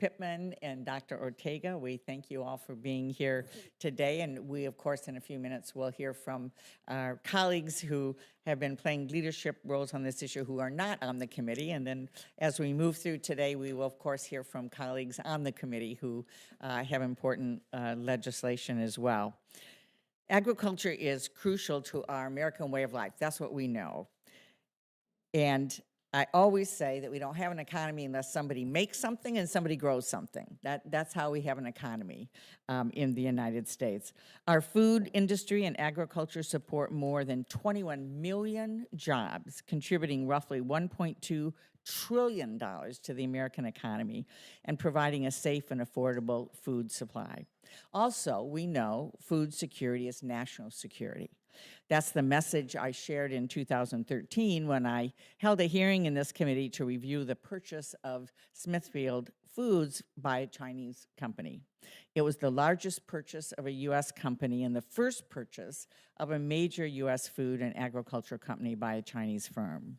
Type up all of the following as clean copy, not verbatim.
Pittman and Dr. Ortega. We thank you all for being here today. And we, of course, in a few minutes, will hear from our colleagues who have been playing leadership roles on this issue who are not on the committee. And then as we move through today, we will, of course, hear from colleagues on the committee who have important legislation as well. Agriculture is crucial to our American way of life. That's what we know. And I always say that we don't have an economy unless somebody makes something and somebody grows something. That's how we have an economy in the United States. Our food industry and agriculture support more than 21 million jobs, contributing roughly $1.2 trillion to the American economy and providing a safe and affordable food supply. Also, we know food security is national security. That's the message I shared in 2013 when I held a hearing in this committee to review the purchase of Smithfield Foods by a Chinese company. It was the largest purchase of a U.S. company and the first purchase of a major U.S. food and agriculture company by a Chinese firm.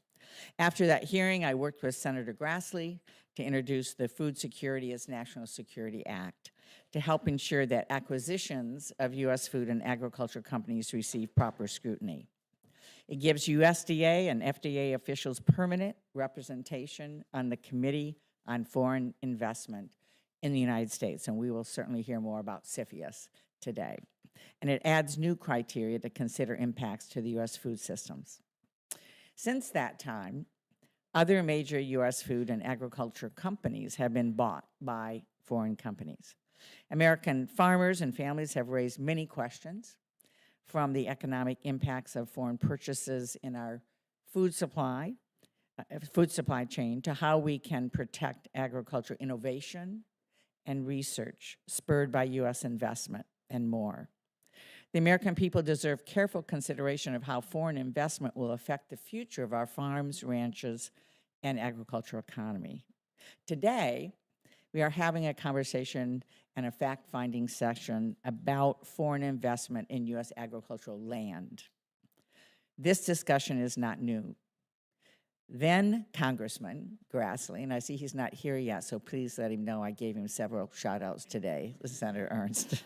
After that hearing, I worked with Senator Grassley to introduce the Food Security as National Security Act to help ensure that acquisitions of U.S. food and agriculture companies receive proper scrutiny. It gives USDA and FDA officials permanent representation on the Committee on Foreign Investment in the United States, and we will certainly hear more about CFIUS today. And it adds new criteria to consider impacts to the U.S. food systems. Since that time, other major U.S. food and agriculture companies have been bought by foreign companies. American farmers and families have raised many questions, from the economic impacts of foreign purchases in our food supply chain to how we can protect agriculture innovation and research spurred by U.S. investment and more. The American people deserve careful consideration of how foreign investment will affect the future of our farms, ranches, and agricultural economy. Today, we are having a conversation and a fact-finding session about foreign investment in U.S. agricultural land. This discussion is not new. Then Congressman Grassley, and I see he's not here yet, so please let him know I gave him several shout-outs today, Senator Ernst.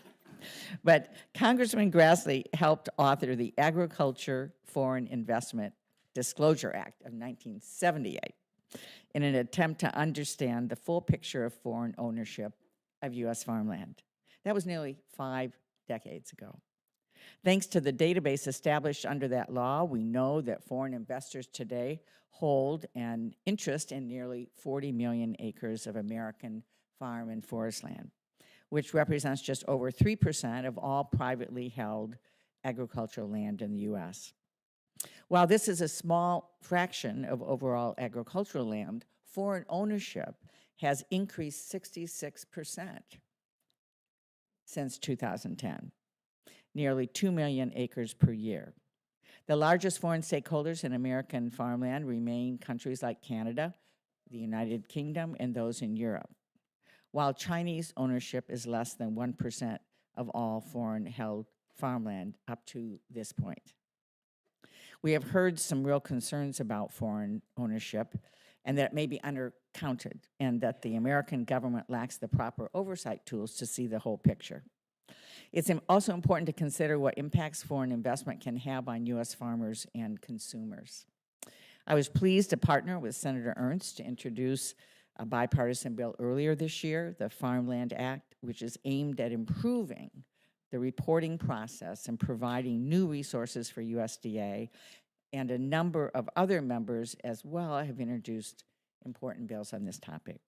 But Congressman Grassley helped author the Agriculture Foreign Investment Disclosure Act of 1978 in an attempt to understand the full picture of foreign ownership of U.S. farmland. That was nearly 5 decades ago. Thanks to the database established under that law, we know that foreign investors today hold an interest in nearly 40 million acres of American farm and forest land, which represents just over 3% of all privately held agricultural land in the U.S. While this is a small fraction of overall agricultural land, foreign ownership has increased 66% since 2010, nearly 2 million acres per year. The largest foreign stakeholders in American farmland remain countries like Canada, the United Kingdom, and those in Europe, while Chinese ownership is less than 1% of all foreign-held farmland up to this point. We have heard some real concerns about foreign ownership and that it may be undercounted and that the American government lacks the proper oversight tools to see the whole picture. It's also important to consider what impacts foreign investment can have on U.S. farmers and consumers. I was pleased to partner with Senator Ernst to introduce a bipartisan bill earlier this year, the Farmland Act, which is aimed at improving the reporting process and providing new resources for USDA, and a number of other members as well have introduced important bills on this topic.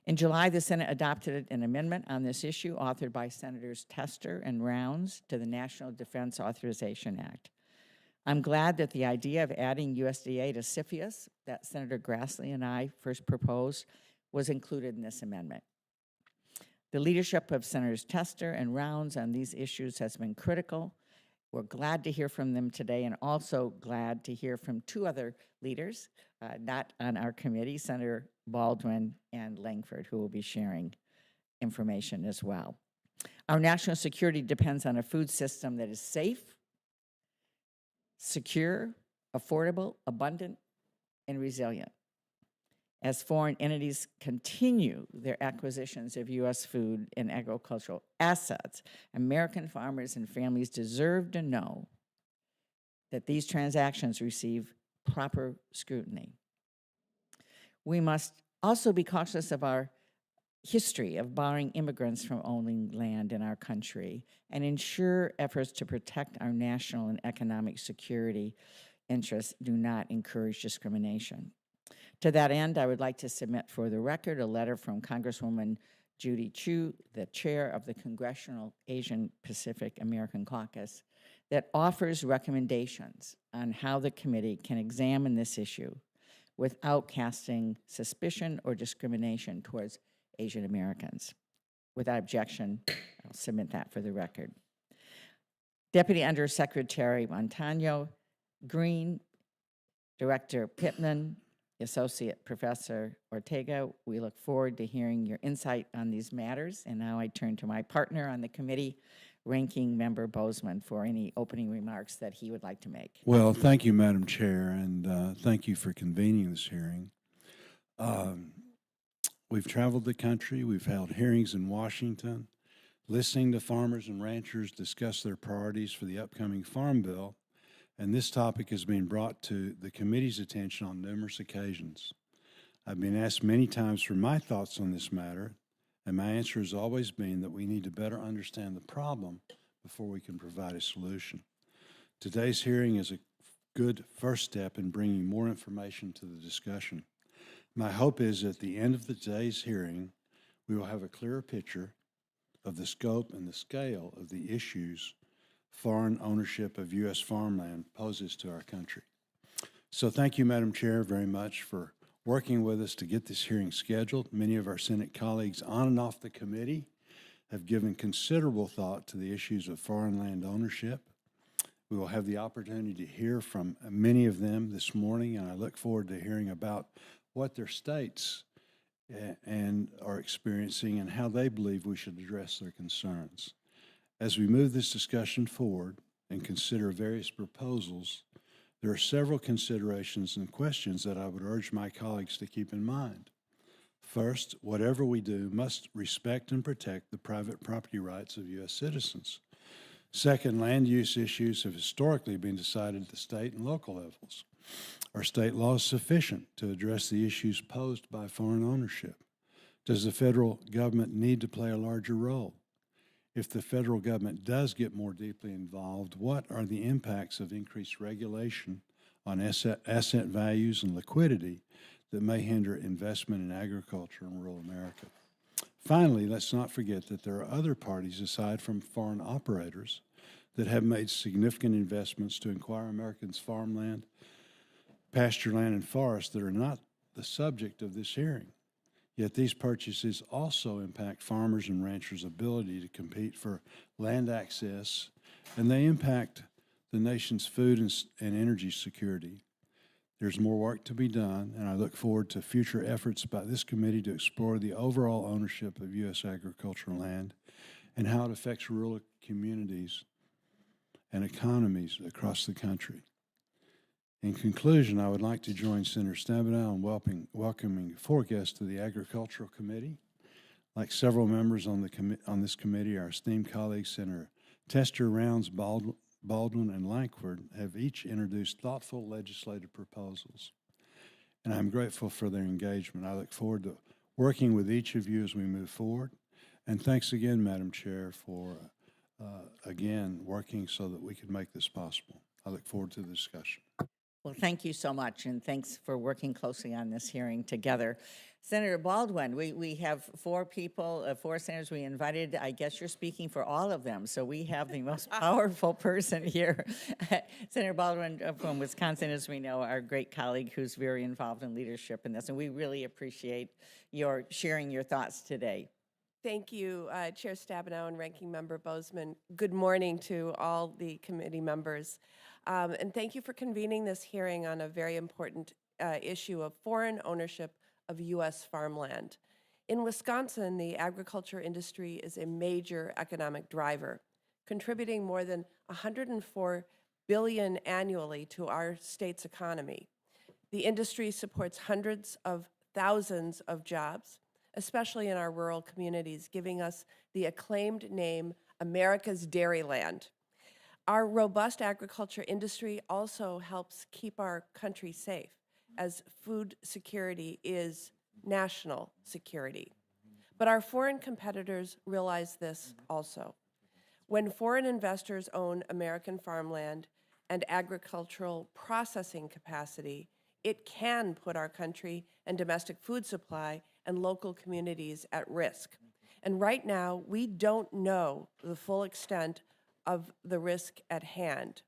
In July, the Senate adopted an amendment on this issue authored by Senators Tester and Rounds to the National Defense Authorization Act. I'm glad that the idea of adding USDA to CFIUS that Senator Grassley and I first proposed was included in this amendment. The leadership of Senators Tester and Rounds on these issues has been critical. We're glad to hear from them today, and also glad to hear from 2 other leaders, not on our committee, Senator Baldwin and Lankford, who will be sharing information as well. Our national security depends on a food system that is safe, secure, affordable, abundant, and resilient. As foreign entities continue their acquisitions of U.S. food and agricultural assets, American farmers and families deserve to know that these transactions receive proper scrutiny. We must also be cautious of our history of barring immigrants from owning land in our country and ensure efforts to protect our national and economic security interests do not encourage discrimination. To that end, I would like to submit for the record a letter from Congresswoman Judy Chu, the chair of the Congressional Asian Pacific American Caucus, that offers recommendations on how the committee can examine this issue without casting suspicion or discrimination towards Asian Americans. Without objection, I'll submit that for the record. Deputy Undersecretary Montano, Green, Director Pittman, Associate Professor Ortega, we look forward to hearing your insight on these matters. And now I turn to my partner on the committee, Ranking Member Bozeman, for any opening remarks that he would like to make. Well, thank you, Madam Chair, and thank you for convening this hearing. We've traveled the country, we've held hearings in Washington, listening to farmers and ranchers discuss their priorities for the upcoming Farm Bill, and this topic has been brought to the committee's attention on numerous occasions. I've been asked many times for my thoughts on this matter, and my answer has always been that we need to better understand the problem before we can provide a solution. Today's hearing is a good first step in bringing more information to the discussion. My hope is at the end of today's hearing, we will have a clearer picture of the scope and the scale of the issues foreign ownership of U.S. farmland poses to our country. So thank you, Madam Chair, very much for working with us to get this hearing scheduled. Many of our Senate colleagues on and off the committee have given considerable thought to the issues of foreign land ownership. We will have the opportunity to hear from many of them this morning, and I look forward to hearing about what their states and are experiencing and how they believe we should address their concerns. As we move this discussion forward and consider various proposals, there are several considerations and questions that I would urge my colleagues to keep in mind. First, whatever we do must respect and protect the private property rights of U.S. citizens. Second, land use issues have historically been decided at the state and local levels. Are state laws sufficient to address the issues posed by foreign ownership? Does the federal government need to play a larger role? If the federal government does get more deeply involved, what are the impacts of increased regulation on asset values and liquidity that may hinder investment in agriculture in rural America? Finally, let's not forget that there are other parties aside from foreign operators that have made significant investments to acquire Americans' farmland, pasture land, and forests that are not the subject of this hearing. Yet these purchases also impact farmers and ranchers' ability to compete for land access, and they impact the nation's food and energy security. There's more work to be done, and I look forward to future efforts by this committee to explore the overall ownership of U.S. agricultural land and how it affects rural communities and economies across the country. In conclusion, I would like to join Senator Stabenow in welcoming four guests to the Agricultural Committee. Like several members on this committee, our esteemed colleagues, Senator Tester, Rounds, Baldwin, and Lankford, have each introduced thoughtful legislative proposals, and I'm grateful for their engagement. I look forward to working with each of you as we move forward, and thanks again, Madam Chair, for again working so that we can make this possible. I look forward to the discussion. Well, thank you so much, and thanks for working closely on this hearing together. Senator Baldwin, we have four people, four senators we invited. I guess you're speaking for all of them, so we have the most powerful person here. Senator Baldwin from Wisconsin, as we know, our great colleague who's very involved in leadership in this, and we really appreciate your sharing your thoughts today. Thank you, Chair Stabenow and Ranking Member Bozeman. Good morning to all the committee members. And thank you for convening this hearing on a very important issue of foreign ownership of U.S. farmland. In Wisconsin, the agriculture industry is a major economic driver, contributing more than $104 billion annually to our state's economy. The industry supports hundreds of thousands of jobs, especially in our rural communities, giving us the acclaimed name America's Dairyland. Our robust agriculture industry also helps keep our country safe, as food security is national security. But our foreign competitors realize this also. When foreign investors own American farmland and agricultural processing capacity, it can put our country and domestic food supply and local communities at risk. And right now, we don't know the full extent of the risk at hand.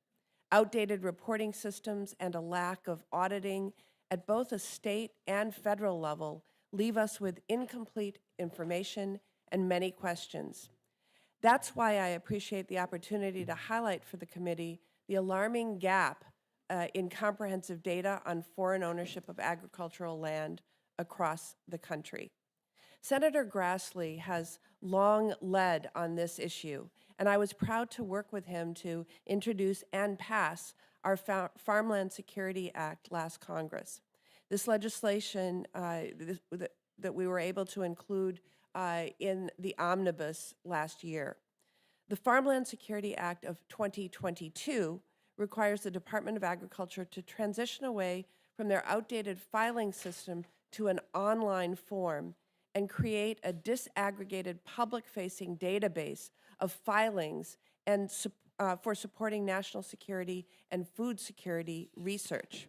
Outdated reporting systems and a lack of auditing at both a state and federal level leave us with incomplete information and many questions. That's why I appreciate the opportunity to highlight for the committee the alarming gap in comprehensive data on foreign ownership of agricultural land across the country. Senator Grassley has long led on this issue, and I was proud to work with him to introduce and pass our Farmland Security Act last Congress. This legislation that we were able to include in the omnibus last year. The Farmland Security Act of 2022 requires the Department of Agriculture to transition away from their outdated filing system to an online form and create a disaggregated public-facing database of filings and for supporting national security and food security research.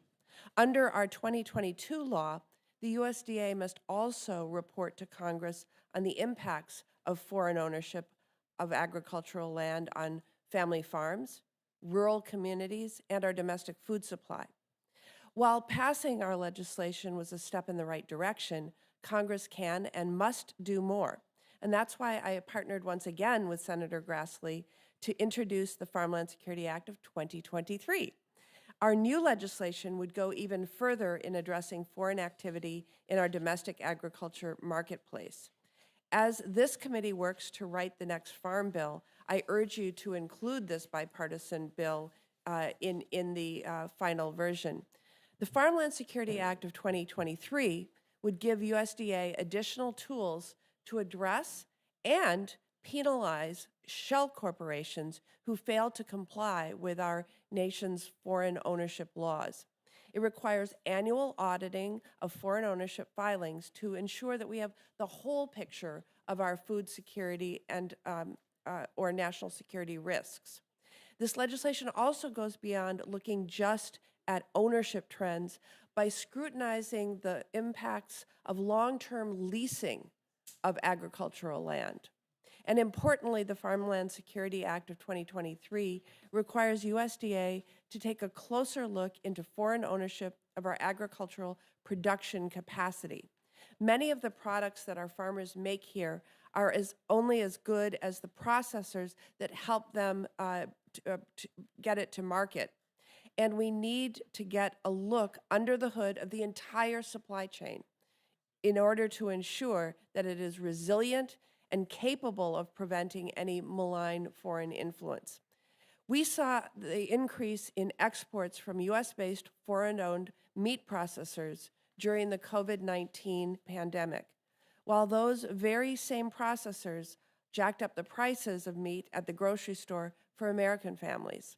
Under our 2022 law, the USDA must also report to Congress on the impacts of foreign ownership of agricultural land on family farms, rural communities, and our domestic food supply. While passing our legislation was a step in the right direction, Congress can and must do more. And that's why I partnered once again with Senator Grassley to introduce the Farmland Security Act of 2023. Our new legislation would go even further in addressing foreign activity in our domestic agriculture marketplace. As this committee works to write the next farm bill, I urge you to include this bipartisan bill in the final version. The Farmland Security Act of 2023 would give USDA additional tools to address and penalize shell corporations who fail to comply with our nation's foreign ownership laws. It requires annual auditing of foreign ownership filings to ensure that we have the whole picture of our food security and or national security risks. This legislation also goes beyond looking just at ownership trends by scrutinizing the impacts of long-term leasing of agricultural land. And importantly, the Farmland Security Act of 2023 requires USDA to take a closer look into foreign ownership of our agricultural production capacity. Many of the products that our farmers make here are only as good as the processors that help them to get it to market. And we need to get a look under the hood of the entire supply chain in order to ensure that it is resilient and capable of preventing any malign foreign influence. We saw the increase in exports from US-based foreign-owned meat processors during the COVID-19 pandemic, while those very same processors jacked up the prices of meat at the grocery store for American families.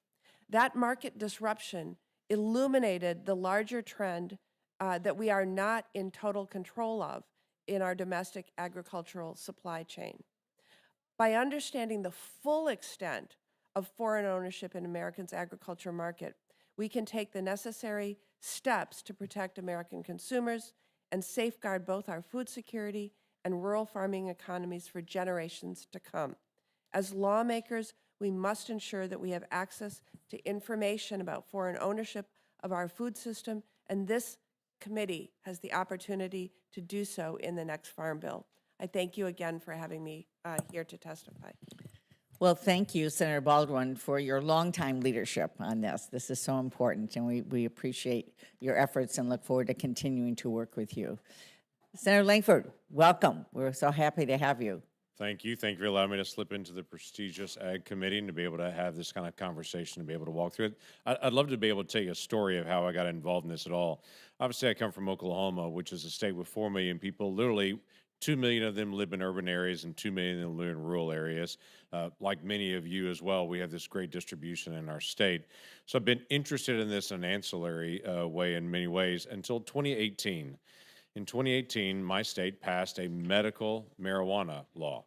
That market disruption illuminated the larger trend that we are not in total control of in our domestic agricultural supply chain. By understanding the full extent of foreign ownership in Americans' agriculture market, we can take the necessary steps to protect American consumers and safeguard both our food security and rural farming economies for generations to come. As lawmakers, we must ensure that we have access to information about foreign ownership of our food system, and this committee has the opportunity to do so in the next Farm Bill. I thank you again for having me here to testify. Well, thank you, Senator Baldwin, for your longtime leadership on this. This is so important, and we appreciate your efforts and look forward to continuing to work with you. Senator Lankford, welcome. We're so happy to have you. Thank you. Thank you for allowing me to slip into the prestigious Ag Committee and to be able to have this kind of conversation and be able to walk through it. I'd love to be able to tell you a story of how I got involved in this at all. Obviously, I come from Oklahoma, which is a state with 4 million people. Literally, 2 million of them live in urban areas and 2 million of them live in rural areas. Like many of you as well, we have this great distribution in our state. So I've been interested in this in an ancillary way in many ways until 2018. In 2018, my state passed a medical marijuana law.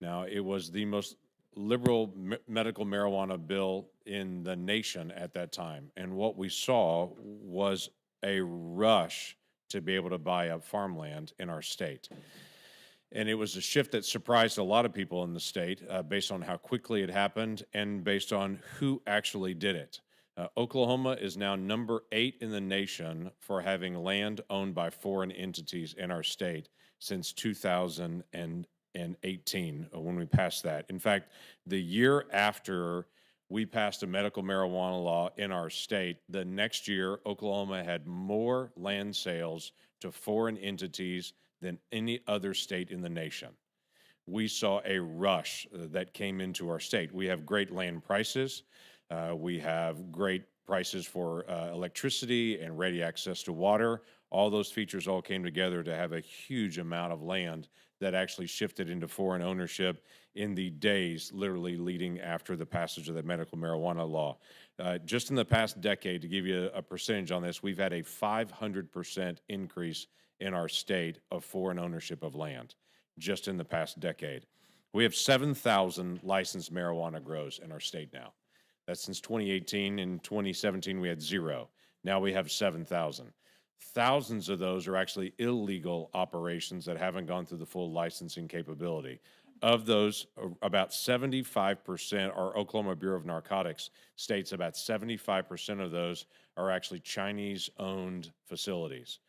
Now, it was the most liberal medical marijuana bill in the nation at that time. And what we saw was a rush to be able to buy up farmland in our state. And it was a shift that surprised a lot of people in the state based on how quickly it happened and based on who actually did it. Oklahoma is now number 8 in the nation for having land owned by foreign entities in our state since 2018 when we passed that. In fact, the year after we passed a medical marijuana law in our state, the next year, Oklahoma had more land sales to foreign entities than any other state in the nation. We saw a rush that came into our state. We have great land prices. We have great prices for electricity and ready access to water. All those features all came together to have a huge amount of land that actually shifted into foreign ownership in the days literally leading after the passage of the medical marijuana law. Just in the past decade, to give you a percentage on this, we've had a 500% increase in our state of foreign ownership of land just in the past decade. We have 7,000 licensed marijuana grows in our state now. That's since 2018. In 2017, we had 0. Now we have 7,000. Thousands of those are actually illegal operations that haven't gone through the full licensing capability. Of those, about 75%, our Oklahoma Bureau of Narcotics states about 75% of those are actually Chinese-owned facilities.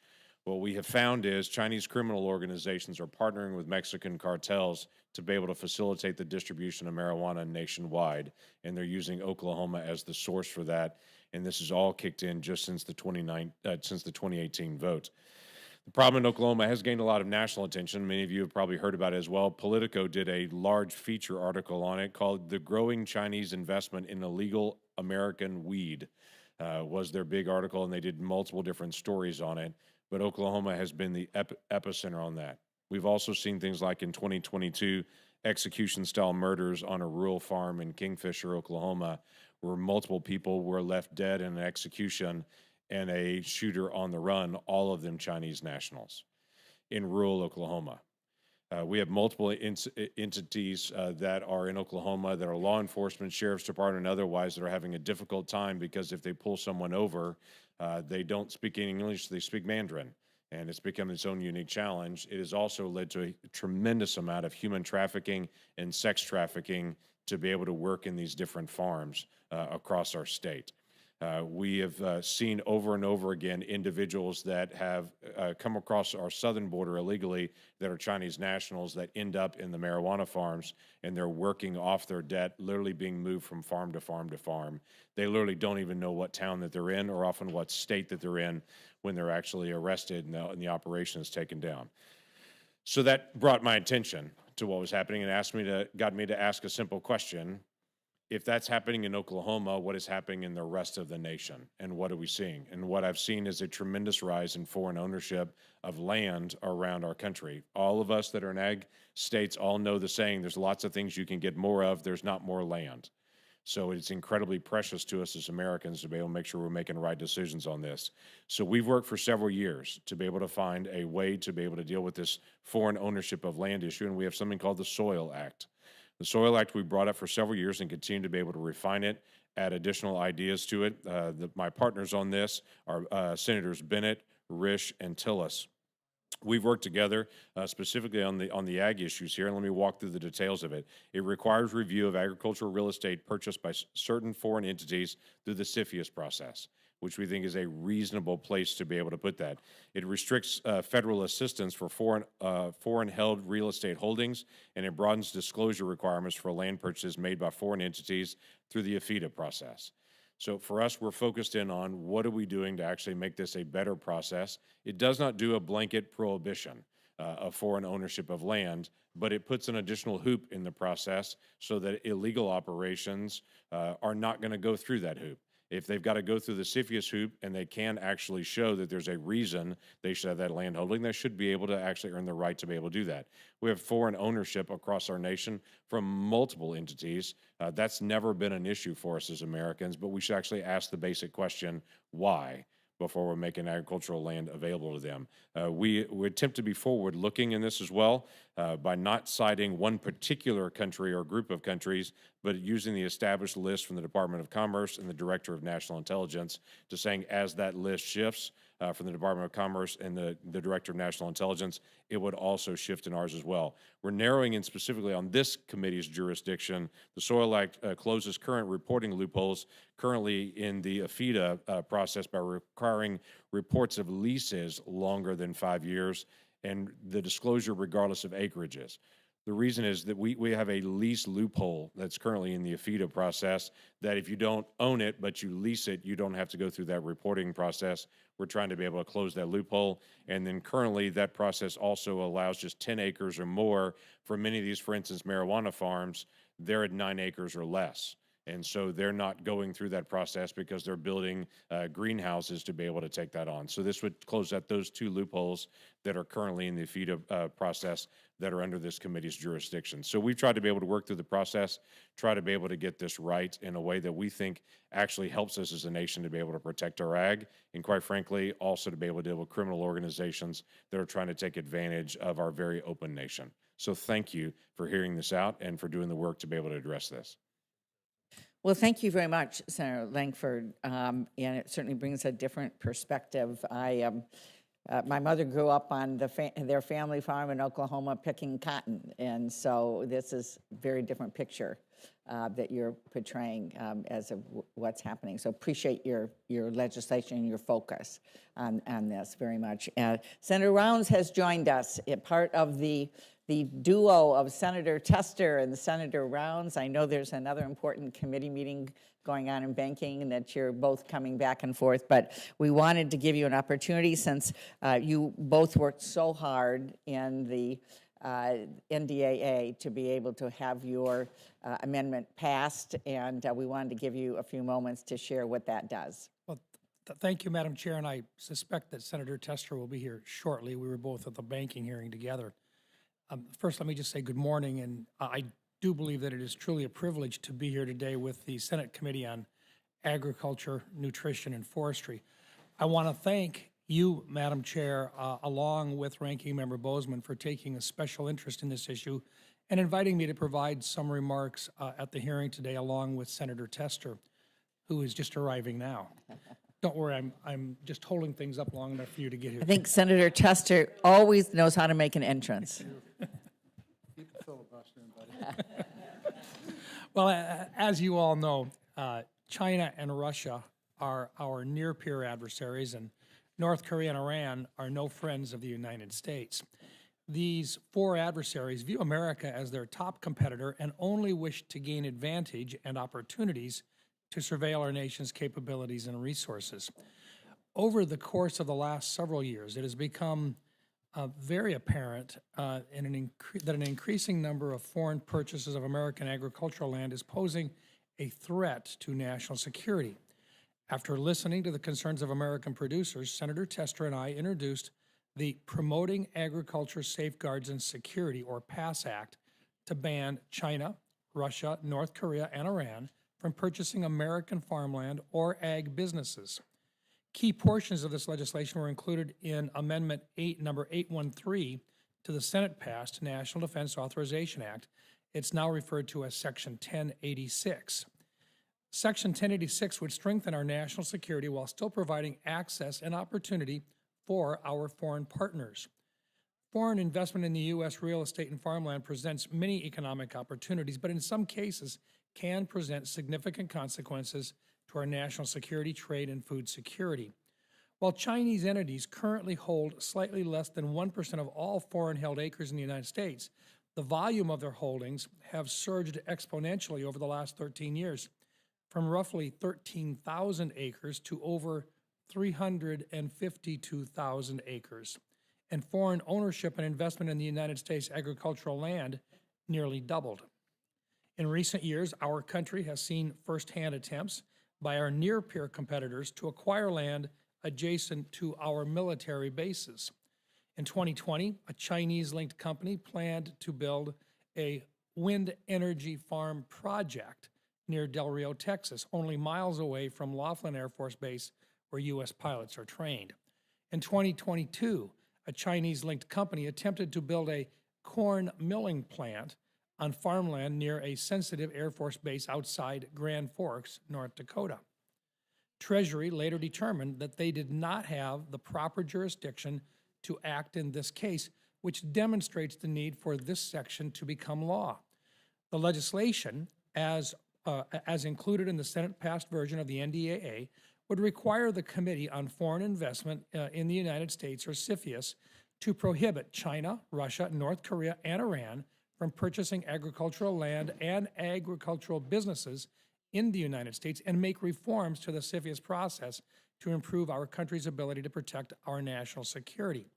What we have found is Chinese criminal organizations are partnering with Mexican cartels to be able to facilitate the distribution of marijuana nationwide, and they're using Oklahoma as the source for that. And this is all kicked in just since the 2018 vote. The problem in Oklahoma has gained a lot of national attention. Many of you have probably heard about it as well. Politico did a large feature article on it called "The Growing Chinese Investment in Illegal American Weed." Was their big article, and they did multiple different stories on it. But Oklahoma has been the epicenter on that. We've also seen things like in 2022, execution-style murders on a rural farm in Kingfisher, Oklahoma, where multiple people were left dead in an execution and a shooter on the run, all of them Chinese nationals, in rural Oklahoma. We have multiple entities that are in Oklahoma that are law enforcement, sheriff's department, and otherwise that are having a difficult time because if they pull someone over, they don't speak English, they speak Mandarin, and it's become its own unique challenge. It has also led to a tremendous amount of human trafficking and sex trafficking to be able to work in these different farms across our state. We have seen over and over again individuals that have come across our southern border illegally that are Chinese nationals that end up in the marijuana farms, and they're working off their debt, literally being moved from farm to farm to farm. They literally don't even know what town that they're in or often what state that they're in when they're actually arrested and the operation is taken down. So that brought my attention to what was happening and got me to ask a simple question. If that's happening in Oklahoma, what is happening in the rest of the nation? And what are we seeing? And what I've seen is a tremendous rise in foreign ownership of land around our country. All of us that are in ag states all know the saying, there's lots of things you can get more of, there's not more land. So it's incredibly precious to us as Americans to be able to make sure we're making the right decisions on this. So we've worked for several years to be able to find a way to be able to deal with this foreign ownership of land issue, and we have something called the Soil Act. The Soil Act we brought up for several years and continue to be able to refine it, add additional ideas to it. My partners on this are Senators Bennett, Risch, and Tillis. We've worked together specifically on the ag issues here, and let me walk through the details of it. It requires review of agricultural real estate purchased by certain foreign entities through the CFIUS process, which we think is a reasonable place to be able to put that. It restricts federal assistance for foreign-held real estate holdings, and it broadens disclosure requirements for land purchases made by foreign entities through the AFIDA process. So for us, we're focused in on what are we doing to actually make this a better process. It does not do a blanket prohibition. of foreign ownership of land, but it puts an additional hoop in the process so that illegal operations are not going to go through that hoop. If they've got to go through the CFIUS hoop and they can actually show that there's a reason they should have that land holding, they should be able to actually earn the right to be able to do that. We have foreign ownership across our nation from multiple entities. That's never been an issue for us as Americans, but we should actually ask the basic question, why? Before we're making agricultural land available to them. We attempt to be forward-looking in this as well by not citing one particular country or group of countries, but using the established list from the Department of Commerce and the Director of National Intelligence to saying as that list shifts from the Department of Commerce and the Director of National Intelligence, it would also shift in ours as well. We're narrowing in specifically on this committee's jurisdiction. The Soil Act closes current reporting loopholes currently in the AFIDA process by requiring reports of leases longer than 5 years and the disclosure regardless of acreages. The reason is that we have a lease loophole that's currently in the AFIDA process that if you don't own it but you lease it, you don't have to go through that reporting process. We're trying to be able to close that loophole. And then currently that process also allows just 10 acres or more for many of these, for instance, marijuana farms, they're at 9 acres or less. And so they're not going through that process because they're building greenhouses to be able to take that on. So this would close out those 2 loopholes that are currently in the AFIDA process that are under this committee's jurisdiction. So we've tried to be able to work through the process, try to be able to get this right in a way that we think actually helps us as a nation to be able to protect our ag, and quite frankly, also to be able to deal with criminal organizations that are trying to take advantage of our very open nation. So thank you for hearing this out and for doing the work to be able to address this. Well, thank you very much, Senator Lankford, and it certainly brings a different perspective. My mother grew up on their family farm in Oklahoma picking cotton, and so this is a very different picture that you're portraying as of what's happening. So appreciate your legislation and your focus on this very much. Senator Rounds has joined us, part of the duo of Senator Tester and Senator Rounds. I know there's another important committee meeting going on in banking and that you're both coming back and forth, but we wanted to give you an opportunity since you both worked so hard in the NDAA to be able to have your amendment passed, and we wanted to give you a few moments to share what that does. Well, thank you, Madam Chair, and I suspect that Senator Tester will be here shortly. We were both at the banking hearing together. First, let me just say good morning, and I do believe that it is truly a privilege to be here today with the Senate Committee on Agriculture, Nutrition, and Forestry. I want to thank you, Madam Chair, along with Ranking Member Bozeman, for taking a special interest in this issue and inviting me to provide some remarks at the hearing today, along with Senator Tester, who is just arriving now. Don't worry, I'm just holding things up long enough for you to get here. I think Senator Tester always knows how to make an entrance. Keep the filibustering, buddy. Well, as you all know, China and Russia are our near-peer adversaries, and North Korea and Iran are no friends of the United States. These 4 adversaries view America as their top competitor and only wish to gain advantage and opportunities to surveil our nation's capabilities and resources. Over the course of the last several years, it has become very apparent that an increasing number of foreign purchases of American agricultural land is posing a threat to national security. After listening to the concerns of American producers, Senator Tester and I introduced the Promoting Agriculture Safeguards and Security, or PASS Act, to ban China, Russia, North Korea, and Iran from purchasing American farmland or ag businesses. Key portions of this legislation were included in Amendment number 813 to the Senate-passed National Defense Authorization Act. It's now referred to as Section 1086. Section 1086 would strengthen our national security while still providing access and opportunity for our foreign partners. Foreign investment in the U.S. real estate and farmland presents many economic opportunities, but in some cases can present significant consequences to our national security, trade, and food security. While Chinese entities currently hold slightly less than 1% of all foreign-held acres in the United States, the volume of their holdings have surged exponentially over the last 13 years, from roughly 13,000 acres to over 352,000 acres. and foreign ownership and investment in the United States agricultural land nearly doubled. In recent years, our country has seen firsthand attempts by our near-peer competitors to acquire land adjacent to our military bases. In 2020, a Chinese-linked company planned to build a wind energy farm project near Del Rio, Texas, only miles away from Laughlin Air Force Base, where U.S. pilots are trained. In 2022, a Chinese-linked company attempted to build a corn milling plant on farmland near a sensitive Air Force base outside Grand Forks, North Dakota. Treasury later determined that they did not have the proper jurisdiction to act in this case, which demonstrates the need for this section to become law. The legislation, as included in the Senate-passed version of the NDAA, would require the Committee on Foreign Investment in the United States, or CFIUS, to prohibit China, Russia, North Korea, and Iran from purchasing agricultural land and agricultural businesses in the United States and make reforms to the CFIUS process to improve our country's ability to protect our national security.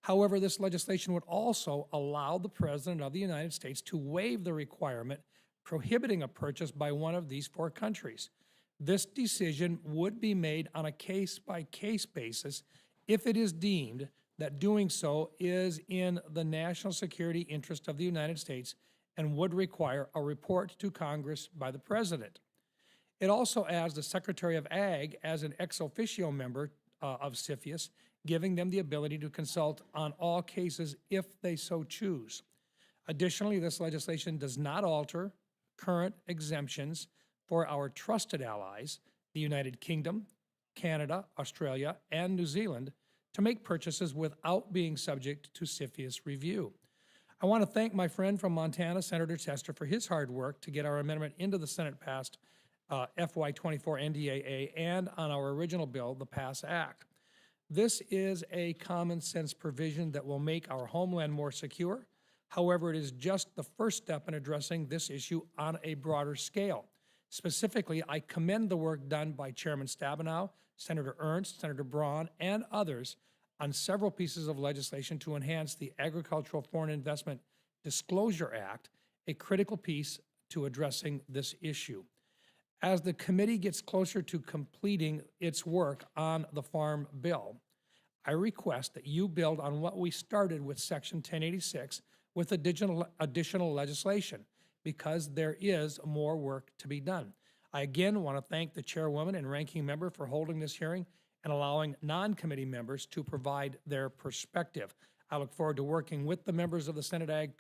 However, this legislation would also allow the President of the United States to waive the requirement prohibiting a purchase by one of these four countries. This decision would be made on a case-by-case basis if it is deemed that doing so is in the national security interest of the United States and would require a report to Congress by the President. It also adds the Secretary of Ag as an ex officio member of CFIUS, giving them the ability to consult on all cases if they so choose. Additionally, this legislation does not alter current exemptions for our trusted allies, the United Kingdom, Canada, Australia, and New Zealand, to make purchases without being subject to CFIUS review. I want to thank my friend from Montana, Senator Tester, for his hard work to get our amendment into the Senate-passed FY24 NDAA and on our original bill, the PASS Act. This is a common sense provision that will make our homeland more secure. However, it is just the first step in addressing this issue on a broader scale. Specifically, I commend the work done by Chairman Stabenow, Senator Ernst, Senator Braun, and others on several pieces of legislation to enhance the Agricultural Foreign Investment Disclosure Act, a critical piece to addressing this issue. As the committee gets closer to completing its work on the Farm Bill, I request that you build on what we started with Section 1086 with additional legislation, because there is more work to be done. I again want to thank the chairwoman and ranking member for holding this hearing and allowing non-committee members to provide their perspective. I look forward to working with the members of the Senate Ag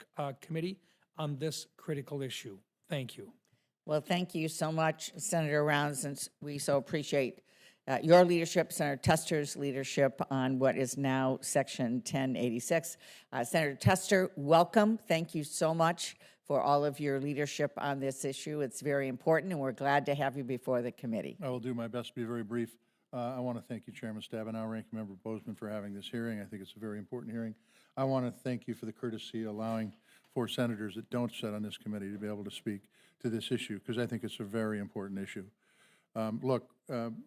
Committee on this critical issue. Thank you. Well, thank you so much, Senator Rounds, and we so appreciate your leadership, Senator Tester's leadership on what is now Section 1086. Senator Tester, welcome. Thank you so much for all of your leadership on this issue. It's very important, and we're glad to have you before the committee. I will do my best to be very brief. I want to thank you, Chairman Stabenow, Ranking Member Bozeman, for having this hearing. I think it's a very important hearing. I want to thank you for the courtesy of allowing 4 senators that don't sit on this committee to be able to speak to this issue, because I think it's a very important issue. Look,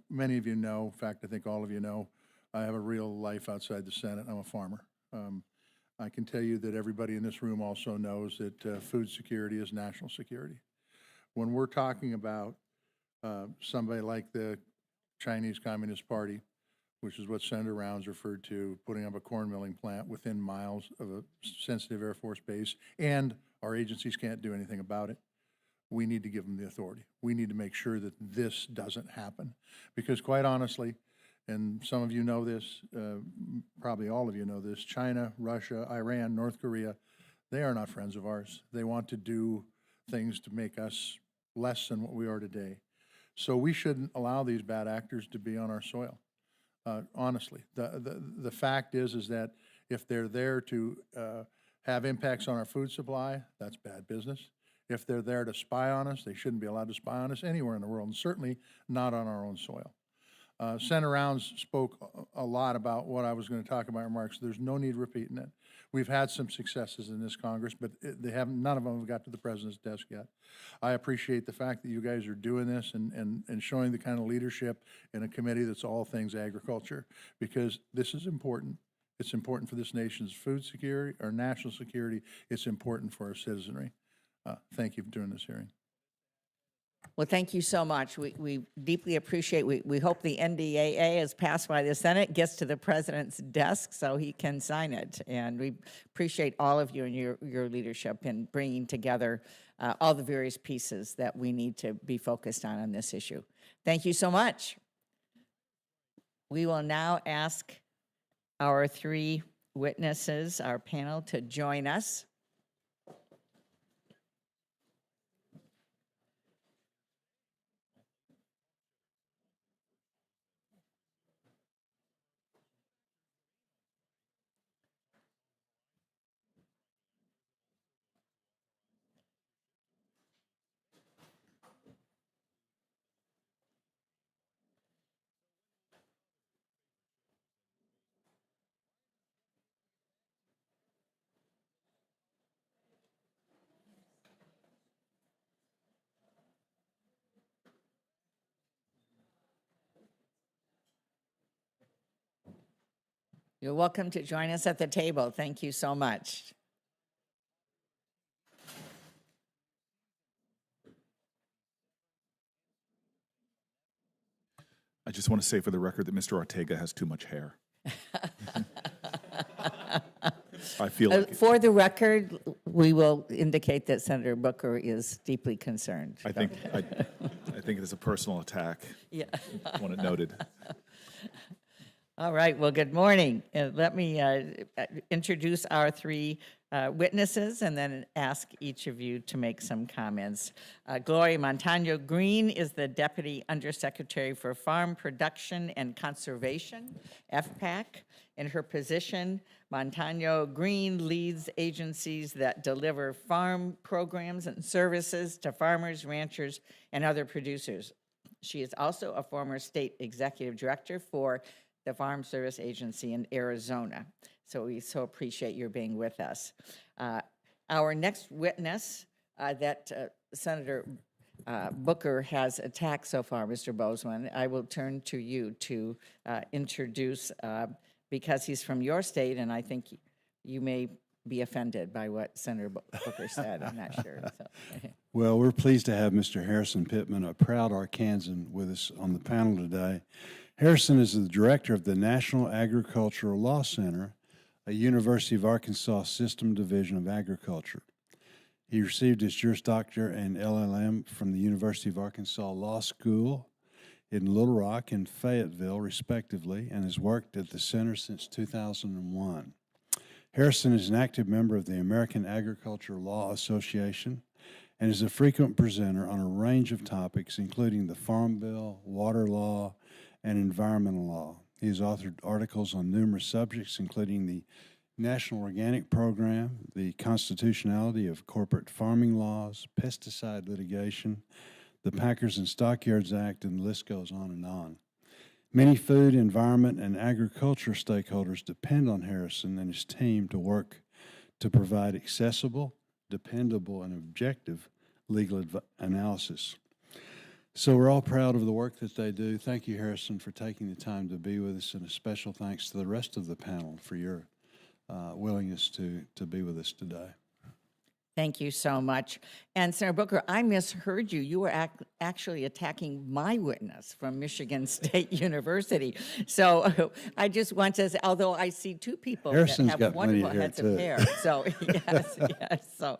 many of you know, in fact, I think all of you know, I have a real life outside the Senate. I'm a farmer. I can tell you that everybody in this room also knows that food security is national security. When we're talking about somebody like the Chinese Communist Party, which is what Senator Rounds referred to, putting up a corn milling plant within miles of a sensitive Air Force base, and our agencies can't do anything about it, we need to give them the authority. We need to make sure that this doesn't happen. Because quite honestly, and some of you know this, probably all of you know this, China, Russia, Iran, North Korea, they are not friends of ours. They want to do things to make us less than what we are today. So we shouldn't allow these bad actors to be on our soil. Honestly, the fact is that if they're there to have impacts on our food supply, that's bad business. If they're there to spy on us, they shouldn't be allowed to spy on us anywhere in the world, and certainly not on our own soil. Senator Rounds spoke a lot about what I was going to talk about in remarks. There's no need repeating it. We've had some successes in this Congress, but none of them have got to the President's desk yet. I appreciate the fact that you guys are doing this and showing the kind of leadership in a committee that's all things agriculture, because this is important. It's important for this nation's food security, our national security. It's important for our citizenry. Thank you for doing this hearing. Well, thank you so much. We deeply appreciate, we hope the NDAA is passed by the Senate, gets to the president's desk so he can sign it. And we appreciate all of you and your leadership in bringing together all the various pieces that we need to be focused on this issue. Thank you so much. We will now ask our three witnesses, our panel, to join us. You're welcome to join us at the table. Thank you so much. I just want to say for the record that Mr. Ortega has too much hair. I feel like For the record, we will indicate that Senator Booker is deeply concerned. I think it is a personal attack. Yeah. I want it noted. All right, well, good morning. Let me introduce our three witnesses and then ask each of you to make some comments. Gloria Montano Green is the Deputy Undersecretary for Farm Production and Conservation, FPAC. In her position, Montano Green leads agencies that deliver farm programs and services to farmers, ranchers, and other producers. She is also a former state executive director for the Farm Service Agency in Arizona. So we so appreciate your being with us. Our next witness that Senator Booker has attacked so far, Mr. Baldwin, I will turn to you to introduce, because he's from your state, and I think you may be offended by what Senator Booker said. I'm not sure. So. Well, we're pleased to have Mr. Harrison Pittman, a proud Arkansan, with us on the panel today. Harrison is the director of the National Agricultural Law Center, a University of Arkansas System Division of Agriculture. He received his Juris Doctor and LLM from the University of Arkansas Law School in Little Rock and Fayetteville, respectively, and has worked at the center since 2001. Harrison is an active member of the American Agricultural Law Association and is a frequent presenter on a range of topics, including the Farm Bill, water law, and environmental law. He has authored articles on numerous subjects, including the National Organic Program, the constitutionality of corporate farming laws, pesticide litigation, the Packers and Stockyards Act, and the list goes on and on. Many food, environment, and agriculture stakeholders depend on Harrison and his team to work to provide accessible, dependable, and objective legal analysis. So we're all proud of the work that they do. Thank you, Harrison, for taking the time to be with us, and a special thanks to the rest of the panel for your willingness to be with us today. Thank you so much. And Senator Booker, I misheard you. You were actually attacking my witness from Michigan State University. So I just want to say, although I see two people Harrison's that got have wonderful plenty of heads hair, of too. hair. So yes, yes. So,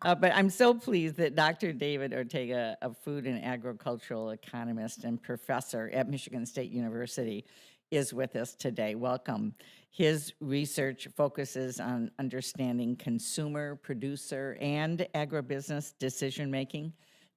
but I'm so pleased that Dr. David Ortega, a food and agricultural economist and professor at Michigan State University, is with us today. Welcome. His research focuses on understanding consumer, producer, and agribusiness decision-making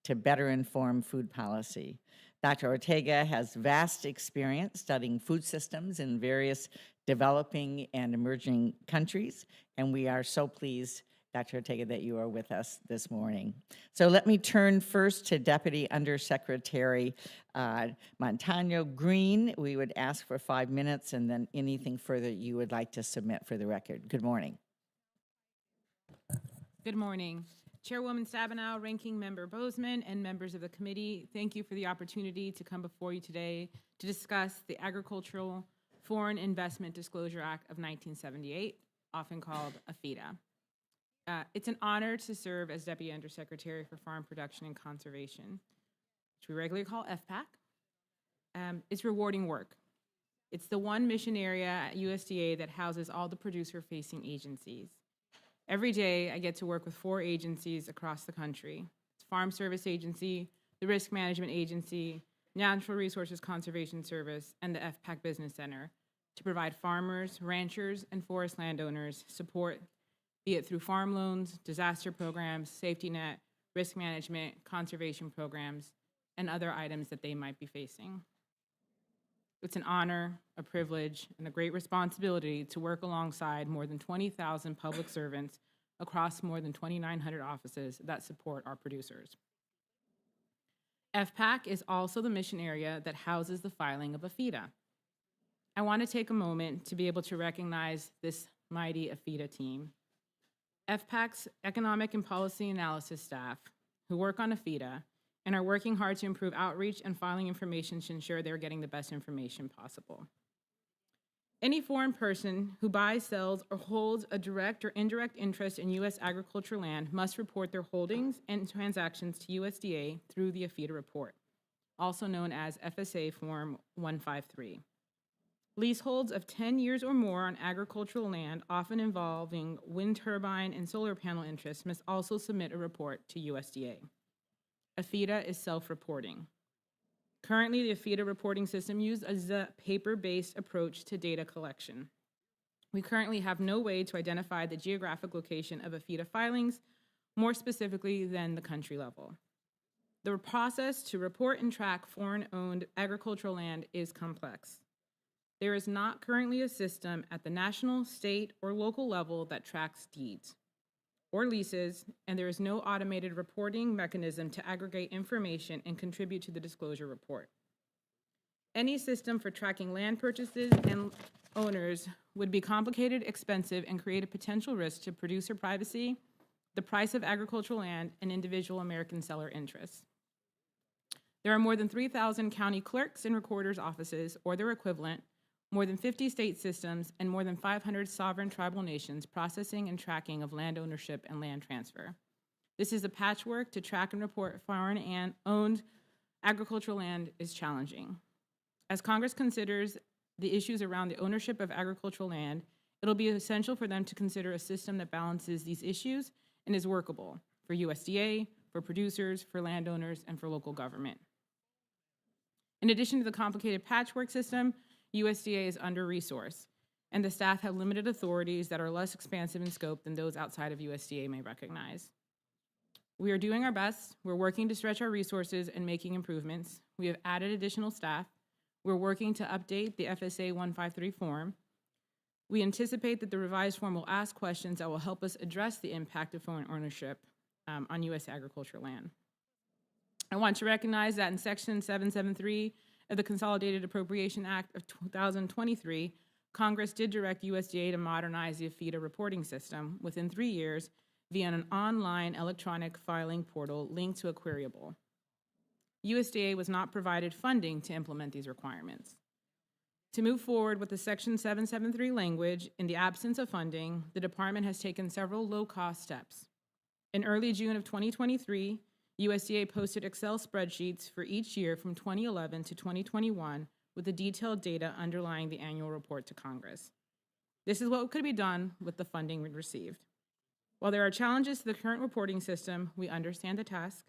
to better inform food policy. Dr. Ortega has vast experience studying food systems in various developing and emerging countries, and we are so pleased, Dr. Ortega, that you are with us this morning. So let me turn first to Deputy Undersecretary Montano Green. We would ask for 5 minutes, and then anything further you would like to submit for the record. Good morning. Good morning. Chairwoman Stabenow, Ranking Member Bozeman, and members of the committee, thank you for the opportunity to come before you today to discuss the agricultural Foreign Investment Disclosure Act of 1978, often called AFIDA. It's an honor to serve as Deputy Undersecretary for Farm Production and Conservation, which we regularly call FPAC. It's rewarding work. It's the one mission area at USDA that houses all the producer-facing agencies. Every day, I get to work with 4 agencies across the country. It's Farm Service Agency, the Risk Management Agency, Natural Resources Conservation Service, and the FPAC Business Center to provide farmers, ranchers, and forest landowners support, be it through farm loans, disaster programs, safety net, risk management, conservation programs, and other items that they might be facing. It's an honor, a privilege, and a great responsibility to work alongside more than 20,000 public servants across more than 2,900 offices that support our producers. FPAC is also the mission area that houses the filing of AFIDA. I want to take a moment to be able to recognize this mighty AFIDA team. FPAC's economic and policy analysis staff who work on AFIDA and are working hard to improve outreach and filing information to ensure they're getting the best information possible. Any foreign person who buys, sells, or holds a direct or indirect interest in U.S. agricultural land must report their holdings and transactions to USDA through the AFIDA report, also known as FSA Form 153. Leaseholds of 10 years or more on agricultural land, often involving wind turbine and solar panel interests, must also submit a report to USDA. AFIDA is self-reporting. Currently, the AFIDA reporting system uses a paper-based approach to data collection. We currently have no way to identify the geographic location of AFIDA filings, more specifically than the country level. The process to report and track foreign-owned agricultural land is complex. There is not currently a system at the national, state, or local level that tracks deeds or leases, and there is no automated reporting mechanism to aggregate information and contribute to the disclosure report. Any system for tracking land purchases and owners would be complicated, expensive, and create a potential risk to producer privacy, the price of agricultural land, and individual American seller interests. There are more than 3,000 county clerks and recorders' offices, or their equivalent, more than 50 state systems, and more than 500 sovereign tribal nations processing and tracking of land ownership and land transfer. This is a patchwork to track and report foreign and owned agricultural land is challenging. As Congress considers the issues around the ownership of agricultural land, it'll be essential for them to consider a system that balances these issues and is workable for USDA, for producers, for landowners, and for local government. In addition to the complicated patchwork system, USDA is under-resourced, and the staff have limited authorities that are less expansive in scope than those outside of USDA may recognize. We are doing our best. We're working to stretch our resources and making improvements. We have added additional staff. We're working to update the FSA 153 form. We anticipate that the revised form will ask questions that will help us address the impact of foreign ownership on U.S. agricultural land. I want to recognize that in Section 773 of the Consolidated Appropriation Act of 2023, Congress did direct USDA to modernize the AFIDA reporting system within 3 years via an online electronic filing portal linked to a queryable. USDA was not provided funding to implement these requirements. To move forward with the Section 773 language, in the absence of funding, the department has taken several low-cost steps. In early June of 2023, USDA posted Excel spreadsheets for each year from 2011 to 2021 with the detailed data underlying the annual report to Congress. This is what could be done with the funding we received. While there are challenges to the current reporting system, we understand the task.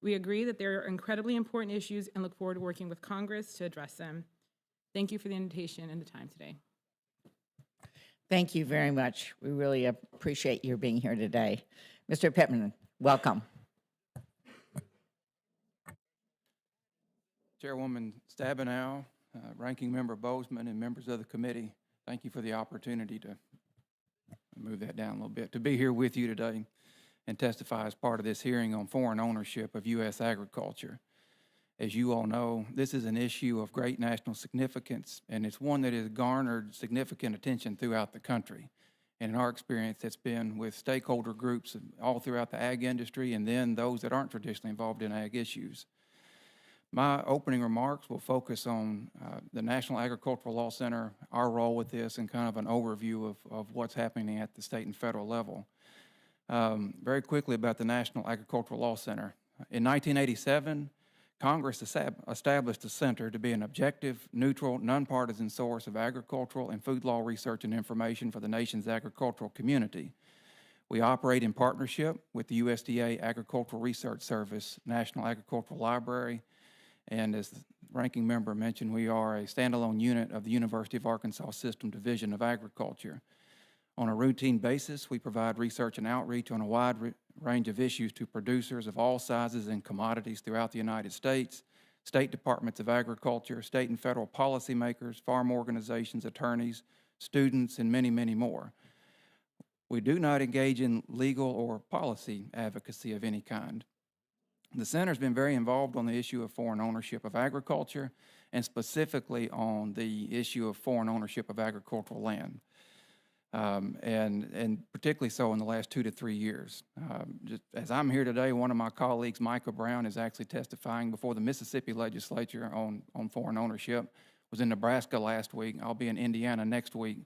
We agree that there are incredibly important issues and look forward to working with Congress to address them. Thank you for the invitation and the time today. Thank you very much. We really appreciate your being here today. Mr. Pittman, welcome. Chairwoman Stabenow, Ranking Member Bozeman, and members of the committee, thank you for the opportunity to move that down a little bit, to be here with you today and testify as part of this hearing on foreign ownership of U.S. agriculture. As you all know, this is an issue of great national significance, and it's one that has garnered significant attention throughout the country. And in our experience, it's been with stakeholder groups all throughout the ag industry and then those that aren't traditionally involved in ag issues. My opening remarks will focus on the National Agricultural Law Center, our role with this, and kind of an overview of what's happening at the state and federal level. Very quickly about the National Agricultural Law Center. In 1987, Congress established the center to be an objective, neutral, nonpartisan source of agricultural and food law research and information for the nation's agricultural community. We operate in partnership with the USDA Agricultural Research Service, National Agricultural Library, and as the ranking member mentioned, we are a standalone unit of the University of Arkansas System Division of Agriculture. On a routine basis, we provide research and outreach on a wide range of issues to producers of all sizes and commodities throughout the United States, state departments of agriculture, state and federal policymakers, farm organizations, attorneys, students, and many, many more. We do not engage in legal or policy advocacy of any kind. The Center's been very involved on the issue of foreign ownership of agriculture, and specifically on the issue of foreign ownership of agricultural land. And particularly so in the last 2 to 3 years. Just as I'm here today, one of my colleagues, Micah Brown, is actually testifying before the Mississippi legislature on foreign ownership. Was in Nebraska last week. I'll be in Indiana next week.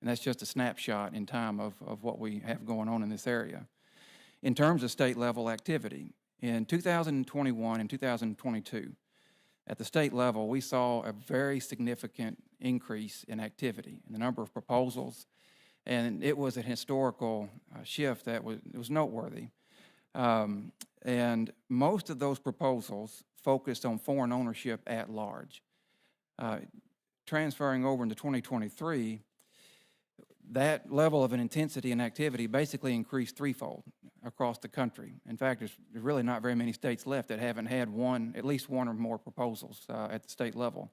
And that's just a snapshot in time of what we have going on in this area. In terms of state level activity, in 2021 and 2022, at the state level, we saw a very significant increase in activity in the number of proposals. And it was a historical shift that was noteworthy. And most of those proposals focused on foreign ownership at large. Transferring over into 2023, that level of an intensity and activity basically increased threefold across the country. In fact, there's really not very many states left that haven't had at least one or more proposals at the state level.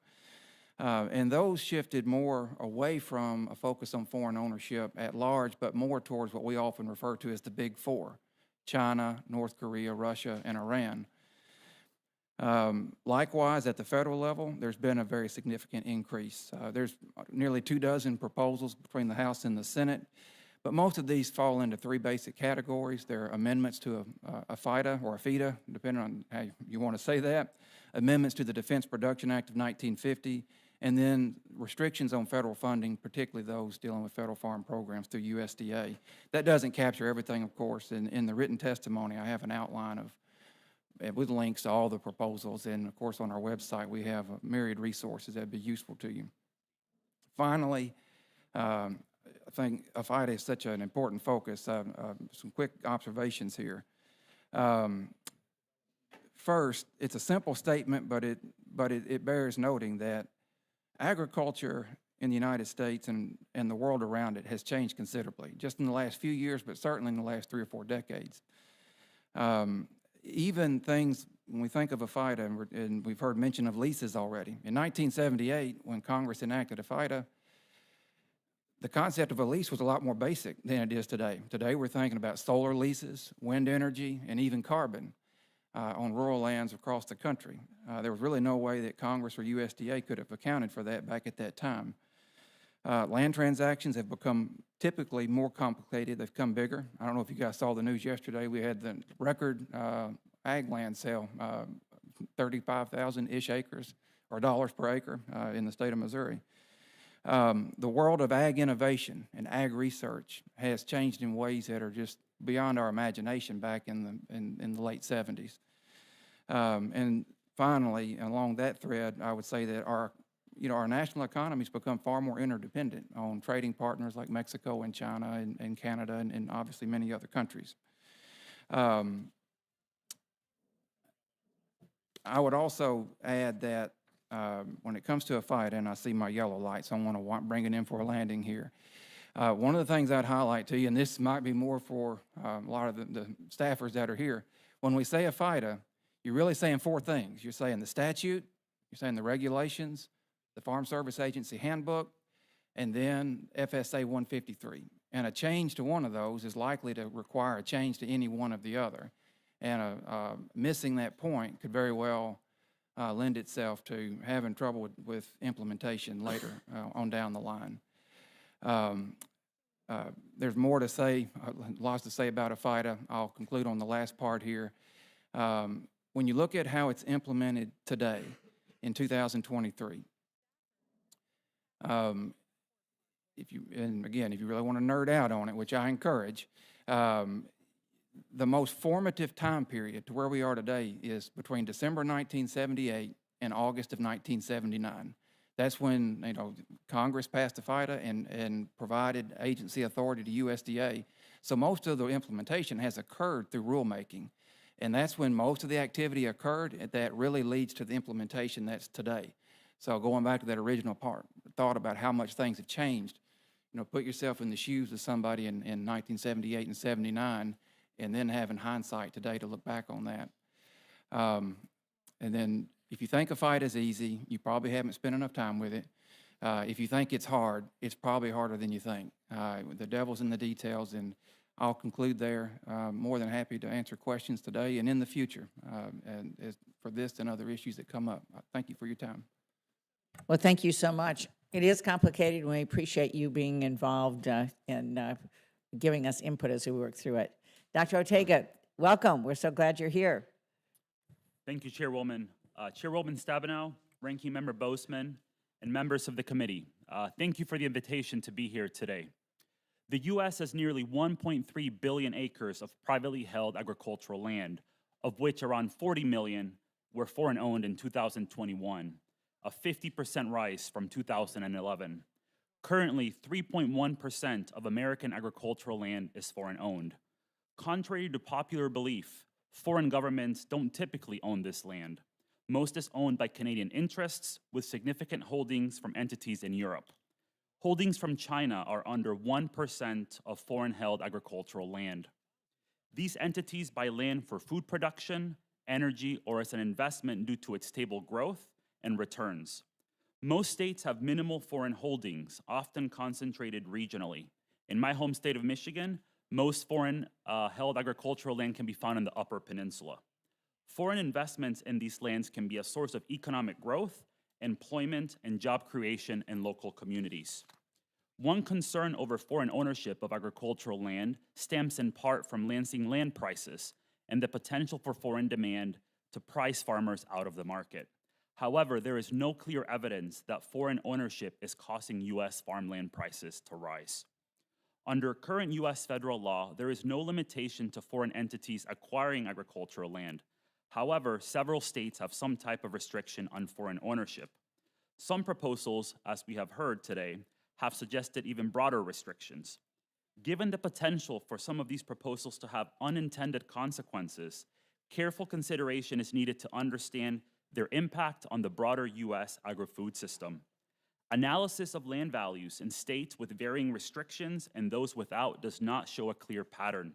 And those shifted more away from a focus on foreign ownership at large, but more towards what we often refer to as the Big Four: China, North Korea, Russia, and Iran. Likewise, at the federal level, there's been a very significant increase. There's nearly 24 proposals between the House and the Senate, but most of these fall into 3 basic categories. There are amendments to a FIDA or a FIDA, depending on how you want to say that, amendments to the Defense Production Act of 1950, and then restrictions on federal funding, particularly those dealing with federal farm programs through USDA. That doesn't capture everything, of course. In the written testimony, I have an outline with links to all the proposals, and of course on our website we have a myriad resources that would be useful to you. Finally, I think FIDA is such an important focus. Some quick observations here. First, it's a simple statement, but it bears noting that agriculture in the United States and the world around it has changed considerably, just in the last few years, but certainly in the last 3 or 4 decades. Even things, when we think of a FIDA, and we've heard mention of leases already. In 1978, when Congress enacted a FIDA, the concept of a lease was a lot more basic than it is today. Today, we're thinking about solar leases, wind energy, and even carbon on rural lands across the country. There was really no way that Congress or USDA could have accounted for that back at that time. Land transactions have become typically more complicated. They've become bigger. I don't know if you guys saw the news yesterday. We had the record ag land sale, 35,000-ish acres, or dollars per acre in the state of Missouri. The world of ag innovation and ag research has changed in ways that are just beyond our imagination back in the late 70s. And finally, along that thread, I would say that our national economy's become far more interdependent on trading partners like Mexico and China and Canada and obviously many other countries. I would also add that when it comes to a FIDA, and I see my yellow light, so I want to bring it in for a landing here. One of the things I'd highlight to you, and this might be more for a lot of the staffers that are here, when we say a FIDA, you're really saying 4 things. You're saying the statute, you're saying the regulations, the Farm Service Agency Handbook, and then FSA 153. And a change to one of those is likely to require a change to any one of the other. And missing that point could very well lend itself to having trouble with implementation later on down the line. There's more to say, lots to say about a FIDA. I'll conclude on the last part here. when you look at how it's implemented today in 2023, and again, if you really want to nerd out on it, which I encourage, the most formative time period to where we are today is between December 1978 and August of 1979. That's when, you know, Congress passed the FIDA and provided agency authority to USDA. So most of the implementation has occurred through rulemaking. And that's when most of the activity occurred, and that really leads to the implementation that's today. So going back to that original thought about how much things have changed, you know, put yourself in the shoes of somebody in 1978 and 79, and then having hindsight today to look back on that. And then if you think a fight is easy, you probably haven't spent enough time with it. If you think it's hard, it's probably harder than you think. The devil's in the details, and I'll conclude there. More than happy to answer questions today and in the future for this and other issues that come up. Thank you for your time. Well, thank you so much. It is complicated, and we appreciate you being involved in giving us input as we work through it. Dr. Ortega, welcome. We're so glad you're here. Thank you, Chairwoman. Chairwoman Stabenow, Ranking Member Bozeman, and members of the committee, thank you for the invitation to be here today. The U.S. has nearly 1.3 billion acres of privately held agricultural land, of which around 40 million were foreign-owned in 2021, a 50% rise from 2011. Currently, 3.1% of American agricultural land is foreign-owned. Contrary to popular belief, foreign governments don't typically own this land. Most is owned by Canadian interests, with significant holdings from entities in Europe. Holdings from China are under 1% of foreign-held agricultural land. These entities buy land for food production, energy, or as an investment due to its stable growth and returns. Most states have minimal foreign holdings, often concentrated regionally. In my home state of Michigan, most foreign-held agricultural land can be found in the Upper Peninsula. Foreign investments in these lands can be a source of economic growth, employment, and job creation in local communities. One concern over foreign ownership of agricultural land stems in part from Lansing land prices and the potential for foreign demand to price farmers out of the market. However, there is no clear evidence that foreign ownership is causing U.S. farmland prices to rise. Under current U.S. federal law, there is no limitation to foreign entities acquiring agricultural land. However, several states have some type of restriction on foreign ownership. Some proposals, as we have heard today, have suggested even broader restrictions. Given the potential for some of these proposals to have unintended consequences, careful consideration is needed to understand their impact on the broader U.S. agri-food system. Analysis of land values in states with varying restrictions and those without does not show a clear pattern.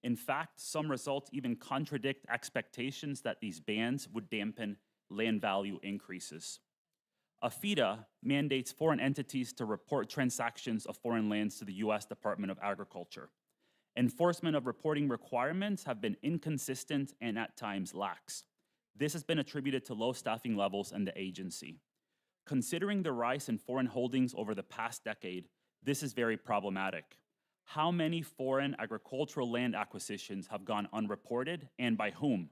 In fact, some results even contradict expectations that these bans would dampen land value increases. AFIDA mandates foreign entities to report transactions of foreign lands to the U.S. Department of Agriculture. Enforcement of reporting requirements have been inconsistent and at times lax. This has been attributed to low staffing levels in the agency. Considering the rise in foreign holdings over the past decade, this is very problematic. How many foreign agricultural land acquisitions have gone unreported, and by whom?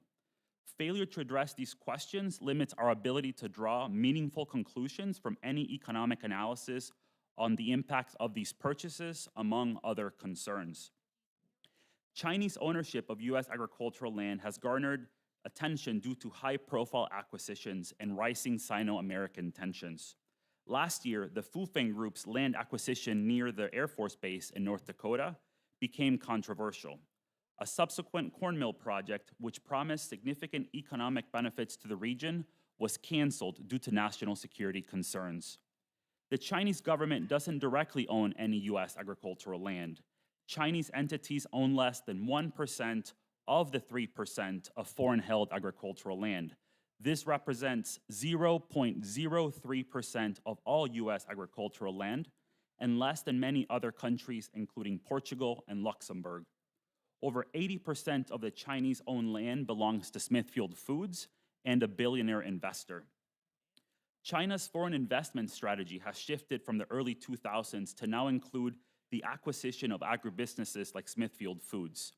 Failure to address these questions limits our ability to draw meaningful conclusions from any economic analysis on the impact of these purchases, among other concerns. Chinese ownership of U.S. agricultural land has garnered attention due to high-profile acquisitions and rising Sino-American tensions. Last year, the Fufeng Group's land acquisition near the Air Force Base in North Dakota became controversial. A subsequent corn mill project, which promised significant economic benefits to the region, was canceled due to national security concerns. The Chinese government doesn't directly own any U.S. agricultural land. Chinese entities own less than 1% of the 3% of foreign-held agricultural land. This represents 0.03% of all U.S. agricultural land and less than many other countries, including Portugal and Luxembourg. Over 80% of the Chinese-owned land belongs to Smithfield Foods and a billionaire investor. China's foreign investment strategy has shifted from the early 2000s to now include the acquisition of agribusinesses like Smithfield Foods.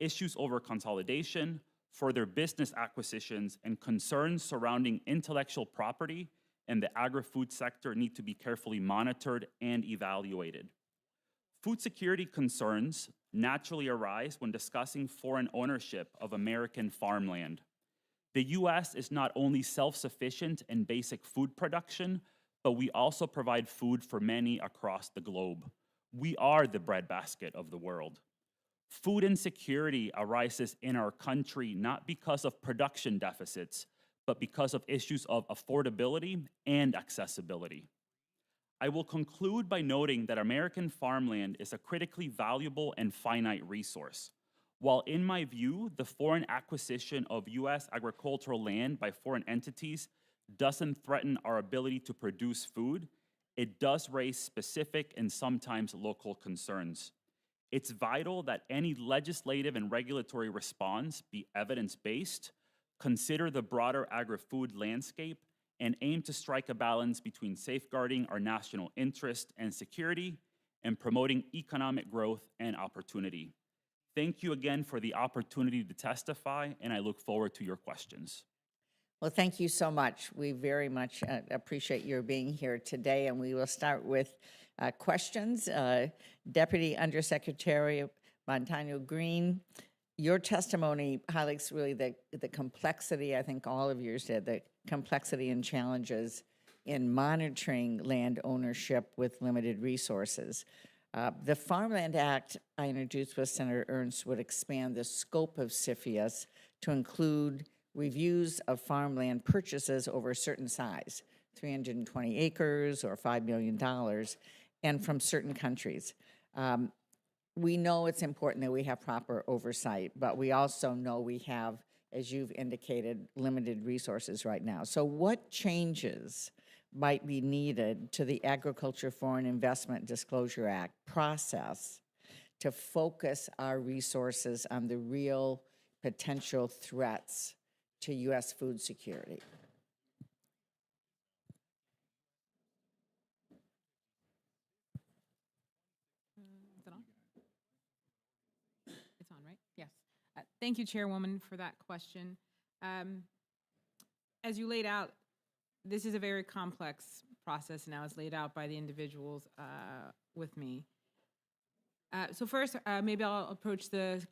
Issues over consolidation, for their business acquisitions, and concerns surrounding intellectual property and the agri-food sector need to be carefully monitored and evaluated. Food security concerns naturally arise when discussing foreign ownership of American farmland. The U.S. is not only self-sufficient in basic food production, but we also provide food for many across the globe. We are the breadbasket of the world. Food insecurity arises in our country not because of production deficits, but because of issues of affordability and accessibility. I will conclude by noting that American farmland is a critically valuable and finite resource. While in my view, the foreign acquisition of U.S. agricultural land by foreign entities doesn't threaten our ability to produce food, it does raise specific and sometimes local concerns. It's vital that any legislative and regulatory response be evidence-based, consider the broader agri-food landscape, and aim to strike a balance between safeguarding our national interest and security and promoting economic growth and opportunity. Thank you again for the opportunity to testify, and I look forward to your questions. Well, thank you so much. We very much appreciate your being here today, and we will start with questions. Deputy Undersecretary Montano Green, your testimony highlights really the complexity, I think all of yours did, the complexity and challenges in monitoring land ownership with limited resources. The Farmland Act I introduced with Senator Ernst would expand the scope of CFIUS to include reviews of farmland purchases over a certain size, 320 acres or $5 million, and from certain countries. We know it's important that we have proper oversight, but we also know we have, as you've indicated, limited resources right now. So what changes might be needed to the Agriculture Foreign Investment Disclosure Act process to focus our resources on the real potential threats to U.S. food security? Is it on? It's on, right? Yes. Thank you, Chairwoman, for that question. As you laid out, this is a very complex process now. It's laid out by the individuals with me. So first, maybe I'll approach the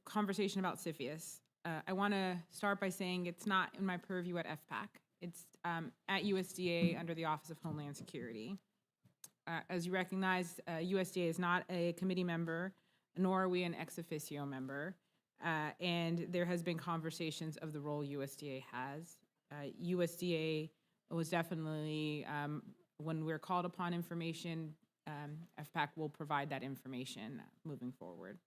conversation about CFIUS. I want to start by saying it's not in my purview at FPAC. It's at USDA under the Office of Homeland Security. As you recognize, USDA is not a committee member, nor are we an ex officio member. And there has been conversations of the role USDA has. USDA was definitely, when we're called upon information, FPAC will provide that information moving forward.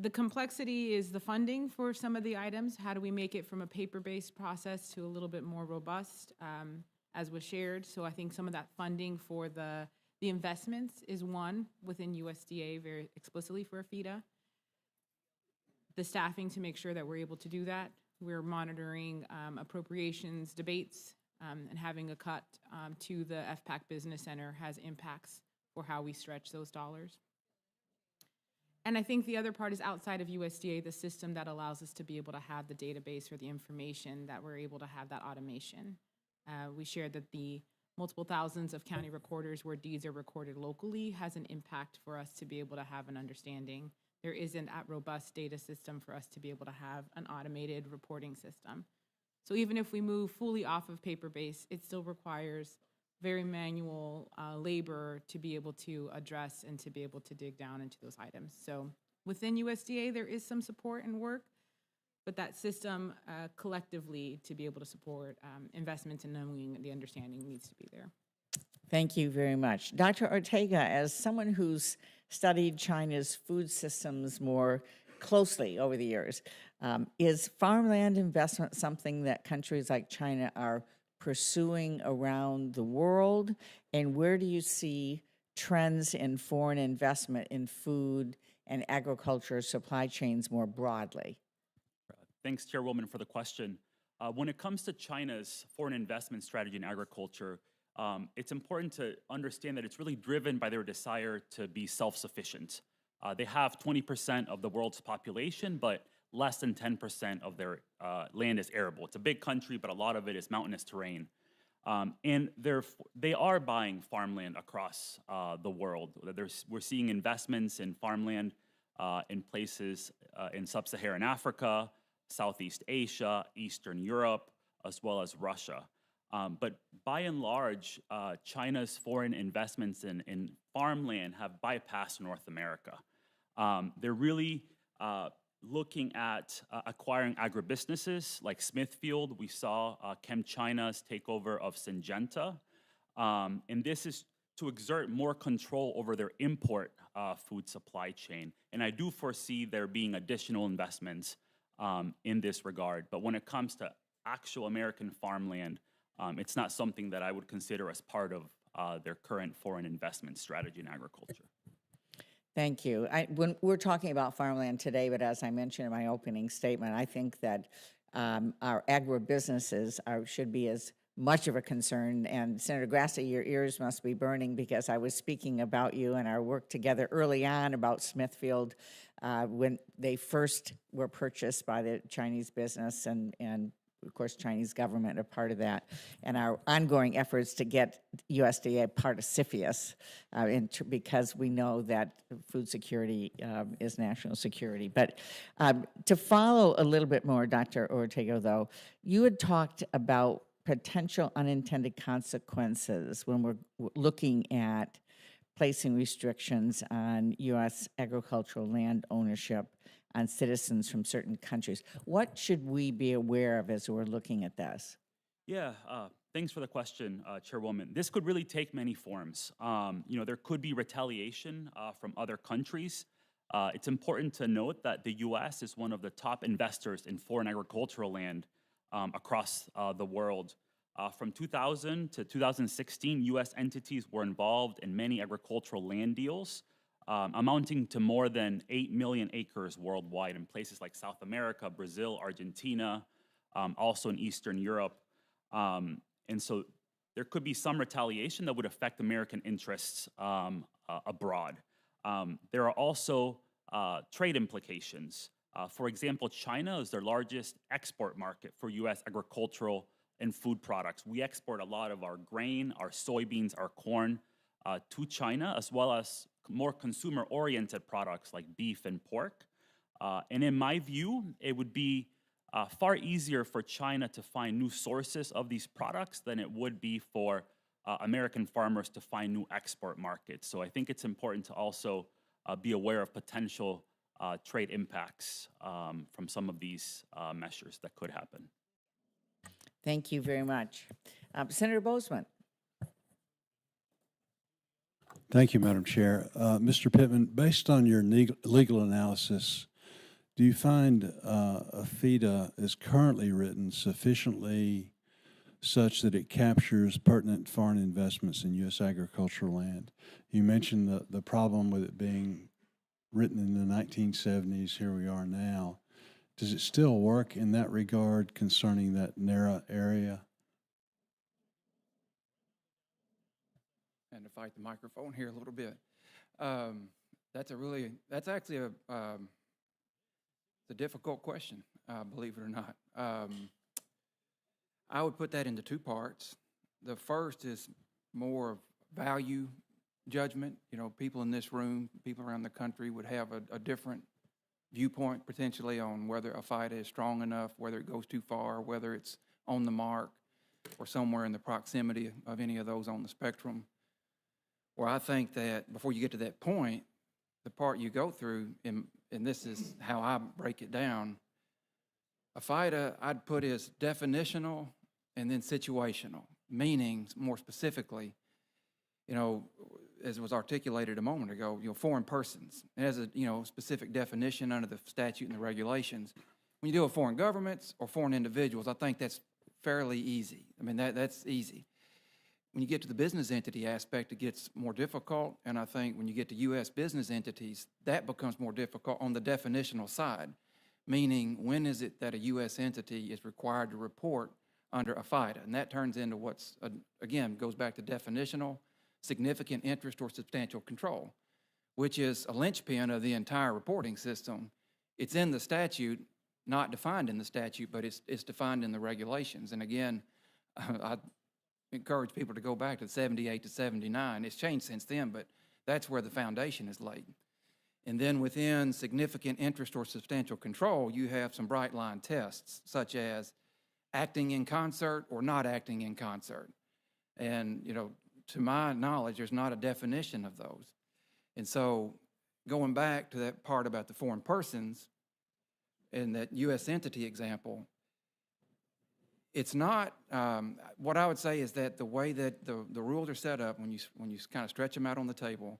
The complexity is the funding for some of the items. How do we make it from a paper-based process to a little bit more robust, as was shared? So I think some of that funding for the investments is one within USDA very explicitly for AFIDA. The staffing to make sure that we're able to do that. We're monitoring appropriations debates, and having a cut to the FPAC Business Center has impacts for how we stretch those dollars. And I think the other part is outside of USDA, the system that allows us to be able to have the database or the information that we're able to have that automation. We shared that the multiple thousands of county recorders where deeds are recorded locally has an impact for us to be able to have an understanding. There isn't that robust data system for us to be able to have an automated reporting system. So even if we move fully off of paper-based, it still requires very manual labor to be able to address and to be able to dig down into those items. So within USDA, there is some support and work, but that system collectively to be able to support investments and knowing the understanding needs to be there. Thank you very much. Dr. Ortega, as someone who's studied China's food systems more closely over the years, is farmland investment something that countries like China are pursuing around the world? And where do you see trends in foreign investment in food and agriculture supply chains more broadly? Thanks, Chairwoman, for the question. When it comes to China's foreign investment strategy in agriculture, it's important to understand that it's really driven by their desire to be self-sufficient. They have 20% of the world's population, but less than 10% of their land is arable. It's a big country, but a lot of it is mountainous terrain. And they are buying farmland across the world. We're seeing investments in farmland in places in sub-Saharan Africa, Southeast Asia, Eastern Europe, as well as Russia. But by and large, China's foreign investments in farmland have bypassed North America. They're really looking at acquiring agribusinesses like Smithfield. We saw ChemChina's takeover of Syngenta. And this is to exert more control over their import food supply chain. And I do foresee there being additional investments in this regard. But when it comes to actual American farmland, it's not something that I would consider as part of their current foreign investment strategy in agriculture. Thank you. When we're talking about farmland today, but as I mentioned in my opening statement, I think that our agribusinesses should be as much of a concern. And Senator Grassi, your ears must be burning because I was speaking about you and our work together early on about Smithfield when they first were purchased by the Chinese business and of course, Chinese government are part of that, and our ongoing efforts to get USDA part of CFIUS because we know that food security is national security. But to follow a little bit more, Dr. Ortega, though, you had talked about potential unintended consequences when we're looking at placing restrictions on U.S. agricultural land ownership on citizens from certain countries. What should we be aware of as we're looking at this? Yeah, thanks for the question, Chairwoman. This could really take many forms. There could be retaliation from other countries. It's important to note that the U.S. is one of the top investors in foreign agricultural land across the world. From 2000 to 2016, U.S. entities were involved in many agricultural land deals, amounting to more than 8 million acres worldwide in places like South America, Brazil, Argentina, also in Eastern Europe. And so there could be some retaliation that would affect American interests abroad. There are also trade implications. For example, China is their largest export market for U.S. agricultural and food products. We export a lot of our grain, our soybeans, our corn to China, as well as more consumer-oriented products like beef and pork. And in my view, it would be far easier for China to find new sources of these products than it would be for American farmers to find new export markets. So I think it's important to also be aware of potential trade impacts from some of these measures that could happen. Thank you very much. Senator Boozman. Thank you, Madam Chair. Mr. Pittman, based on your legal analysis, do you find AFITA is currently written sufficiently such that it captures pertinent foreign investments in U.S. agricultural land? You mentioned the problem with it being written in the 1970s. Here we are now. Does it still work in that regard concerning that narrow area? And to fight the microphone here a little bit. That's actually a difficult question, believe it or not. I would put that into two parts. The first is more of value judgment. People in this room, people around the country would have a different viewpoint potentially on whether a fight is strong enough, whether it goes too far, whether it's on the mark or somewhere in the proximity of any of those on the spectrum. Where I think that before you get to that point, the part you go through, and this is how I break it down, a FIDA I'd put as definitional and then situational, meaning more specifically, as was articulated a moment ago, foreign persons. It has a specific definition under the statute and the regulations. When you deal with foreign governments or foreign individuals, I think that's fairly easy. I mean, that's easy. When you get to the business entity aspect, it gets more difficult, and I think when you get to U.S. business entities, that becomes more difficult on the definitional side, meaning when is it that a U.S. entity is required to report under a FIDA? And that turns into what's, again, goes back to definitional, significant interest or substantial control, which is a linchpin of the entire reporting system. It's in the statute, not defined in the statute, but it's defined in the regulations. And again, I encourage people to go back to 78 to 79. It's changed since then, but that's where the foundation is laid. And then within significant interest or substantial control, you have some bright line tests, such as acting in concert or not acting in concert. And, you know, to my knowledge, there's not a definition of those. And so going back to that part about the foreign persons and that U.S. entity example, it's not, what I would say is that the way that the rules are set up, when you kind of stretch them out on the table,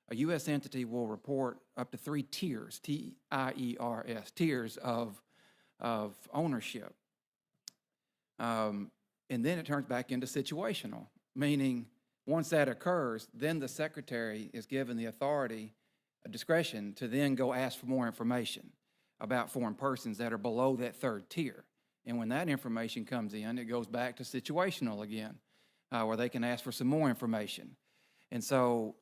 a U.S. entity will report up to 3 tiers, T-I-E-R-S, tiers of ownership. And then it turns back into situational, meaning once that occurs, then the secretary is given the authority, discretion to then go ask for more information about foreign persons that are below that 3rd tier. And when that information comes in, it goes back to situational again, where they can ask for some more information. And so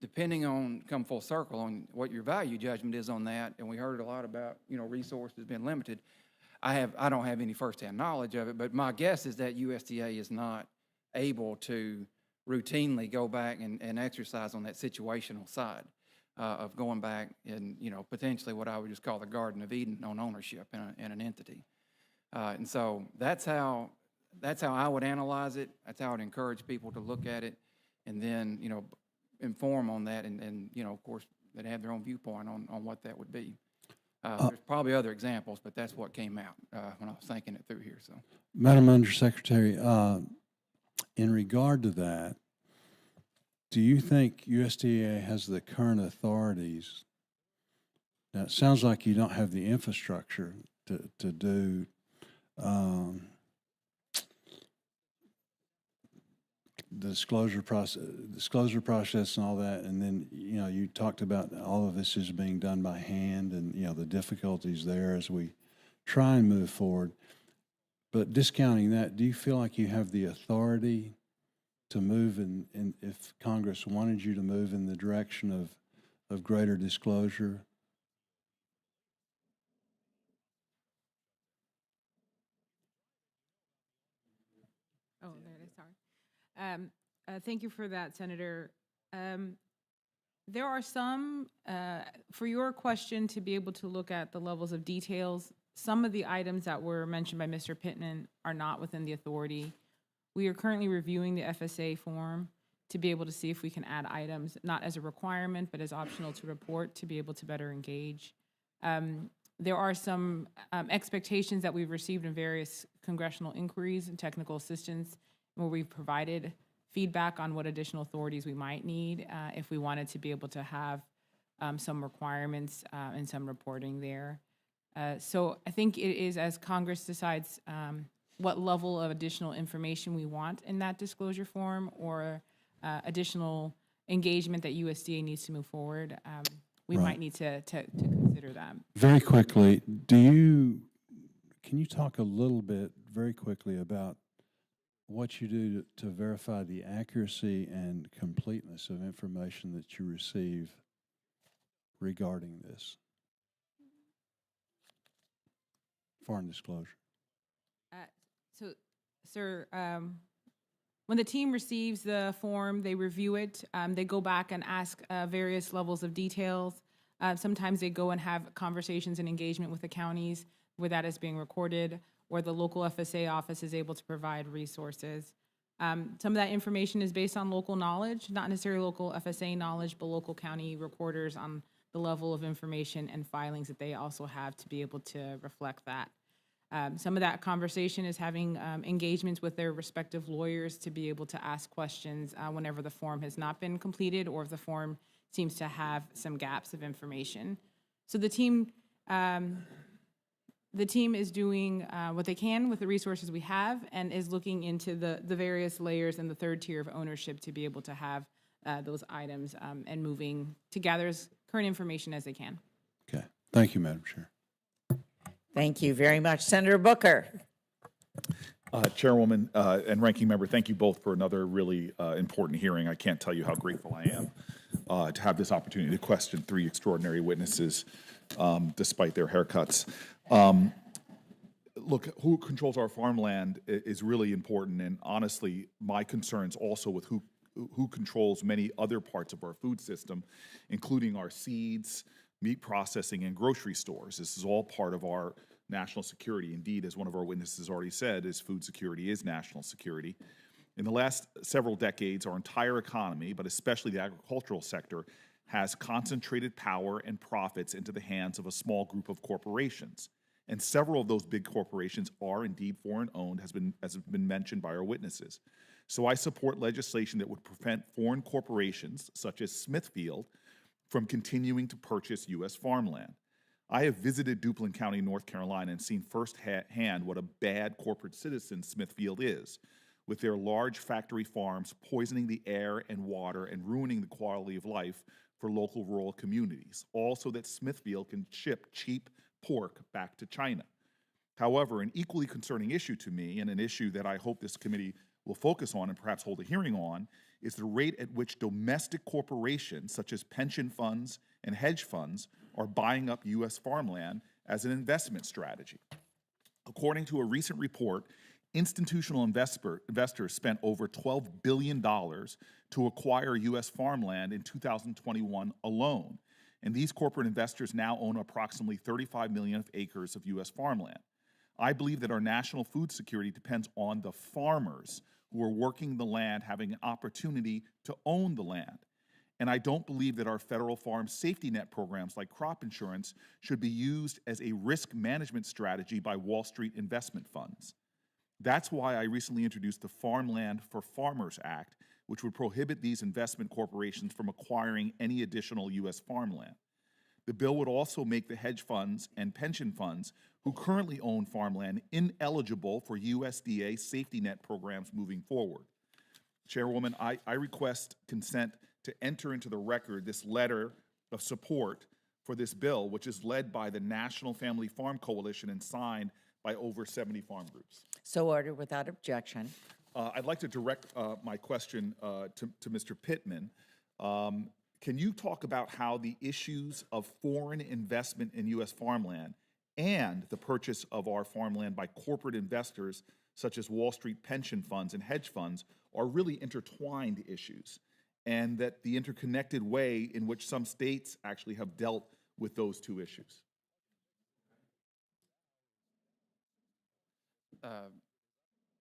depending on, come full circle, on what your value judgment is on that, and we heard a lot about, you know, resources being limited. I don't have any firsthand knowledge of it, but my guess is that USDA is not able to routinely go back and exercise on that situational side of going back and, you know, potentially what I would just call the Garden of Eden on ownership in an entity. And so that's how I would analyze it. That's how I'd encourage people to look at it, and then, you know, inform on that, and you know, of course, they'd have their own viewpoint on what that would be. There's probably other examples, but that's what came out when I was thinking it through here. So, Madam Undersecretary, in regard to that, do you think USDA has the current authorities? Now, it sounds like you don't have the infrastructure to do the disclosure process and all that, and then, you know, you talked about all of this is being done by hand, and, you know, the difficulties there as we try and move forward. But discounting that, do you feel like you have the authority to move in if Congress wanted you to move in the direction of greater disclosure? Oh, there it is, sorry. Thank you for that, Senator. There are some, for your question to be able to look at the levels of details, some of the items that were mentioned by Mr. Pittman are not within the authority. We are currently reviewing the FSA form to be able to see if we can add items, not as a requirement, but as optional to report to be able to better engage. There are some expectations that we've received in various congressional inquiries and technical assistance where we've provided feedback on what additional authorities we might need if we wanted to be able to have some requirements and some reporting there. So I think it is as Congress decides what level of additional information we want in that disclosure form or additional engagement that USDA needs to move forward, we might need to consider that. Very quickly, can you talk a little bit very quickly about what you do to verify the accuracy and completeness of information that you receive regarding this foreign disclosure? So, sir, when the team receives the form, they review it. They go back and ask various levels of details. Sometimes they go and have conversations and engagement with the counties where that is being recorded, or the local FSA office is able to provide resources. Some of that information is based on local knowledge, not necessarily local FSA knowledge, but local county recorders on the level of information and filings that they also have to be able to reflect that. Some of that conversation is having engagements with their respective lawyers to be able to ask questions whenever the form has not been completed or if the form seems to have some gaps of information. So the team is doing what they can with the resources we have and is looking into the various layers and the third tier of ownership to be able to have those items and moving to gather as current information as they can. Okay. Thank you, Madam Chair. Thank you very much. Senator Booker. Chairwoman and Ranking Member, thank you both for another really important hearing. I can't tell you how grateful I am to have this opportunity to question three extraordinary witnesses despite their haircuts. Look, who controls our farmland is really important, and honestly, my concerns also with who controls many other parts of our food system, including our seeds, meat processing, and grocery stores. This is all part of our national security. Indeed, as one of our witnesses already said, is food security is national security. In the last several decades, our entire economy, but especially the agricultural sector, has concentrated power and profits into the hands of a small group of corporations. And several of those big corporations are indeed foreign-owned, as has been mentioned by our witnesses. So I support legislation that would prevent foreign corporations, such as Smithfield, from continuing to purchase U.S. farmland. I have visited Duplin County, North Carolina, and seen firsthand what a bad corporate citizen Smithfield is, with their large factory farms poisoning the air and water and ruining the quality of life for local rural communities, all so that Smithfield can ship cheap pork back to China. However, an equally concerning issue to me, and an issue that I hope this committee will focus on and perhaps hold a hearing on, is the rate at which domestic corporations, such as pension funds and hedge funds, are buying up U.S. farmland as an investment strategy. According to a recent report, institutional investors spent over $12 billion to acquire U.S. farmland in 2021 alone. And these corporate investors now own approximately 35 million acres of U.S. farmland. I believe that our national food security depends on the farmers who are working the land having an opportunity to own the land. And I don't believe that our federal farm safety net programs like crop insurance should be used as a risk management strategy by Wall Street investment funds. That's why I recently introduced the Farmland for Farmers Act, which would prohibit these investment corporations from acquiring any additional U.S. farmland. The bill would also make the hedge funds and pension funds who currently own farmland ineligible for USDA safety net programs moving forward. Chairwoman, I request consent to enter into the record this letter of support for this bill, which is led by the National Family Farm Coalition and signed by over 70 farm groups. So ordered without objection. I'd like to direct my question to Mr. Pittman. Can you talk about how the issues of foreign investment in U.S. farmland and the purchase of our farmland by corporate investors such as Wall Street pension funds and hedge funds are really intertwined issues, and that the interconnected way in which some states actually have dealt with those two issues?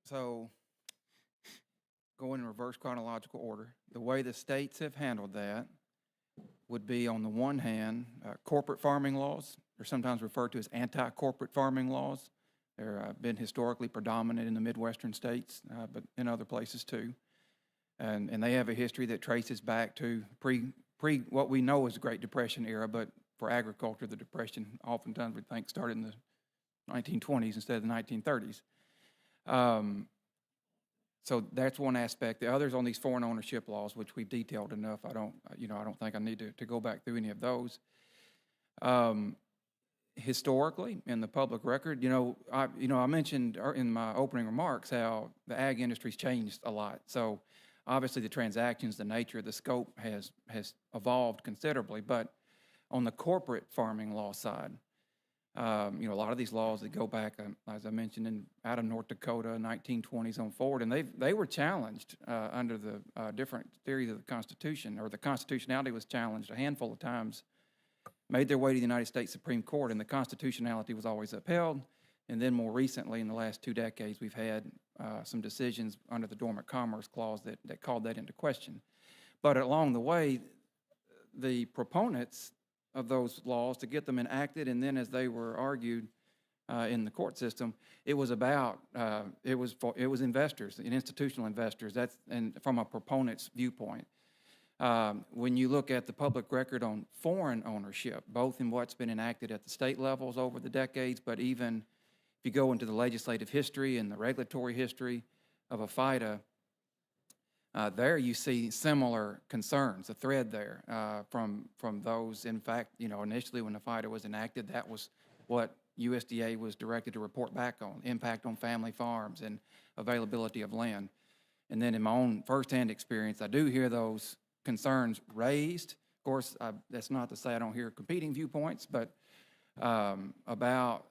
So, going in reverse chronological order, the way the states have handled that would be, on the one hand, corporate farming laws. They're sometimes referred to as anti-corporate farming laws. They're been historically predominant in the Midwestern states, but in other places too. And they have a history that traces back to pre what we know as the Great Depression era, but for agriculture, the Depression oftentimes we think started in the 1920s instead of the 1930s. So that's one aspect. The others on these foreign ownership laws, which we've detailed enough, I don't think I need to go back through any of those. Historically, in the public record, I mentioned in my opening remarks how the ag industry's changed a lot. So obviously the transactions, the nature, the scope has evolved considerably. But on the corporate farming law side, a lot of these laws that go back, as I mentioned, out of North Dakota, 1920s on forward, and they were challenged under the different theories of the Constitution, or the constitutionality was challenged a handful of times, made their way to the United States Supreme Court, and the constitutionality was always upheld. And then more recently, in the last 2 decades, we've had some decisions under the Dormant Commerce Clause that called that into question. But along the way, the proponents of those laws, to get them enacted, and then as they were argued in the court system, it was about it was investors and institutional investors. And from a proponent's viewpoint, when you look at the public record on foreign ownership, both in what's been enacted at the state levels over the decades, but even if you go into the legislative history and the regulatory history of a FIDA, there you see similar concerns, a thread there from those. In fact, initially when the FIDA was enacted, that was what USDA was directed to report back on, impact on family farms and availability of land. And then in my own firsthand experience, I do hear those concerns raised. Of course, that's not to say I don't hear competing viewpoints, but about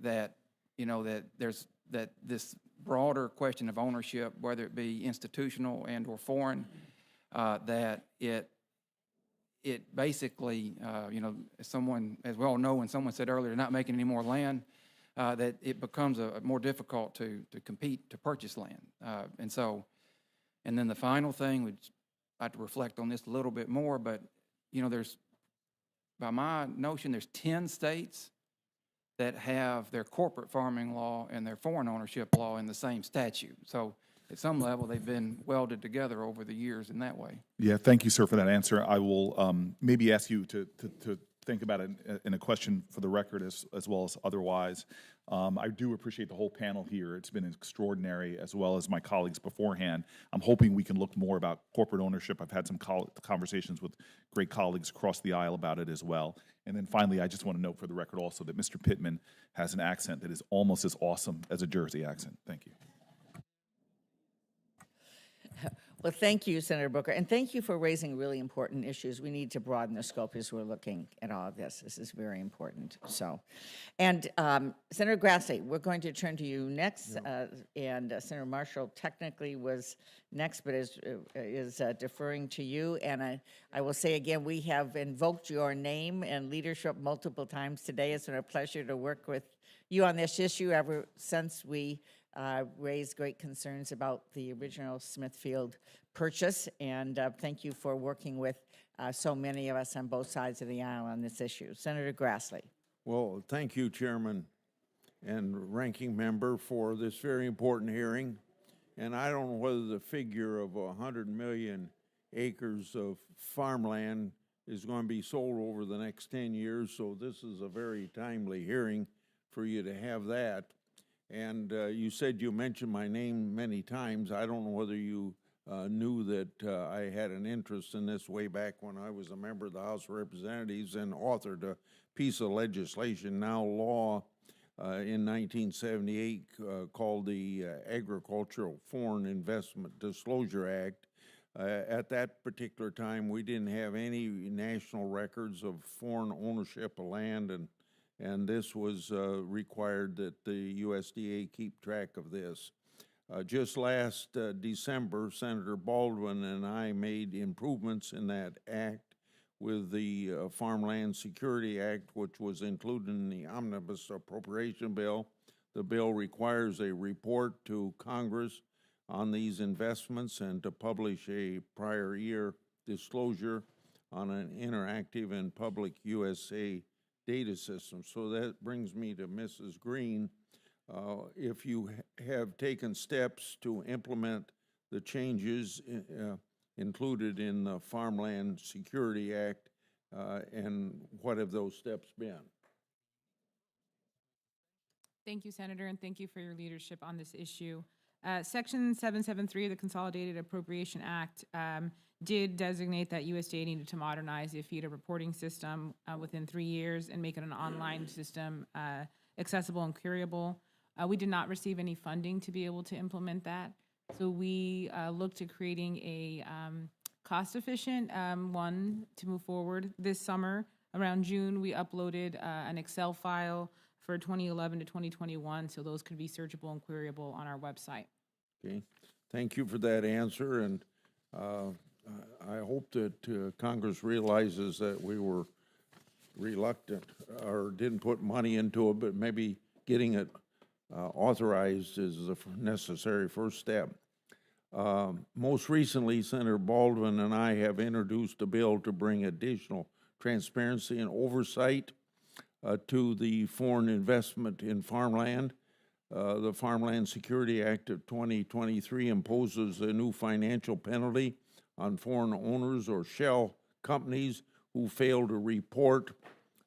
that, you know, that there's that this broader question of ownership, whether it be institutional and or foreign, that it basically, you know, as we all know, when someone said earlier, not making any more land, that it becomes more difficult to compete to purchase land. And then the final thing, which I have to reflect on this a little bit more, but, you know, by my notion, there's 10 states that have their corporate farming law and their foreign ownership law in the same statute. So at some level, they've been welded together over the years in that way. Yeah, thank you, sir, for that answer. I will maybe ask you to think about it in a question for the record as well as otherwise. I do appreciate the whole panel here. It's been extraordinary, as well as my colleagues beforehand. I'm hoping we can look more about corporate ownership. I've had some conversations with great colleagues across the aisle about it as well. And then finally, I just want to note for the record also that Mr. Pittman has an accent that is almost as awesome as a Jersey accent. Thank you. Well, thank you, Senator Booker, and thank you for raising really important issues. We need to broaden the scope as we're looking at all of this. This is very important. So, and Senator Grassley, we're going to turn to you next, and Senator Marshall technically was next, but is deferring to you. And I will say again, we have invoked your name and leadership multiple times today. It's been a pleasure to work with you on this issue ever since we raised great concerns about the original Smithfield purchase, and thank you for working with so many of us on both sides of the aisle on this issue. Senator Grassley. Well, thank you, Chairman and Ranking Member, for this very important hearing. And I don't know whether the figure of 100 million acres of farmland is going to be sold over the next 10 years, so this is a very timely hearing for you to have that. And you said you mentioned my name many times. I don't know whether you knew that I had an interest in this way back when I was a member of the House of Representatives and authored a piece of legislation, now law, in 1978 called the Agricultural Foreign Investment Disclosure Act. At that particular time, we didn't have any national records of foreign ownership of land, and this was required that the USDA keep track of this. Just last December, Senator Baldwin and I made improvements in that act with the Farmland Security Act, which was included in the Omnibus Appropriation Bill. The bill requires a report to Congress on these investments and to publish a prior year disclosure on an interactive and public USA data system. So that brings me to Mrs. Green. If you have taken steps to implement the changes included in the Farmland Security Act, and what have those steps been? Thank you, Senator, and thank you for your leadership on this issue. Section 773 of the Consolidated Appropriation Act did designate that USDA needed to modernize the APHIDA reporting system within 3 years and make it an online system accessible and queryable. We did not receive any funding to be able to implement that. So we looked at creating a cost-efficient one to move forward. This summer, around June, we uploaded an Excel file for 2011 to 2021, so those could be searchable and queryable on our website. Okay, thank you for that answer, and I hope that Congress realizes that we were reluctant or didn't put money into it, but maybe getting it authorized is the necessary first step. Most recently, Senator Baldwin and I have introduced a bill to bring additional transparency and oversight to the foreign investment in farmland. The Farmland Security Act of 2023 imposes a new financial penalty on foreign owners or shell companies who fail to report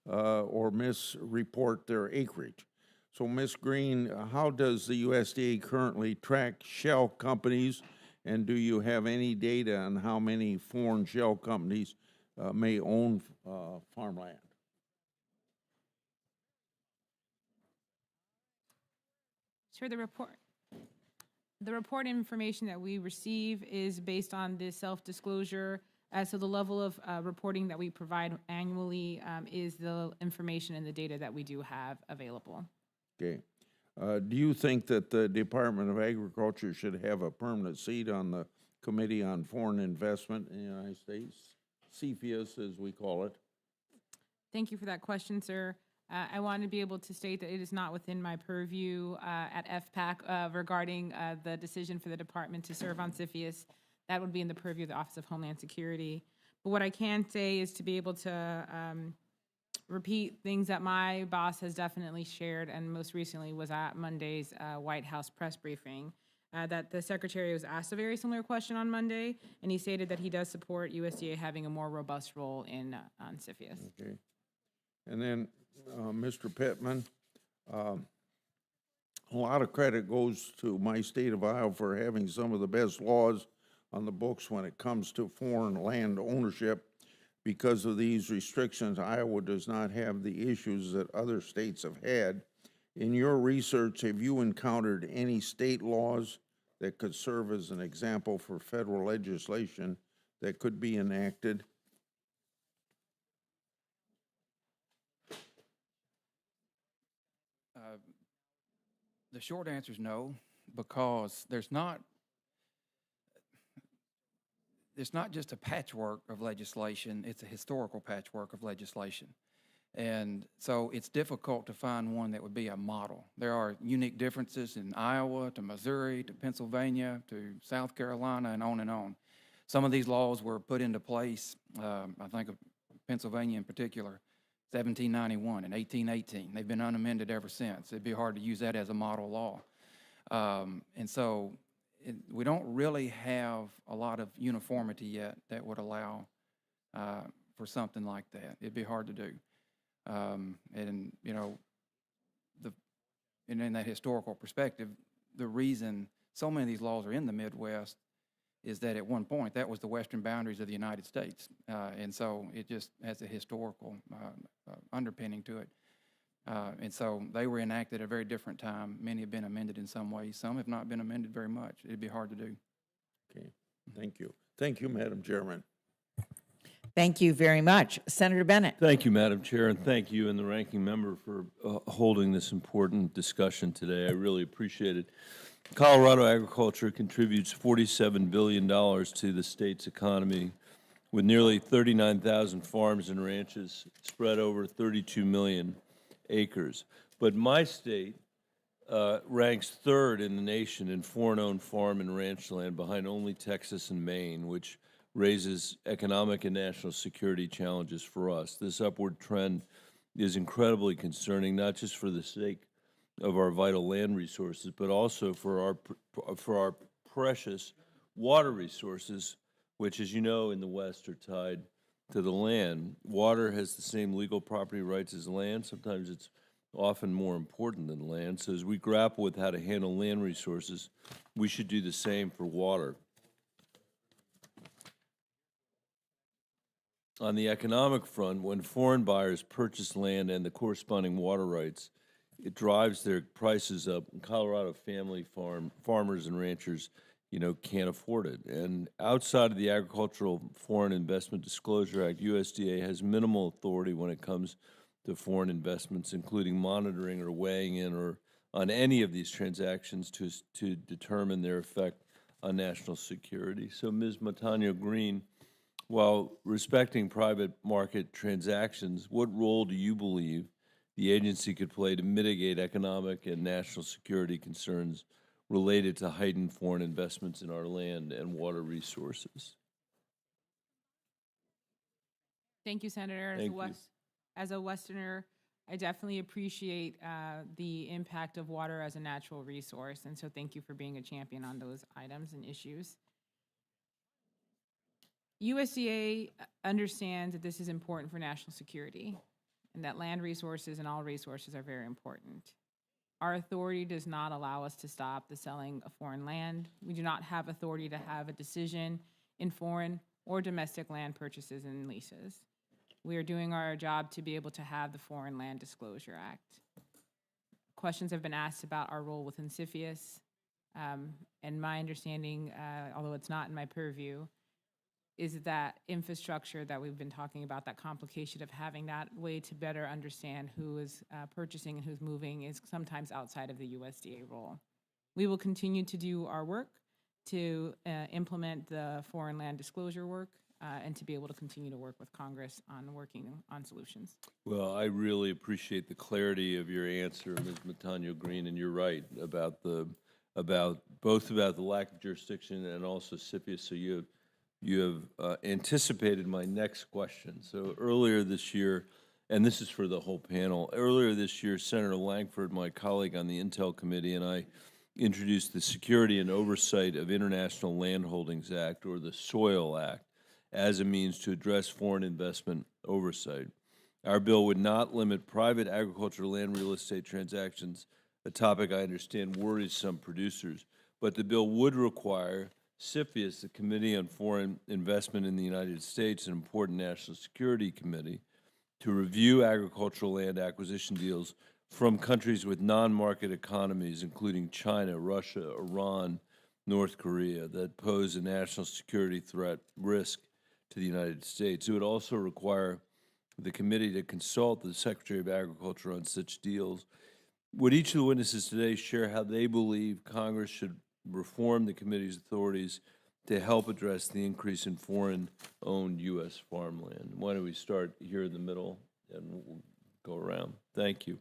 or misreport their acreage. So, Ms. Green, how does the USDA currently track shell companies, and do you have any data on how many foreign shell companies may own farmland? Sure, the report information that we receive is based on the self-disclosure So the level of reporting that we provide annually is the information and the data that we do have available. Okay. Do you think that the Department of Agriculture should have a permanent seat on the Committee on Foreign Investment in the United States? CFIUS, as we call it. Thank you for that question, sir. I want to be able to state that it is not within my purview at FPAC regarding the decision for the department to serve on CFIUS. That would be in the purview of the Office of Homeland Security. But what I can say is to be able to repeat things that my boss has definitely shared, and most recently was at Monday's White House press briefing, that the Secretary was asked a very similar question on Monday, and he stated that he does support USDA having a more robust role on CFIUS. Okay. And then, Mr. Pittman, a lot of credit goes to my state of Iowa for having some of the best laws on the books when it comes to foreign land ownership. Because of these restrictions, Iowa does not have the issues that other states have had. In your research, have you encountered any state laws that could serve as an example for federal legislation that could be enacted? The short answer is no, because it's not just a patchwork of legislation, it's a historical patchwork of legislation. And so it's difficult to find one that would be a model. There are unique differences in Iowa to Missouri to Pennsylvania to South Carolina and on and on. Some of these laws were put into place, I think of Pennsylvania in particular, 1791 and 1818. They've been unamended ever since. It'd be hard to use that as a model law. And so we don't really have a lot of uniformity yet that would allow for something like that. It'd be hard to do. And you know, and in that historical perspective, the reason so many of these laws are in the Midwest is that at one point that was the western boundaries of the United States, and so it just has a historical underpinning to it. And so they were enacted at a very different time. Many have been amended in some ways. Some have not been amended very much. It'd be hard to do. Okay, thank you. Thank you, Madam Chairman. Thank you very much. Senator Bennett. Thank you, Madam Chair, and thank you and the ranking member for holding this important discussion today. I really appreciate it. Colorado agriculture contributes $47 billion to the state's economy, with nearly 39,000 farms and ranches spread over 32 million acres. But my state ranks third in the nation in foreign-owned farm and ranch land, behind only Texas and Maine, which raises economic and national security challenges for us. This upward trend is incredibly concerning, not just for the sake of our vital land resources, but also for our precious water resources, which, as you know, in the West are tied to the land. Water has the same legal property rights as land. Sometimes it's often more important than land. So as we grapple with how to handle land resources, we should do the same for water. On the economic front, when foreign buyers purchase land and the corresponding water rights, it drives their prices up. And Colorado family farmers and ranchers, can't afford it. And outside of the Agricultural Foreign Investment Disclosure Act, USDA has minimal authority when it comes to foreign investments, including monitoring or weighing in or on any of these transactions to determine their effect on national security. So, Ms. Matano Green, while respecting private market transactions, what role do you believe the agency could play to mitigate economic and national security concerns related to heightened foreign investments in our land and water resources? Thank you, Senator. As a Westerner, I definitely appreciate the impact of water as a natural resource, and so thank you for being a champion on those items and issues. USDA understands that this is important for national security and that land resources and all resources are very important. Our authority does not allow us to stop the selling of foreign land. We do not have authority to have a decision in foreign or domestic land purchases and leases. We are doing our job to be able to have the Foreign Land Disclosure Act. Questions have been asked about our role within CFIUS, and my understanding, although it's not in my purview, is that infrastructure that we've been talking about, that complication of having that way to better understand who is purchasing and who's moving is sometimes outside of the USDA role. We will continue to do our work to implement the foreign land disclosure work and to be able to continue to work with Congress on working on solutions. Well, I really appreciate the clarity of your answer, Ms. Matano Green, and you're right about both about the lack of jurisdiction and also CFIUS. So you have anticipated my next question. So earlier this year, and this is for the whole panel, earlier this year, Senator Lankford, my colleague on the Intel Committee, and I introduced the Security and Oversight of International Land Holdings Act, or the SOIL Act, as a means to address foreign investment oversight. Our bill would not limit private agricultural land real estate transactions, a topic I understand worries some producers, but the bill would require CFIUS, the Committee on Foreign Investment in the United States, an important national security committee, to review agricultural land acquisition deals from countries with non-market economies, including China, Russia, Iran, North Korea, that pose a national security threat risk to the United States. It would also require the committee to consult the Secretary of Agriculture on such deals. Would each of the witnesses today share how they believe Congress should reform the committee's authorities to help address the increase in foreign-owned U.S. farmland? Why don't we start here in the middle and we'll go around. Thank you.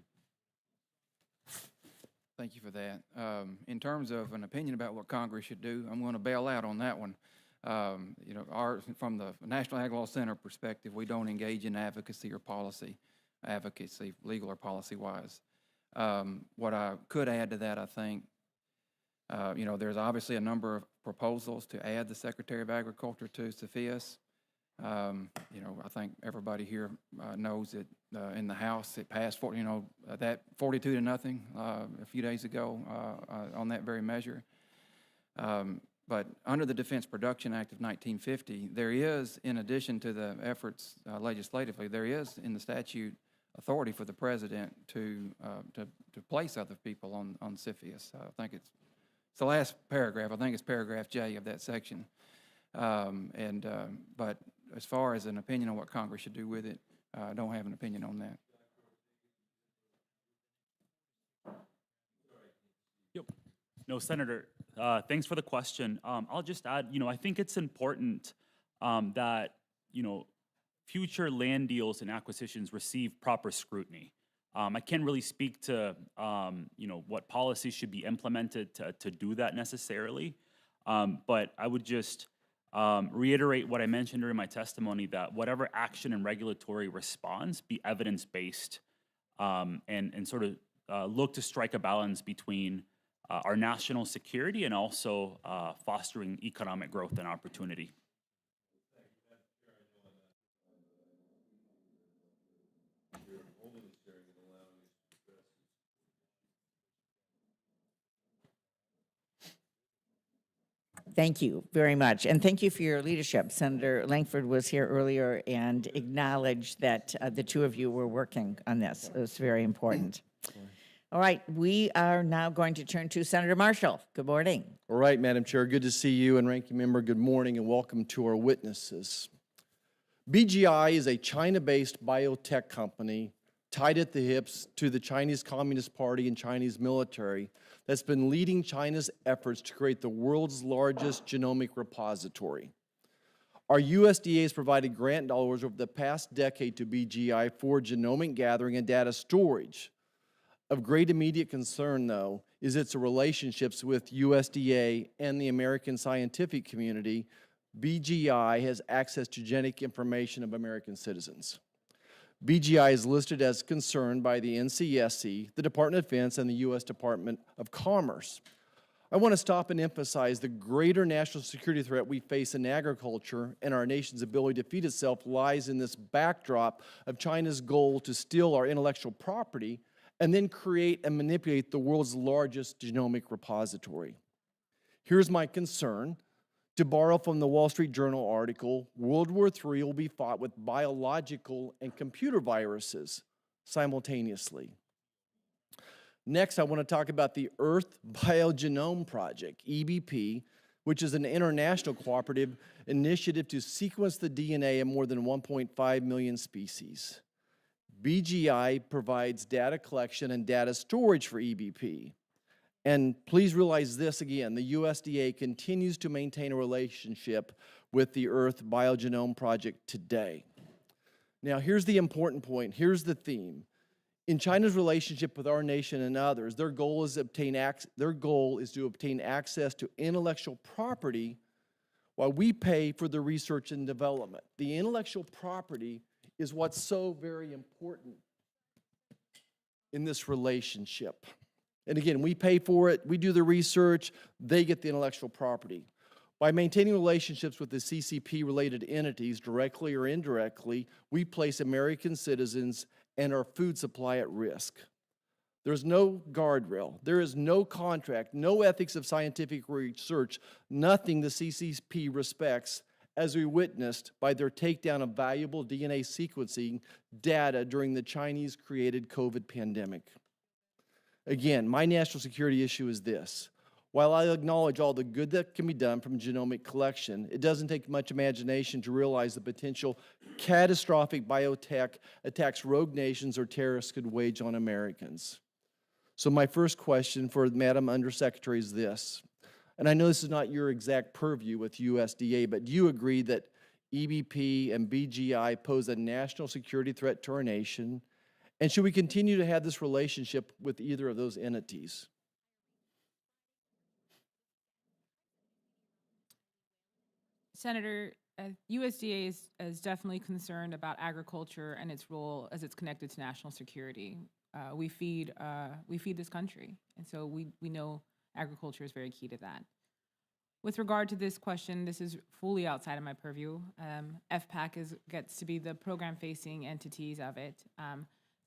Thank you for that. In terms of an opinion about what Congress should do, I'm going to bail out on that one. You know, from the National Ag Law Center perspective, we don't engage in advocacy or policy advocacy, legal or policy-wise. What I could add to that, I think, you know, there's obviously a number of proposals to add the Secretary of Agriculture to CFIUS. You know, I think everybody here knows that in the House it passed 42 to nothing a few days ago on that very measure. But under the Defense Production Act of 1950, there is, in addition to the efforts legislatively, there is in the statute authority for the president to place other people on CFIUS. I think it's the last paragraph. I think it's paragraph J of that section. But as far as an opinion on what Congress should do with it, I don't have an opinion on that. Yep. No, Senator, thanks for the question. I'll just add, you know, I think it's important that, you know, future land deals and acquisitions receive proper scrutiny. I can't really speak to, you know, what policies should be implemented to do that necessarily, but I would just reiterate what I mentioned during my testimony, that whatever action and regulatory response be evidence-based and sort of look to strike a balance between our national security and also fostering economic growth and opportunity. Thank you very much, and thank you for your leadership. Senator Lankford was here earlier and acknowledged that the two of you were working on this. It was very important. All right, we are now going to turn to Senator Marshall. Good morning. All right, Madam Chair, good to see you, and Ranking Member, good morning, and welcome to our witnesses. BGI is a China-based biotech company tied at the hips to the Chinese Communist Party and Chinese military that's been leading China's efforts to create the world's largest genomic repository. Our USDA has provided grant dollars over the past decade to BGI for genomic gathering and data storage. Of great immediate concern, though, is its relationships with USDA and the American scientific community. BGI has access to genetic information of American citizens. BGI is listed as concerned by the NCSC, the Department of Defense, and the U.S. Department of Commerce. I want to stop and emphasize the greater national security threat we face in agriculture and our nation's ability to feed itself lies in this backdrop of China's goal to steal our intellectual property and then create and manipulate the world's largest genomic repository. Here's my concern. To borrow from the Wall Street Journal article, World War III will be fought with biological and computer viruses simultaneously. Next, I want to talk about the Earth Biogenome Project, EBP, which is an international cooperative initiative to sequence the DNA of more than 1.5 million species. BGI provides data collection and data storage for EBP. And please realize this again, the USDA continues to maintain a relationship with the Earth Biogenome Project today. Now here's the important point, here's the theme. In China's relationship with our nation and others, their goal is to obtain access to intellectual property while we pay for the research and development. The intellectual property is what's so very important in this relationship. And again, we pay for it, we do the research, they get the intellectual property. By maintaining relationships with the CCP-related entities, directly or indirectly, we place American citizens and our food supply at risk. There's no guardrail, there is no contract, no ethics of scientific research, nothing the CCP respects, as we witnessed by their takedown of valuable DNA sequencing data during the Chinese-created COVID pandemic. Again, my national security issue is this. While I acknowledge all the good that can be done from genomic collection, it doesn't take much imagination to realize the potential catastrophic biotech attacks rogue nations or terrorists could wage on Americans. So my first question for Madam Undersecretary is this, and I know this is not your exact purview with USDA, but do you agree that EBP and BGI pose a national security threat to our nation? And should we continue to have this relationship with either of those entities? Senator, USDA is definitely concerned about agriculture and its role as it's connected to national security. We feed this country, and so we know agriculture is very key to that. With regard to this question, this is fully outside of my purview. FPAC gets to be the program-facing entities of it.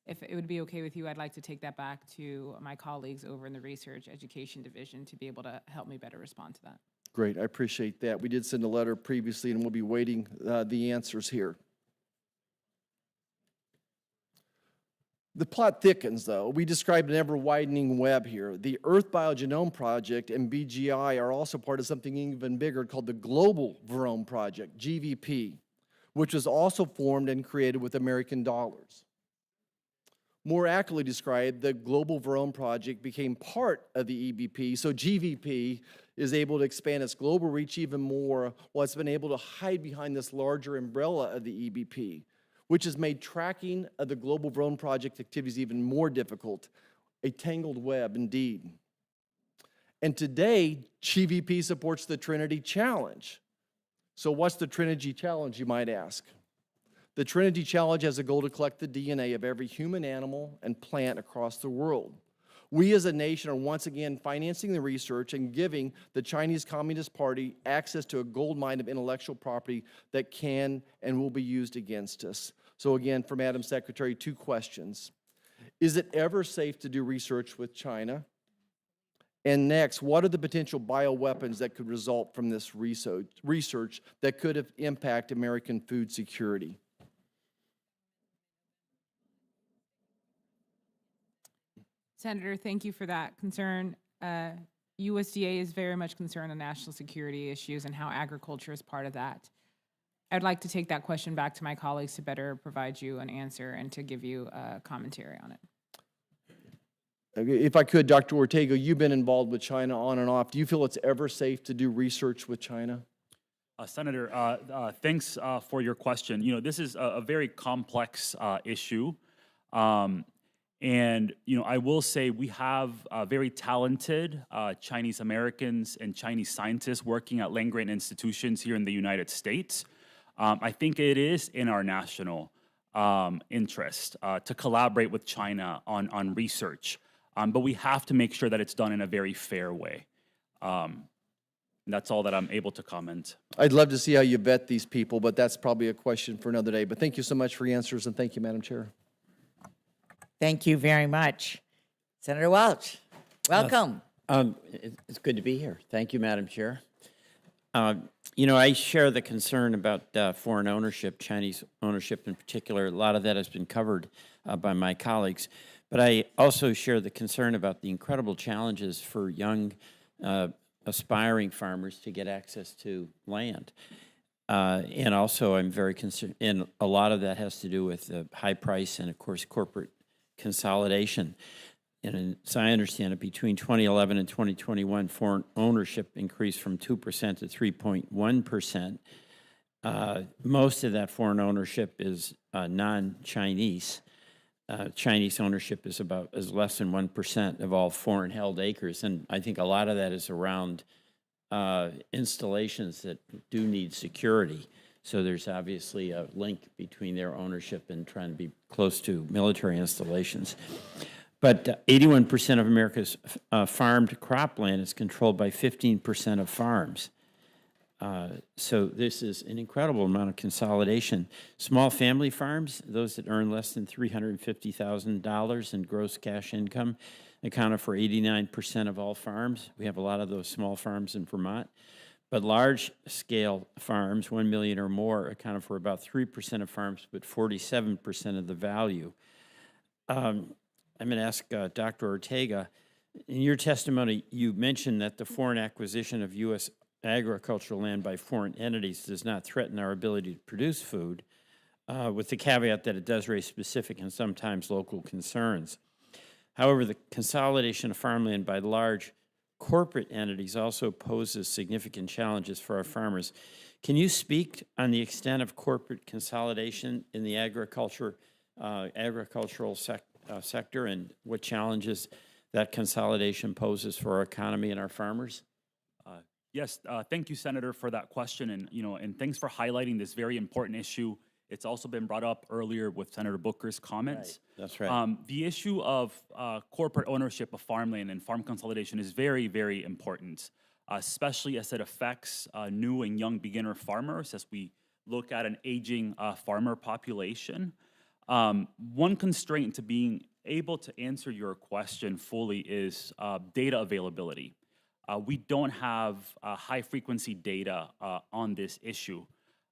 If it would be okay with you, I'd like to take that back to my colleagues over in the Research Education Division to be able to help me better respond to that. Great, I appreciate that. We did send a letter previously, and we'll be waiting the answers here. The plot thickens, though. We described an ever-widening web here. The Earth Biogenome Project and BGI are also part of something even bigger called the Global Virome Project, GVP, which was also formed and created with American dollars. More accurately described, the Global Virome Project became part of the EBP, so GVP is able to expand its global reach even more while it's been able to hide behind this larger umbrella of the EBP, which has made tracking of the Global Virome Project activities even more difficult, a tangled web indeed. And today, GVP supports the Trinity Challenge. So what's the Trinity Challenge, you might ask? The Trinity Challenge has a goal to collect the DNA of every human, animal, and plant across the world. We as a nation are once again financing the research and giving the Chinese Communist Party access to a gold mine of intellectual property that can and will be used against us. So again, for Madam Secretary, 2 questions. Is it ever safe to do research with China? And next, what are the potential bioweapons that could result from this research that could impact American food security? Senator, thank you for that concern. USDA is very much concerned on national security issues and how agriculture is part of that. I'd like to take that question back to my colleagues to better provide you an answer and to give you a commentary on it. If I could, Dr. Ortega, you've been involved with China on and off. Do you feel it's ever safe to do research with China? Senator, thanks for your question. You know, this is a very complex issue. And, you know, I will say we have very talented Chinese Americans and Chinese scientists working at land-grant institutions here in the United States. I think it is in our national interest to collaborate with China on research, but we have to make sure that it's done in a very fair way. That's all that I'm able to comment. I'd love to see how you vet these people, but that's probably a question for another day. But thank you so much for your answers, and thank you, Madam Chair. Thank you very much. Senator Welch, welcome. It's good to be here. Thank you, Madam Chair. You know, I share the concern about foreign ownership, Chinese ownership in particular. A lot of that has been covered by my colleagues. But I also share the concern about the incredible challenges for young aspiring farmers to get access to land. And also, I'm very concerned, and a lot of that has to do with the high price and, of course, corporate consolidation. And as I understand it, between 2011 and 2021, foreign ownership increased from 2% to 3.1%. Most of that foreign ownership is non-Chinese. Chinese ownership is less than 1% of all foreign-held acres, and I think a lot of that is around installations that do need security. So there's obviously a link between their ownership and trying to be close to military installations. But 81% of America's farmed cropland is controlled by 15% of farms. So this is an incredible amount of consolidation. Small family farms, those that earn less than $350,000 in gross cash income, accounted for 89% of all farms. We have a lot of those small farms in Vermont. But large-scale farms, 1 million or more, accounted for about 3% of farms, but 47% of the value. I'm going to ask Dr. Ortega, in your testimony, you mentioned that the foreign acquisition of U.S. agricultural land by foreign entities does not threaten our ability to produce food, with the caveat that it does raise specific and sometimes local concerns. However, the consolidation of farmland by large corporate entities also poses significant challenges for our farmers. Can you speak on the extent of corporate consolidation in the agricultural sector and what challenges that consolidation poses for our economy and our farmers? Yes, thank you, Senator, for that question, and thanks for highlighting this very important issue. It's also been brought up earlier with Senator Booker's comments. Right. That's right. The issue of corporate ownership of farmland and farm consolidation is very, very important, especially as it affects new and young beginner farmers as we look at an aging farmer population. One constraint to being able to answer your question fully is data availability. We don't have high-frequency data on this issue.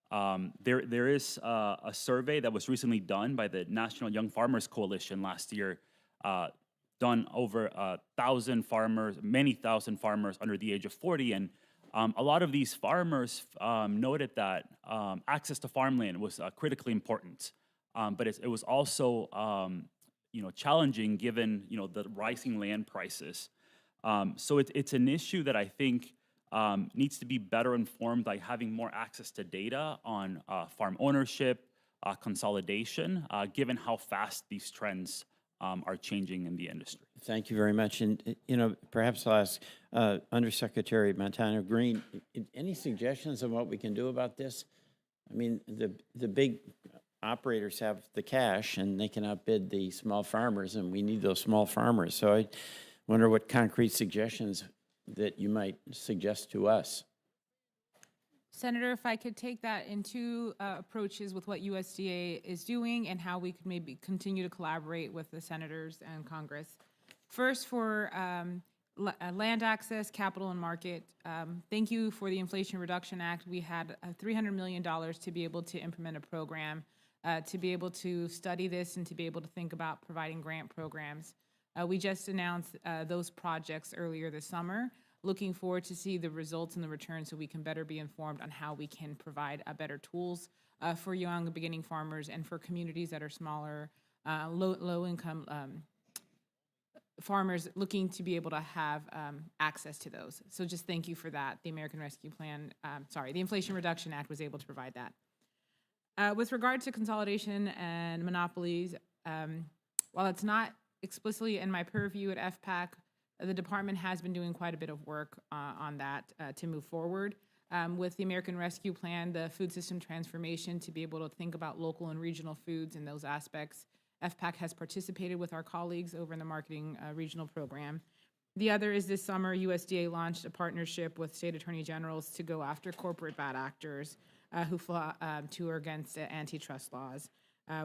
There is a survey that was recently done by the National Young Farmers Coalition last year, done over 1,000 farmers, many thousand farmers under the age of 40, and a lot of these farmers noted that access to farmland was critically important, but it was also challenging given the rising land prices. So it's an issue that I think needs to be better informed by having more access to data on farm ownership, consolidation, given how fast these trends are changing in the industry. Thank you very much. And, perhaps I'll ask Undersecretary Montano Green, any suggestions on what we can do about this? I mean, the big operators have the cash and they can outbid the small farmers, and we need those small farmers. So I wonder what concrete suggestions that you might suggest to us. Senator, if I could take that in two approaches with what USDA is doing and how we could maybe continue to collaborate with the senators and Congress. First, for land access, capital, and market, thank you for the Inflation Reduction Act. We had $300 million to be able to implement a program, to be able to study this and to be able to think about providing grant programs. We just announced those projects earlier this summer. Looking forward to see the results and the returns so we can better be informed on how we can provide better tools for young beginning farmers and for communities that are smaller, low-income farmers looking to be able to have access to those. So just thank you for that. The American Rescue Plan, the Inflation Reduction Act was able to provide that. With regard to consolidation and monopolies, while it's not explicitly in my purview at FPAC, the department has been doing quite a bit of work on that to move forward. With the American Rescue Plan, the food system transformation to be able to think about local and regional foods and those aspects, FPAC has participated with our colleagues over in the marketing regional program. The other is this summer, USDA launched a partnership with state attorney generals to go after corporate bad actors who are against antitrust laws.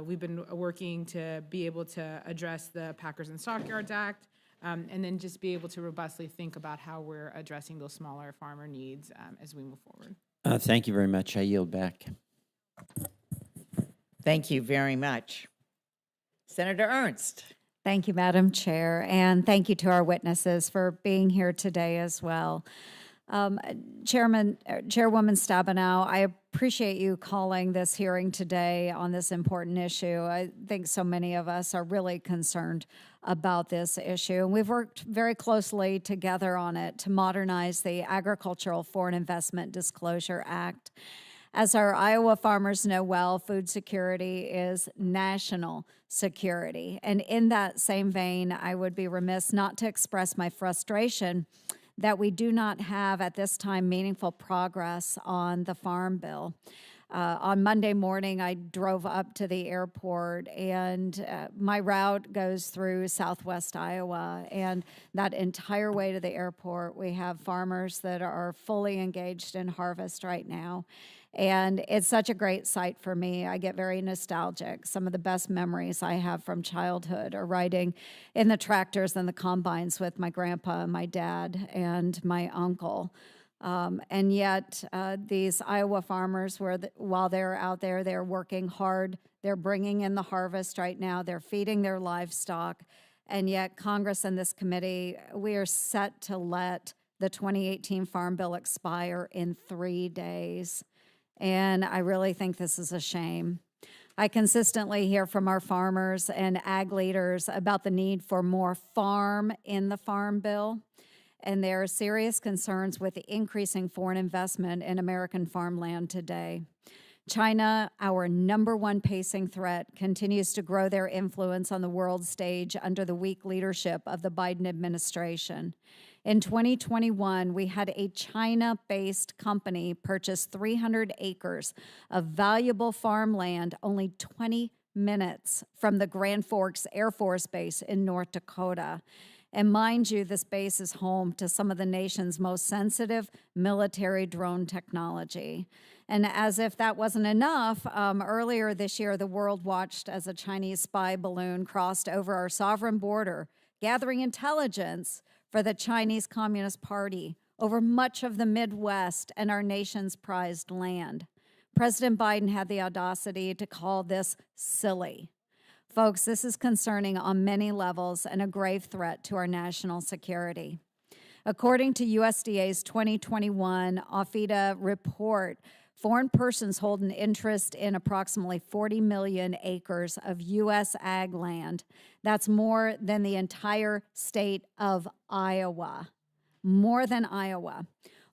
We've been working to be able to address the Packers and Stockyards Act, and then just be able to robustly think about how we're addressing those smaller farmer needs as we move forward. Thank you very much. I yield back. Thank you very much. Senator Ernst. Thank you, Madam Chair, and thank you to our witnesses for being here today as well. Chairwoman Stabenow, I appreciate you calling this hearing today on this important issue. I think so many of us are really concerned about this issue. And we've worked very closely together on it to modernize the Agricultural Foreign Investment Disclosure Act. As our Iowa farmers know well, food security is national security. And in that same vein, I would be remiss not to express my frustration that we do not have at this time meaningful progress on the Farm Bill. On Monday morning, I drove up to the airport, and my route goes through southwest Iowa. And that entire way to the airport, we have farmers that are fully engaged in harvest right now. And it's such a great sight for me. I get very nostalgic. Some of the best memories I have from childhood are riding in the tractors and the combines with my grandpa and my dad and my uncle. And yet these Iowa farmers, while they're out there, they're working hard. They're bringing in the harvest right now. They're feeding their livestock. And yet Congress and this committee, we are set to let the 2018 Farm Bill expire in 3 days. And I really think this is a shame. I consistently hear from our farmers and ag leaders about the need for more farm in the Farm Bill. And there are serious concerns with the increasing foreign investment in American farmland today. China, our #1 pacing threat, continues to grow their influence on the world stage under the weak leadership of the Biden administration. In 2021, we had a China-based company purchase 300 acres of valuable farmland only 20 minutes from the Grand Forks Air Force Base in North Dakota. And mind you, this base is home to some of the nation's most sensitive military drone technology. And as if that wasn't enough, earlier this year, the world watched as a Chinese spy balloon crossed over our sovereign border, gathering intelligence for the Chinese Communist Party over much of the Midwest and our nation's prized land. President Biden had the audacity to call this silly. Folks, this is concerning on many levels and a grave threat to our national security. According to USDA's 2021 OFIDA report, foreign persons hold an interest in approximately 40 million acres of U.S. ag land. That's more than the entire state of Iowa. More than Iowa.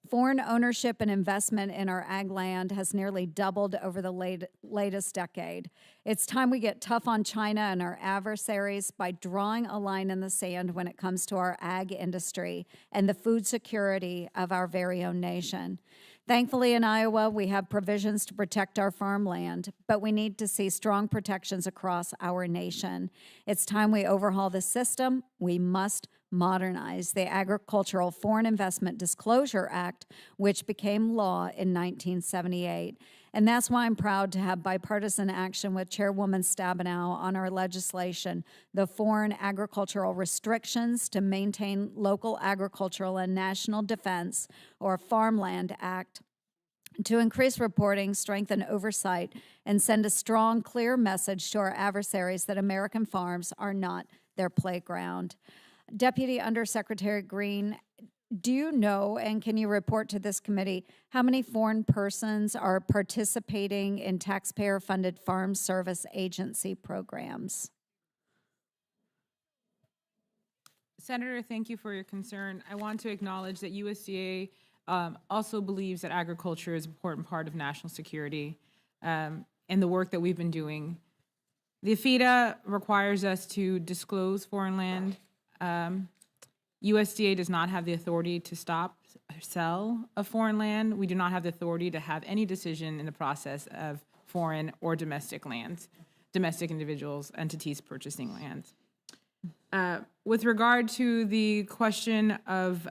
Foreign ownership and investment in our ag land has nearly doubled over the latest decade. It's time we get tough on China and our adversaries by drawing a line in the sand when it comes to our ag industry and the food security of our very own nation. Thankfully, in Iowa, we have provisions to protect our farmland, but we need to see strong protections across our nation. It's time we overhaul the system. We must modernize the Agricultural Foreign Investment Disclosure Act, which became law in 1978. And that's why I'm proud to have bipartisan action with Chairwoman Stabenow on our legislation, the Foreign Agricultural Restrictions to Maintain Local Agricultural and National Defense, or Farmland Act, to increase reporting, strengthen oversight, and send a strong, clear message to our adversaries that American farms are not their playground. Deputy Undersecretary Green, do you know, and can you report to this committee, how many foreign persons are participating in taxpayer-funded Farm Service Agency programs? Senator, thank you for your concern. I want to acknowledge that USDA also believes that agriculture is an important part of national security and the work that we've been doing. The FIDA requires us to disclose foreign land. USDA does not have the authority to stop or sell of foreign land. We do not have the authority to have any decision in the process of foreign or domestic lands, domestic individuals, entities purchasing lands. With regard to the question of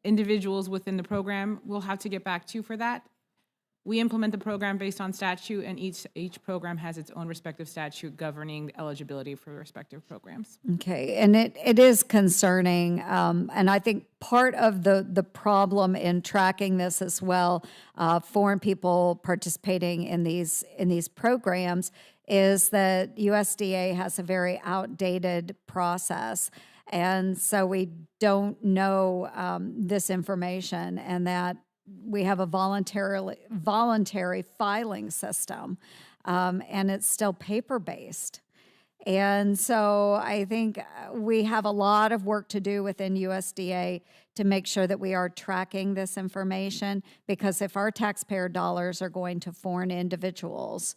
individuals within the program, we'll have to get back to you for that. We implement the program based on statute, and each program has its own respective statute governing eligibility for respective programs. Okay, and it is concerning, and I think part of the problem in tracking this as well, foreign people participating in these programs, is that USDA has a very outdated process. And so we don't know this information, and that we have a voluntary filing system, and it's still paper-based. And so I think we have a lot of work to do within USDA to make sure that we are tracking this information, because if our taxpayer dollars are going to foreign individuals,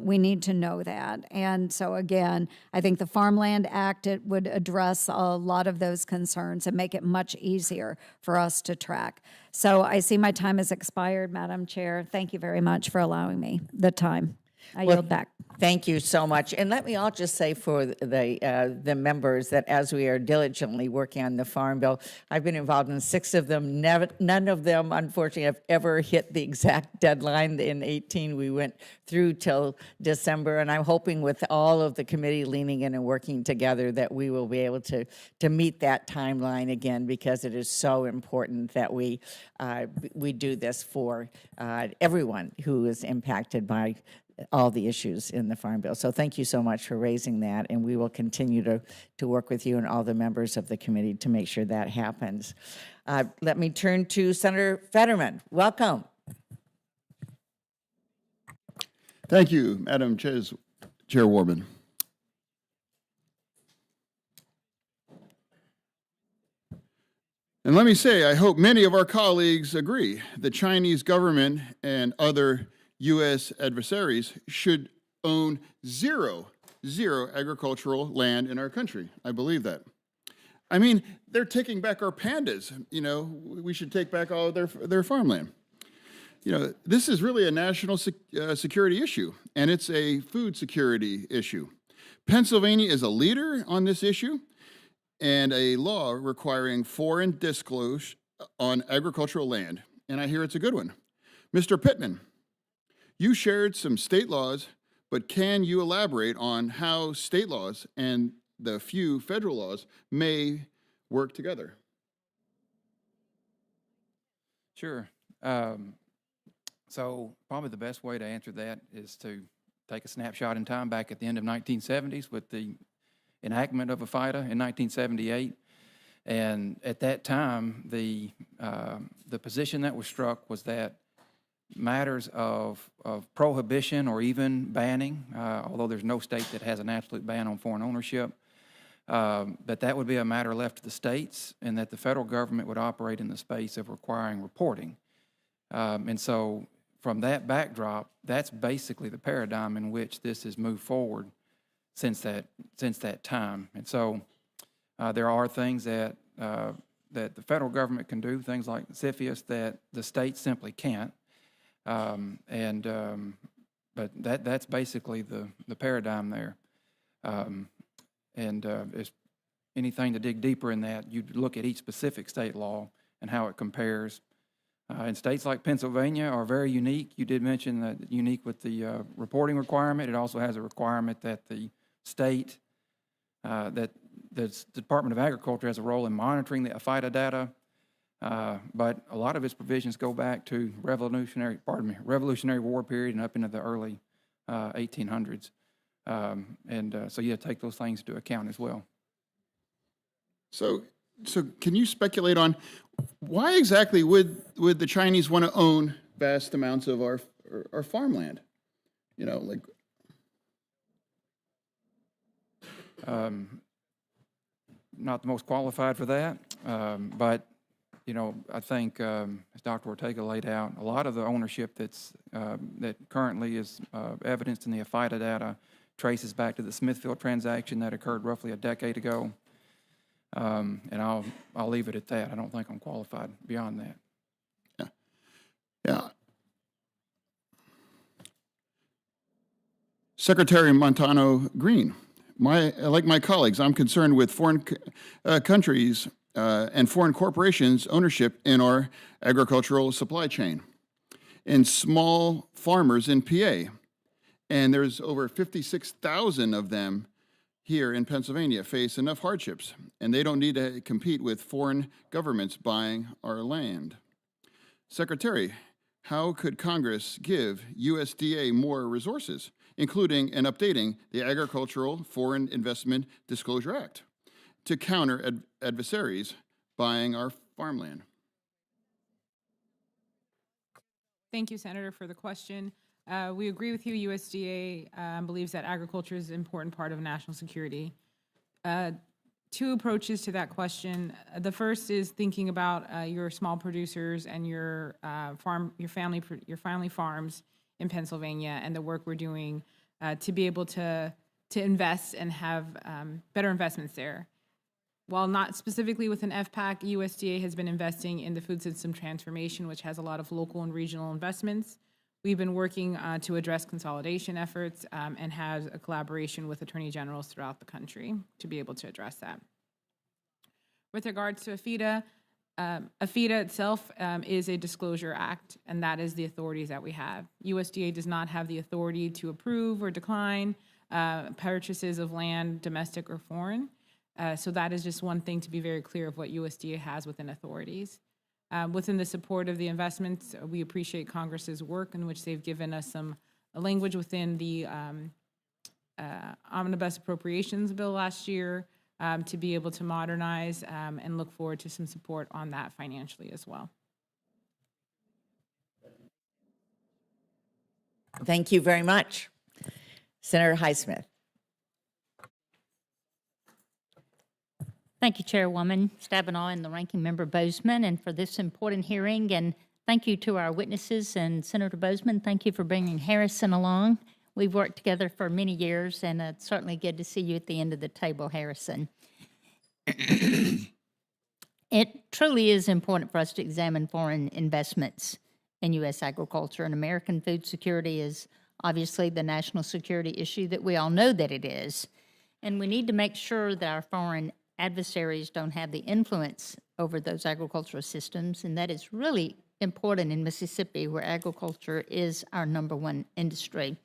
we need to know that. And so again, I think the Farmland Act, it would address a lot of those concerns and make it much easier for us to track. So I see my time has expired, Madam Chair. Thank you very much for allowing me the time. I yield back. Thank you so much. And let me all just say for the members that as we are diligently working on the Farm Bill, I've been involved in 6 of them. None of them, unfortunately, have ever hit the exact deadline. In 18, we went through till December, and I'm hoping with all of the committee leaning in and working together that we will be able to meet that timeline again, because it is so important that we do this for everyone who is impacted by all the issues in the Farm Bill. So thank you so much for raising that, and we will continue to work with you and all the members of the committee to make sure that happens. Let me turn to Senator Fetterman. Welcome. Thank you, Madam Chairwoman. And let me say, I hope many of our colleagues agree the Chinese government and other U.S. adversaries should own zero agricultural land in our country. I believe that. I mean, they're taking back our pandas. You know, we should take back all of their farmland. You know, this is really a national security issue, and it's a food security issue. Pennsylvania is a leader on this issue, and a law requiring foreign disclosure on agricultural land, and I hear it's a good one. Mr. Pittman, you shared some state laws, but can you elaborate on how state laws and the few federal laws may work together? Sure. So probably the best way to answer that is to take a snapshot in time back at the end of 1970s with the enactment of a FIDA in 1978. And at that time, the position that was struck was that matters of prohibition or even banning, although there's no state that has an absolute ban on foreign ownership, that would be a matter left to the states, and that the federal government would operate in the space of requiring reporting. And so from that backdrop, that's basically the paradigm in which this has moved forward since that time. And so there are things that the federal government can do, things like CFIUS, that the states simply can't. But that's basically the paradigm there. If anything to dig deeper in that, you look at each specific state law and how it compares. And states like Pennsylvania are very unique. You did mention that unique with the reporting requirement. It also has a requirement that the state, that the Department of Agriculture has a role in monitoring the FIDA data. But a lot of its provisions go back to Revolutionary War period and up into the early 1800s. So you have to take those things into account as well. So can you speculate on why exactly would the Chinese want to own vast amounts of our farmland? You know, like. Not the most qualified for that, but you know, I think as Dr. Ortega laid out, a lot of the ownership that currently is evidenced in the FIDA data traces back to the Smithfield transaction that occurred roughly a decade ago. And I'll leave it at that. I don't think I'm qualified beyond that. Yeah. Secretary Montano Green, like my colleagues, I'm concerned with foreign countries and foreign corporations' ownership in our agricultural supply chain, and small farmers in PA. And there's over 56,000 of them here in Pennsylvania face enough hardships, and they don't need to compete with foreign governments buying our land. Secretary, how could Congress give USDA more resources, including and updating the Agricultural Foreign Investment Disclosure Act? to counter adversaries buying our farmland? Thank you, Senator, for the question. We agree with you. USDA believes that agriculture is an important part of national security. Two approaches to that question. The first is thinking about your small producers and your family farms in Pennsylvania and the work we're doing to be able to invest and have better investments there. While not specifically with an FPAC, USDA has been investing in the food system transformation, which has a lot of local and regional investments. We've been working to address consolidation efforts and has a collaboration with attorney generals throughout the country to be able to address that. With regards to AFIDA, AFIDA itself is a disclosure act, and that is the authorities that we have. USDA does not have the authority to approve or decline purchases of land, domestic or foreign. So that is just one thing to be very clear of what USDA has within authorities. Within the support of the investments, we appreciate Congress's work in which they've given us some language within the omnibus appropriations bill last year to be able to modernize and look forward to some support on that financially as well. Thank you very much. Senator Highsmith. Thank you, Chairwoman Stabenow and the Ranking Member Bozeman, and for this important hearing. And thank you to our witnesses and Senator Bozeman. Thank you for bringing Harrison along. We've worked together for many years, and it's certainly good to see you at the end of the table, Harrison. It truly is important for us to examine foreign investments in U.S. agriculture, and American food security is obviously the national security issue that we all know that it is. And we need to make sure that our foreign adversaries don't have the influence over those agricultural systems, and that is really important in Mississippi, where agriculture is our #1 industry.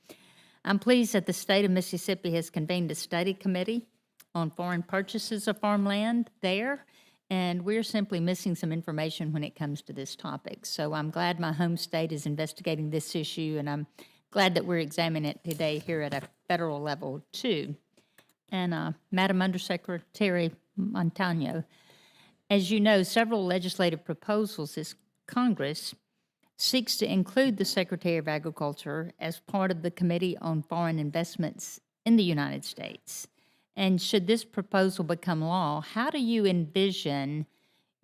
I'm pleased that the state of Mississippi has convened a study committee on foreign purchases of farmland there, and we're simply missing some information when it comes to this topic. So I'm glad my home state is investigating this issue, and I'm glad that we're examining it today here at a federal level too. And Madam Undersecretary Montano, as you know, several legislative proposals this Congress seeks to include the Secretary of Agriculture as part of the Committee on Foreign Investments in the United States. And should this proposal become law, how do you envision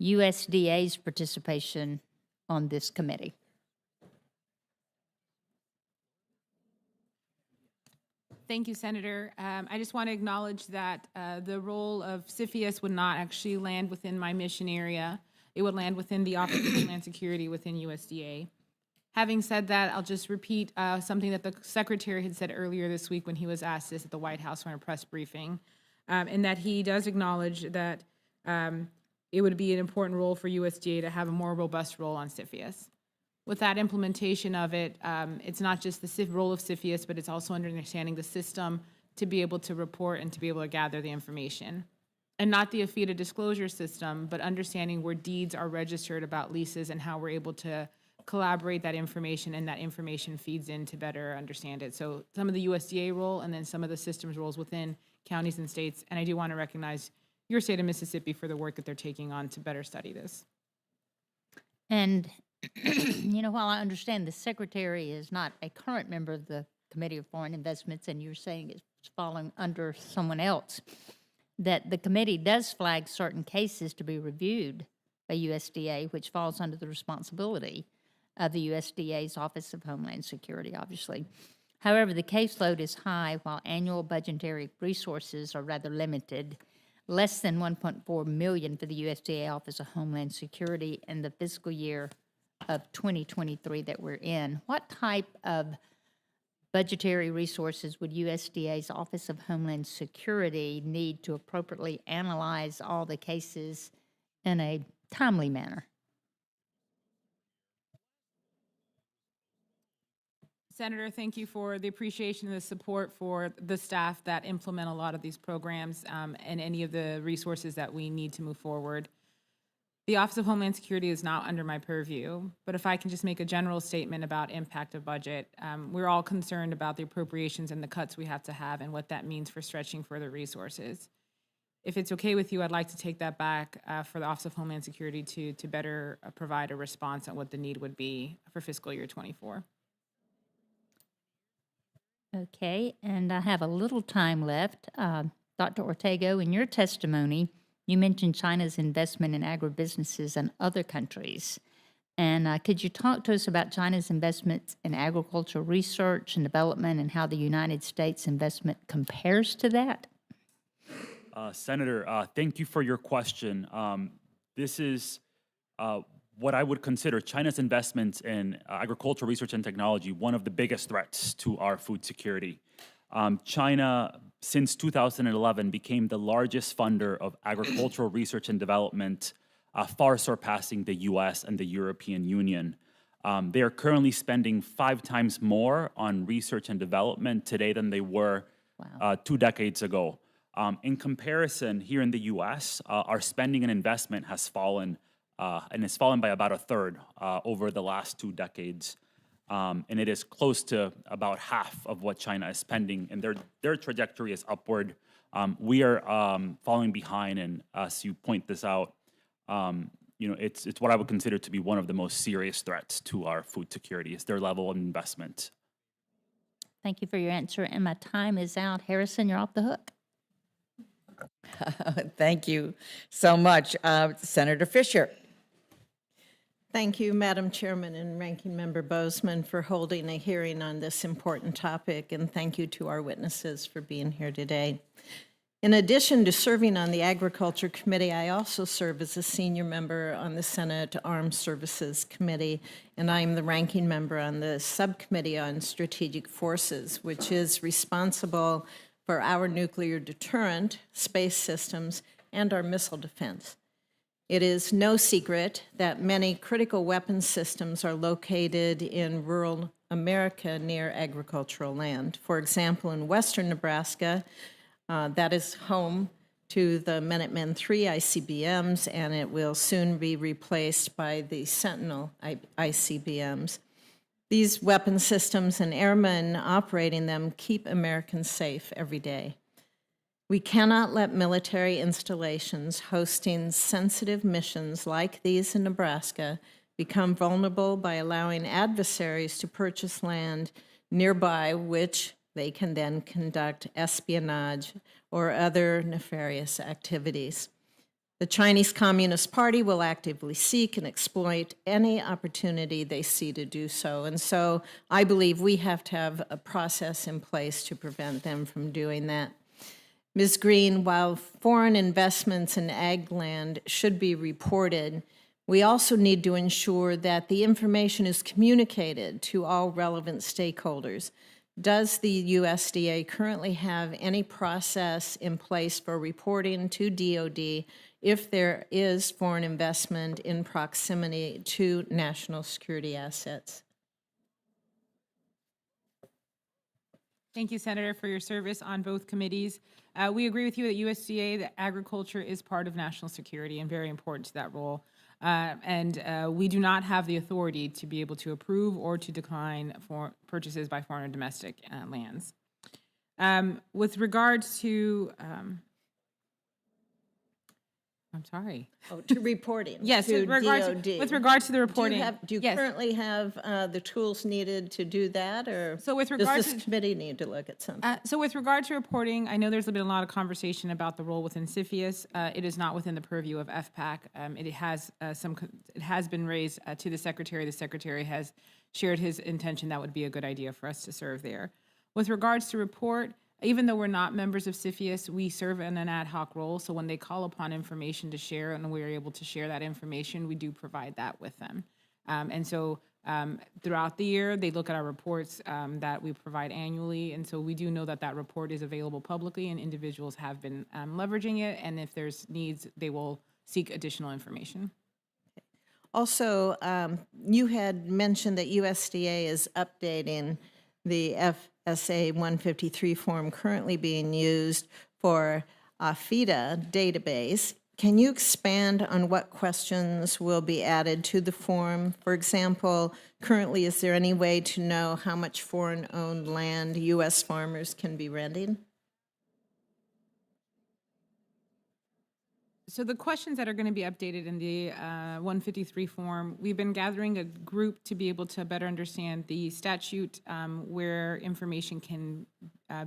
USDA's participation on this committee? Thank you, Senator. I just want to acknowledge that the role of CFIUS would not actually land within my mission area. It would land within the Office of Homeland Security within USDA. Having said that, I'll just repeat something that the Secretary had said earlier this week when he was asked this at the White House on a press briefing, and that he does acknowledge that it would be an important role for USDA to have a more robust role on CFIUS. With that implementation of it, it's not just the role of CFIUS, but it's also understanding the system to be able to report and to be able to gather the information. And not the AFIDA disclosure system, but understanding where deeds are registered about leases and how we're able to collaborate that information, and that information feeds in to better understand it. So some of the USDA role and then some of the systems roles within counties and states. And I do want to recognize your state of Mississippi for the work that they're taking on to better study this. And you know, while I understand the Secretary is not a current member of the Committee of Foreign Investments, and you're saying it's falling under someone else, that the committee does flag certain cases to be reviewed by USDA, which falls under the responsibility of the USDA's Office of Homeland Security, obviously. However, the caseload is high while annual budgetary resources are rather limited, less than $1.4 million for the USDA Office of Homeland Security in the fiscal year of 2023 that we're in. What type of budgetary resources would USDA's Office of Homeland Security need to appropriately analyze all the cases in a timely manner? Senator, thank you for the appreciation and the support for the staff that implement a lot of these programs and any of the resources that we need to move forward. The Office of Homeland Security is not under my purview, but if I can just make a general statement about impact of budget, we're all concerned about the appropriations and the cuts we have to have and what that means for stretching further resources. If it's okay with you, I'd like to take that back for the Office of Homeland Security to better provide a response on what the need would be for fiscal year '24. Okay, and I have a little time left. Dr. Ortega, in your testimony, you mentioned China's investment in agribusinesses in other countries. And could you talk to us about China's investments in agricultural research and development and how the United States investment compares to that? Senator, thank you for your question. This is what I would consider China's investments in agricultural research and technology one of the biggest threats to our food security. China, since 2011, became the largest funder of agricultural research and development, far surpassing the US and the European Union. They are currently spending 5 times more on research and development today than they were 2 decades ago. In comparison, here in the US, our spending and investment has fallen, and it's fallen by about a third over the last 2 decades. And it is close to about half of what China is spending, and their trajectory is upward. We are falling behind, and as you point this out, it's what I would consider to be one of the most serious threats to our food security is their level of investment. Thank you for your answer, and my time is out. Harrison, you're off the hook. Thank you so much. Senator Fisher. Thank you, Madam Chairman and Ranking Member Bozeman, for holding a hearing on this important topic, and thank you to our witnesses for being here today. In addition to serving on the Agriculture Committee, I also serve as a senior member on the Senate Armed Services Committee, and I am the ranking member on the Subcommittee on Strategic Forces, which is responsible for our nuclear deterrent, space systems, and our missile defense. It is no secret that many critical weapons systems are located in rural America near agricultural land. For example, in western Nebraska, that is home to the Minuteman III ICBMs, and it will soon be replaced by the Sentinel ICBMs. These weapon systems and airmen operating them keep Americans safe every day. We cannot let military installations hosting sensitive missions like these in Nebraska become vulnerable by allowing adversaries to purchase land nearby, which they can then conduct espionage or other nefarious activities. The Chinese Communist Party will actively seek and exploit any opportunity they see to do so. And so I believe we have to have a process in place to prevent them from doing that. Ms. Green, while foreign investments in ag land should be reported, we also need to ensure that the information is communicated to all relevant stakeholders. Does the USDA currently have any process in place for reporting to DOD if there is foreign investment in proximity to national security assets? Thank you, Senator, for your service on both committees. We agree with you at USDA that agriculture is part of national security and very important to that role. We do not have the authority to be able to approve or to decline for purchases by foreign or domestic lands. With regards to, I'm sorry. Oh, to reporting. Yes, to with regard to the reporting. Do you currently have the tools needed to do that, or does this committee need to look at something? So with regard to reporting, I know there's been a lot of conversation about the role within CFIUS. It is not within the purview of FPAC. It has been raised to the Secretary. The Secretary has shared his intention that would be a good idea for us to serve there. With regards to report, even though we're not members of CFIUS, we serve in an ad hoc role. So when they call upon information to share and we're able to share that information, we do provide that with them. Throughout the year, they look at our reports that we provide annually. And so we do know that that report is available publicly and individuals have been leveraging it. And if there's needs, they will seek additional information. Also, you had mentioned that USDA is updating the FSA 153 form currently being used for FIDA database. Can you expand on what questions will be added to the form? For example, currently, is there any way to know how much foreign-owned land U.S. farmers can be renting? So the questions that are going to be updated in the 153 form, we've been gathering a group to be able to better understand the statute where information can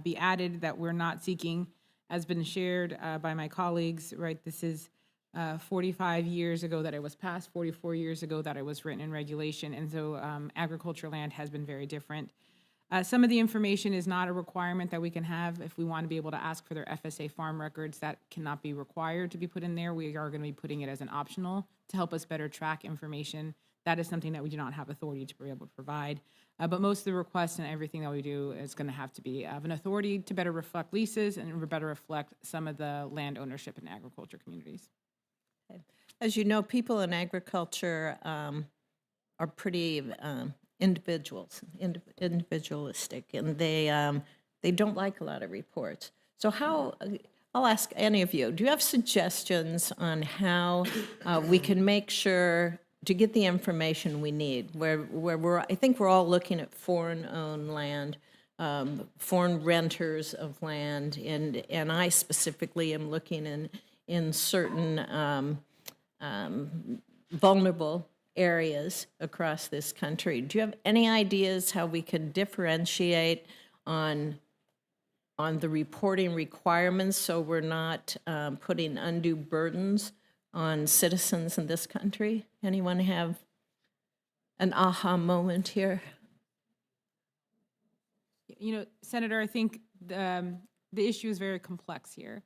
be added that we're not seeking, has been shared by my colleagues, right? This is 45 years ago that it was passed, 44 years ago that it was written in regulation, and so agricultural land has been very different. Some of the information is not a requirement that we can have. If we want to be able to ask for their FSA farm records, that cannot be required to be put in there. We are going to be putting it as an optional to help us better track information. That is something that we do not have authority to be able to provide. But most of the requests and everything that we do is going to have to be of an authority to better reflect leases and better reflect some of the land ownership in agriculture communities. As you know, people in agriculture are pretty individualistic, and they don't like a lot of reports. So I'll ask any of you, do you have suggestions on how we can make sure to get the information we need, I think we're all looking at foreign-owned land, foreign renters of land, and I specifically am looking in certain vulnerable areas across this country. Do you have any ideas how we can differentiate on the reporting requirements so we're not putting undue burdens on citizens in this country? Anyone have an aha moment here? You know, Senator, I think the issue is very complex here.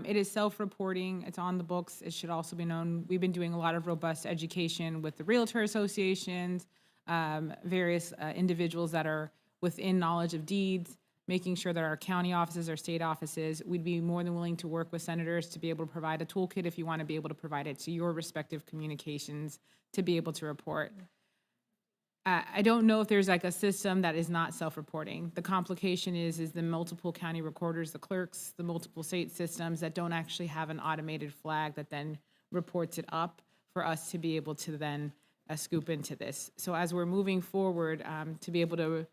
It is self-reporting. It's on the books. It should also be known. We've been doing a lot of robust education with the realtor associations, various individuals that are within knowledge of deeds, making sure that our county offices, our state offices, we'd be more than willing to work with senators to be able to provide a toolkit if you want to be able to provide it to your respective communications to be able to report. I don't know if there's like a system that is not self-reporting. The complication is the multiple county recorders, the clerks, the multiple state systems that don't actually have an automated flag that then reports it up for us to be able to then scoop into this. So as we're moving forward to be able to,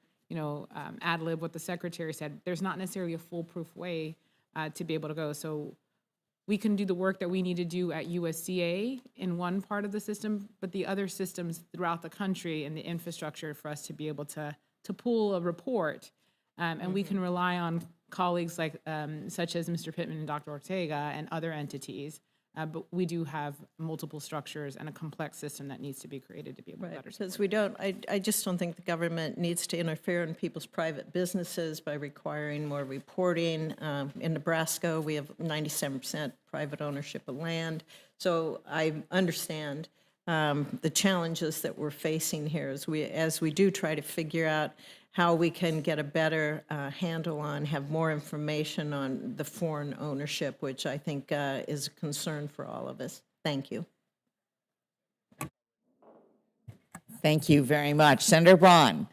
ad lib what the secretary said, there's not necessarily a foolproof way to be able to go. So we can do the work that we need to do at USDA in one part of the system, but the other systems throughout the country and the infrastructure for us to be able to pull a report. And we can rely on colleagues like such as Mr. Pittman and Dr. Ortega and other entities. But we do have multiple structures and a complex system that needs to be created to be able to better support. Because we don't, I just don't think the government needs to interfere in people's private businesses by requiring more reporting. In Nebraska, we have 97% private ownership of land. So I understand the challenges that we're facing here as we do try to figure out how we can get a better handle on, have more information on the foreign ownership, which I think is a concern for all of us. Thank you. Thank you very much. Senator Braun.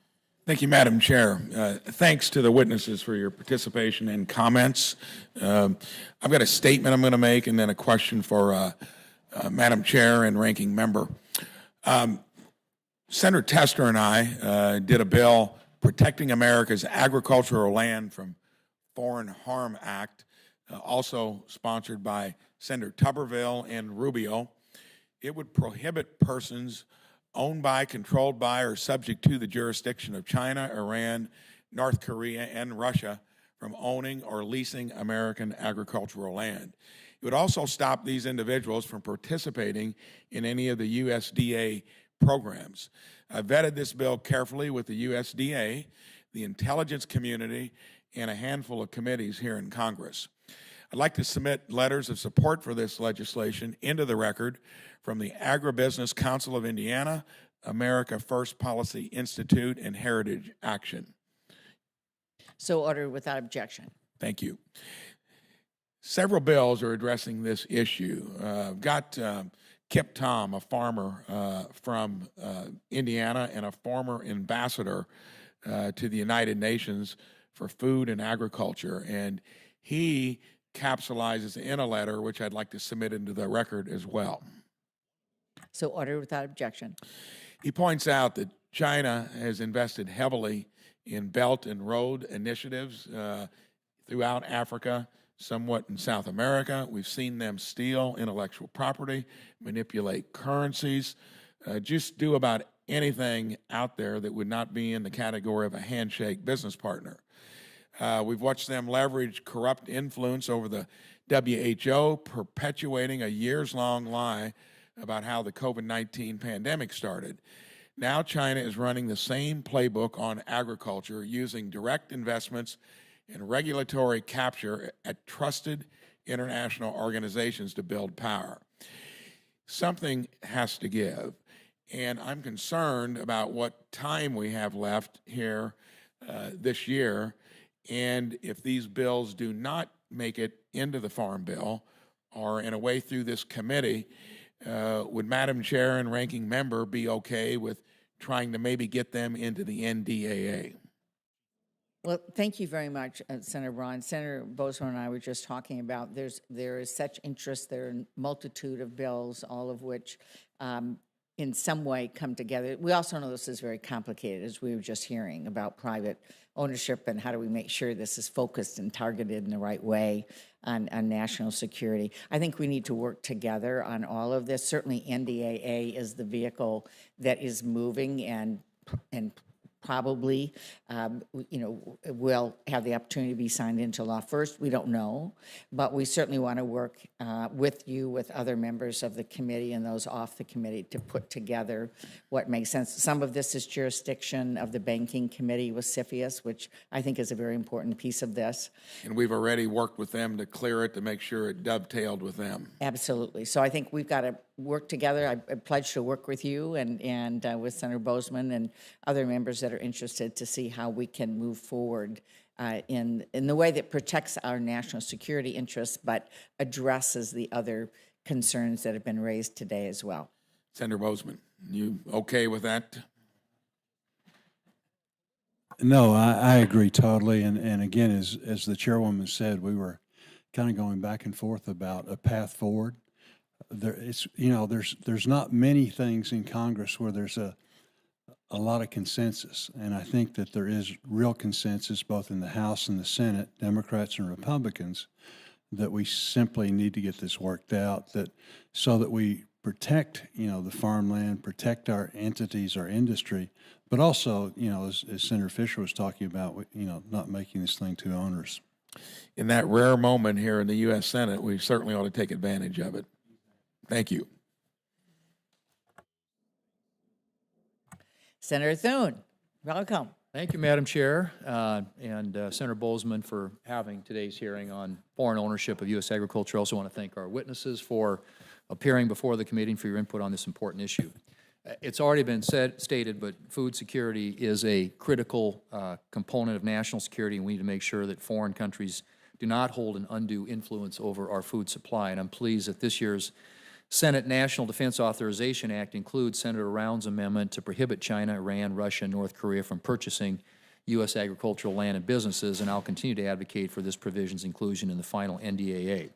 Thank you, Madam Chair. Thanks to the witnesses for your participation and comments. I've got a statement I'm going to make and then a question for Madam Chair and Ranking Member. Senator Tester and I did a bill Protecting America's Agricultural Land from Foreign Harm Act, also sponsored by Senator Tuberville and Rubio. It would prohibit persons owned by, controlled by, or subject to the jurisdiction of China, Iran, North Korea, and Russia from owning or leasing American agricultural land. It would also stop these individuals from participating in any of the USDA programs. I vetted this bill carefully with the USDA, the intelligence community, and a handful of committees here in Congress. I'd like to submit letters of support for this legislation into the record from the Agribusiness Council of Indiana, America First Policy Institute, and Heritage Action. So ordered without objection. Thank you. Several bills are addressing this issue. Got Kip Tom, a farmer from Indiana and a former ambassador to the United Nations for Food and Agriculture, and he capsulizes in a letter, which I'd like to submit into the record as well. So ordered without objection. He points out that China has invested heavily in Belt and Road initiatives throughout Africa, somewhat in South America. We've seen them steal intellectual property, manipulate currencies, just do about anything out there that would not be in the category of a handshake business partner. We've watched them leverage corrupt influence over the WHO, perpetuating a years-long lie about how the COVID-19 pandemic started. Now China is running the same playbook on agriculture, using direct investments and regulatory capture at trusted international organizations to build power. Something has to give, and I'm concerned about what time we have left here this year, and if these bills do not make it into the Farm Bill or in a way through this committee, would Madam Chair and Ranking Member be okay with trying to maybe get them into the NDAA? Well, thank you very much, Senator Braun. Senator Bozeman and I were just talking about there is such interest. There are a multitude of bills, all of which in some way come together. We also know this is very complicated, as we were just hearing about private ownership and how do we make sure this is focused and targeted in the right way on national security. I think we need to work together on all of this. Certainly NDAA is the vehicle that is moving and probably, will have the opportunity to be signed into law first. We don't know, but we certainly want to work with you, with other members of the committee and those off the committee to put together what makes sense. Some of this is jurisdiction of the Banking Committee with CFIUS, which I think is a very important piece of this. And we've already worked with them to clear it, to make sure it dovetailed with them. Absolutely. So I think we've got to work together. I pledge to work with you and with Senator Bozeman and other members that are interested to see how we can move forward in the way that protects our national security interests, but addresses the other concerns that have been raised today as well. Senator Bozeman, you okay with that? No, I agree totally. And again, as the chairwoman said, we were kind of going back and forth about a path forward. There's not many things in Congress where there's a lot of consensus, and I think that there is real consensus both in the House and the Senate, Democrats and Republicans, that we simply need to get this worked out, so that we protect, the farmland, protect our entities, our industry, but also, as Senator Fisher was talking about, not making this thing too onerous. In that rare moment here in the U.S. Senate, we certainly ought to take advantage of it. Thank you. Senator Thune, welcome. Thank you, Madam Chair, and Senator Bozeman for having today's hearing on foreign ownership of U.S. agriculture. I also want to thank our witnesses for appearing before the committee and for your input on this important issue. It's already been stated, but food security is a critical component of national security, and we need to make sure that foreign countries do not hold an undue influence over our food supply. And I'm pleased that this year's Senate National Defense Authorization Act includes Senator Round's amendment to prohibit China, Iran, Russia, and North Korea from purchasing U.S. agricultural land and businesses, and I'll continue to advocate for this provision's inclusion in the final NDAA.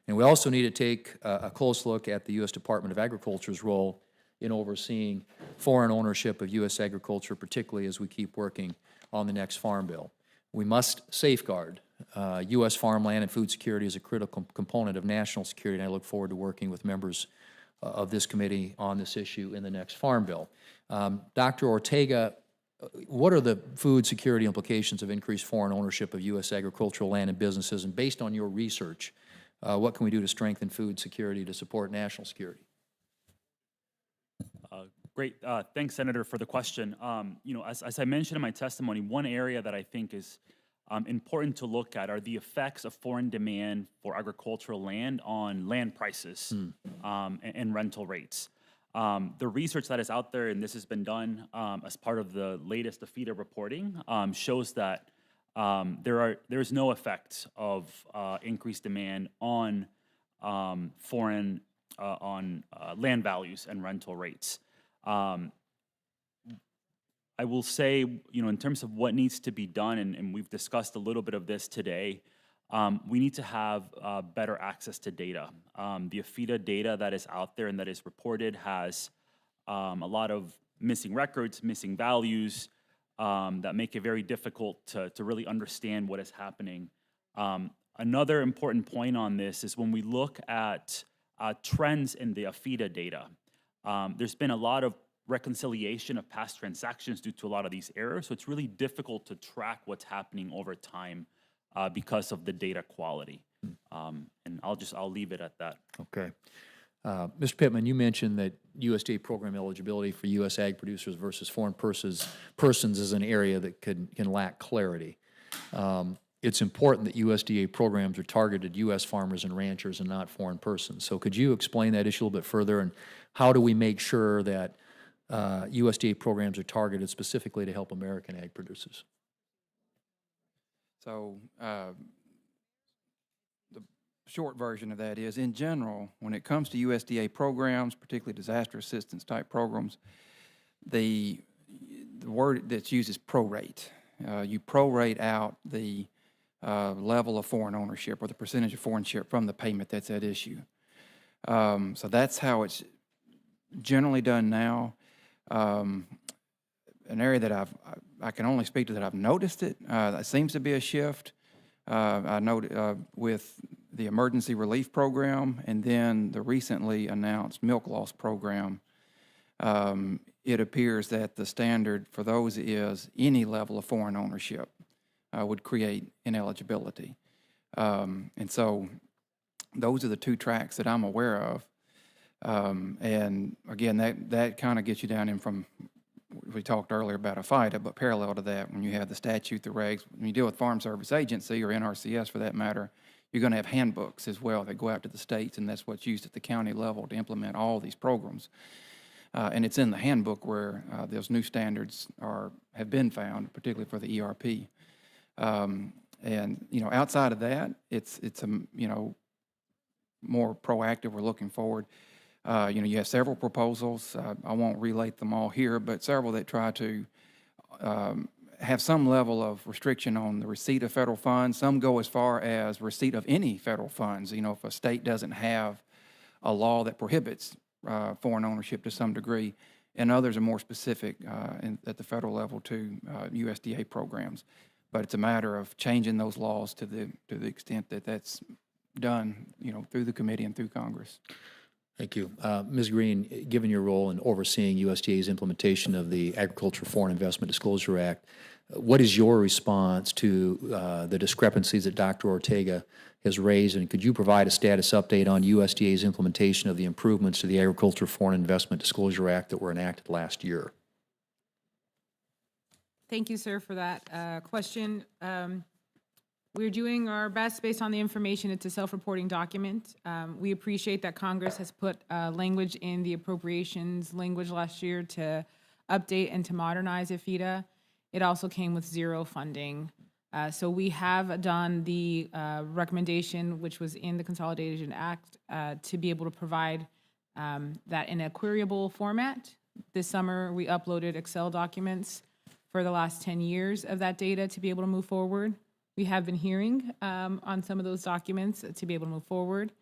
And we also need to take a close look at the U.S. Department of Agriculture's role in overseeing foreign ownership of U.S. agriculture, particularly as we keep working on the next Farm Bill. We must safeguard U.S. farmland and food security is a critical component of national security, and I look forward to working with members of this committee on this issue in the next Farm Bill. Dr. Ortega, what are the food security implications of increased foreign ownership of U.S. agricultural land and businesses? And based on your research, what can we do to strengthen food security to support national security? Great. Thanks, Senator, for the question. As I mentioned in my testimony, one area that I think is important to look at are the effects of foreign demand for agricultural land on land prices and rental rates. The research that is out there, and this has been done as part of the latest AFIDA reporting, shows that there's no effect of increased demand on foreign land values and rental rates. I will say, in terms of what needs to be done, and we've discussed a little bit of this today, we need to have better access to data. The AFIDA data that is out there and that is reported has a lot of missing records, missing values that make it very difficult to really understand what is happening. Another important point on this is when we look at trends in the AFIDA data, there's been a lot of reconciliation of past transactions due to a lot of these errors. So it's really difficult to track what's happening over time because of the data quality. And I'll leave it at that. Okay. Mr. Pittman, you mentioned that USDA program eligibility for U.S. ag producers versus foreign persons is an area that can lack clarity. It's important that USDA programs are targeted U.S. farmers and ranchers and not foreign persons. So could you explain that issue a little bit further, and how do we make sure that USDA programs are targeted specifically to help American ag producers? So the short version of that is, in general, when it comes to USDA programs, particularly disaster assistance type programs, the word that's used is prorate. You prorate out the level of foreign ownership or the percentage of foreign ownership from the payment that's at issue. So that's how it's generally done now. An area that I can only speak to that I've noticed it. That seems to be a shift. I noted with the emergency relief program and then the recently announced milk loss program. It appears that the standard for those is any level of foreign ownership would create ineligibility. And so those are the two tracks that I'm aware of. And again, that kind of gets you down in from, we talked earlier about a FIDA, but parallel to that, when you have the statute, the regs, when you deal with Farm Service Agency or NRCS for that matter, you're going to have handbooks as well that go out to the states, and that's what's used at the county level to implement all these programs. And it's in the handbook where those new standards have been found, particularly for the ERP. And outside of that, it's more proactive. We're looking forward. You have several proposals. I won't relate them all here, but several that try to have some level of restriction on the receipt of federal funds. Some go as far as receipt of any federal funds. If a state doesn't have a law that prohibits foreign ownership to some degree, and others are more specific at the federal level to USDA programs. But it's a matter of changing those laws to the extent that that's done, through the committee and through Congress. Thank you. Ms. Green, given your role in overseeing USDA's implementation of the Agriculture Foreign Investment Disclosure Act, what is your response to the discrepancies that Dr. Ortega has raised, and could you provide a status update on USDA's implementation of the improvements to the Agriculture Foreign Investment Disclosure Act that were enacted last year? Thank you, sir, for that question. We're doing our best based on the information. It's a self-reporting document. We appreciate that Congress has put language in the appropriations language last year to update and to modernize AFIDA. It also came with zero funding. So we have done the recommendation, which was in the Consolidation Act, to be able to provide that in a queryable format. This summer, we uploaded Excel documents for the last 10 years of that data to be able to move forward. We have been hearing on some of those documents to be able to move forward.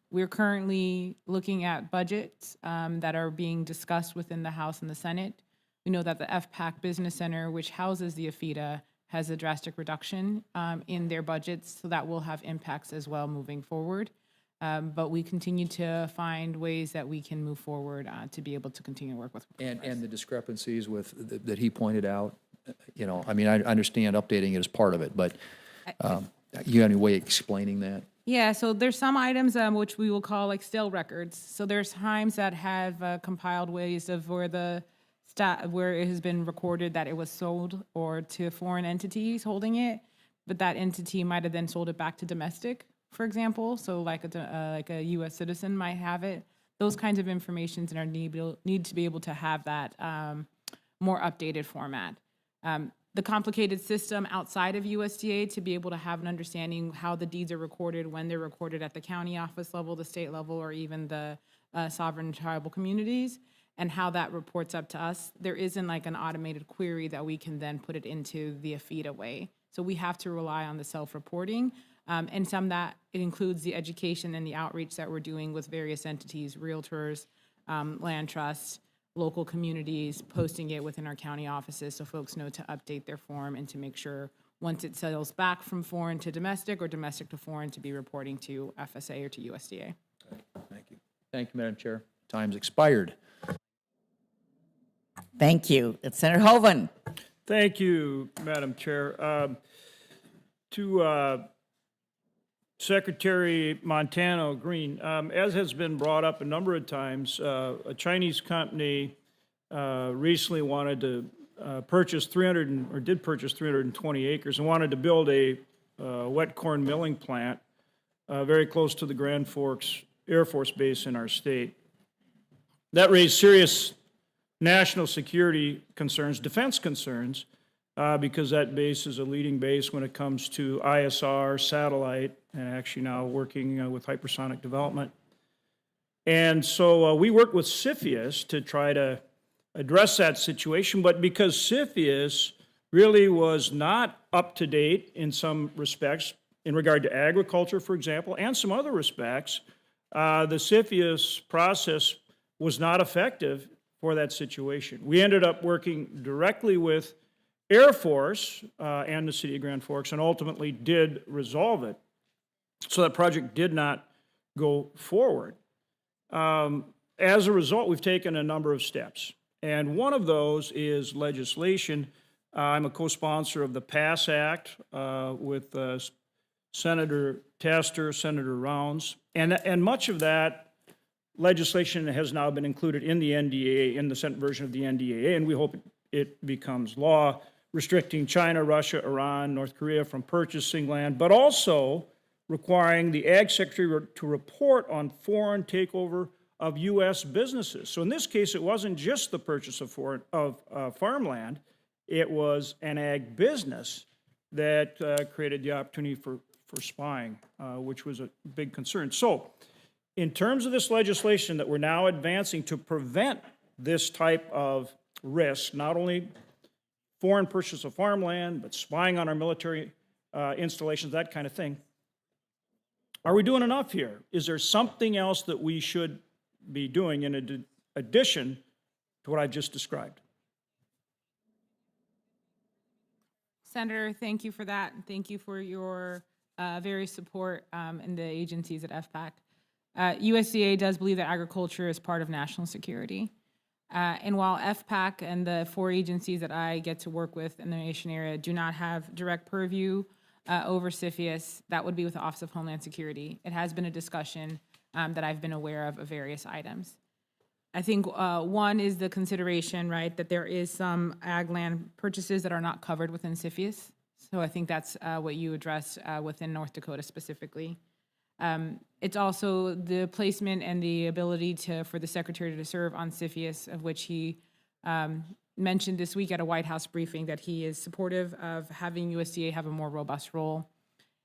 We're currently looking at budgets that are being discussed within the House and the Senate. We know that the FPAC Business Center, which houses the AFIDA, has a drastic reduction in their budgets, so that will have impacts as well moving forward. But we continue to find ways that we can move forward to be able to continue to work with. And the discrepancies that he pointed out, I understand updating it as part of it, but you have any way of explaining that? Yeah, so there's some items which we will call like stale records. So there's times that have compiled ways of where it has been recorded that it was sold or to foreign entities holding it, but that entity might have then sold it back to domestic, for example. So like a U.S. citizen might have it. Those kinds of informations and need to be able to have that more updated format. The complicated system outside of USDA to be able to have an understanding how the deeds are recorded, when they're recorded at the county office level, the state level, or even the sovereign tribal communities, and how that reports up to us. There isn't like an automated query that we can then put it into the AFIDA way. So we have to rely on the self-reporting, and some that it includes the education and the outreach that we're doing with various entities, realtors, land trusts, local communities, posting it within our county offices so folks know to update their form and to make sure once it sells back from foreign to domestic or domestic to foreign to be reporting to FSA or to USDA. Thank you. Thank you, Madam Chair. Time's expired. Thank you. It's Senator Hoeven. Thank you, Madam Chair. To Secretary Montano Green, as has been brought up a number of times, a Chinese company recently wanted to purchase 320 acres and wanted to build a wet corn milling plant very close to the Grand Forks Air Force Base in our state. That raised serious national security concerns, defense concerns, because that base is a leading base when it comes to ISR, satellite, and actually now working with hypersonic development. And so we worked with CFIUS to try to address that situation, but because CFIUS really was not up to date in some respects, in regard to agriculture, for example, and some other respects, the CFIUS process was not effective for that situation. We ended up working directly with Air Force and the city of Grand Forks and ultimately did resolve it. So that project did not go forward. As a result, we've taken a number of steps. And one of those is legislation. I'm a co-sponsor of the PASS Act with Senator Tester, Senator Rounds, and much of that legislation has now been included in the NDAA, in the Senate version of the NDAA, and we hope it becomes law, restricting China, Russia, Iran, North Korea from purchasing land, but also requiring the Ag Secretary to report on foreign takeover of U.S. businesses. So in this case, it wasn't just the purchase of farmland, it was an ag business that created the opportunity for spying, which was a big concern. So in terms of this legislation that we're now advancing to prevent this type of risk, not only foreign purchase of farmland, but spying on our military installations, that kind of thing, are we doing enough here? Is there something else that we should be doing in addition to what I've just described? Senator, thank you for that. And thank you for your various support in the agencies at FPAC. USDA does believe that agriculture is part of national security. And while FPAC and the 4 agencies that I get to work with in the nation area do not have direct purview over CFIUS, that would be with the Office of Homeland Security. It has been a discussion that I've been aware of various items. I think one is the consideration, right, that there is some ag land purchases that are not covered within CFIUS. So I think that's what you addressed within North Dakota specifically. It's also the placement and the ability for the Secretary to serve on CFIUS, of which he mentioned this week at a White House briefing that he is supportive of having USDA have a more robust role.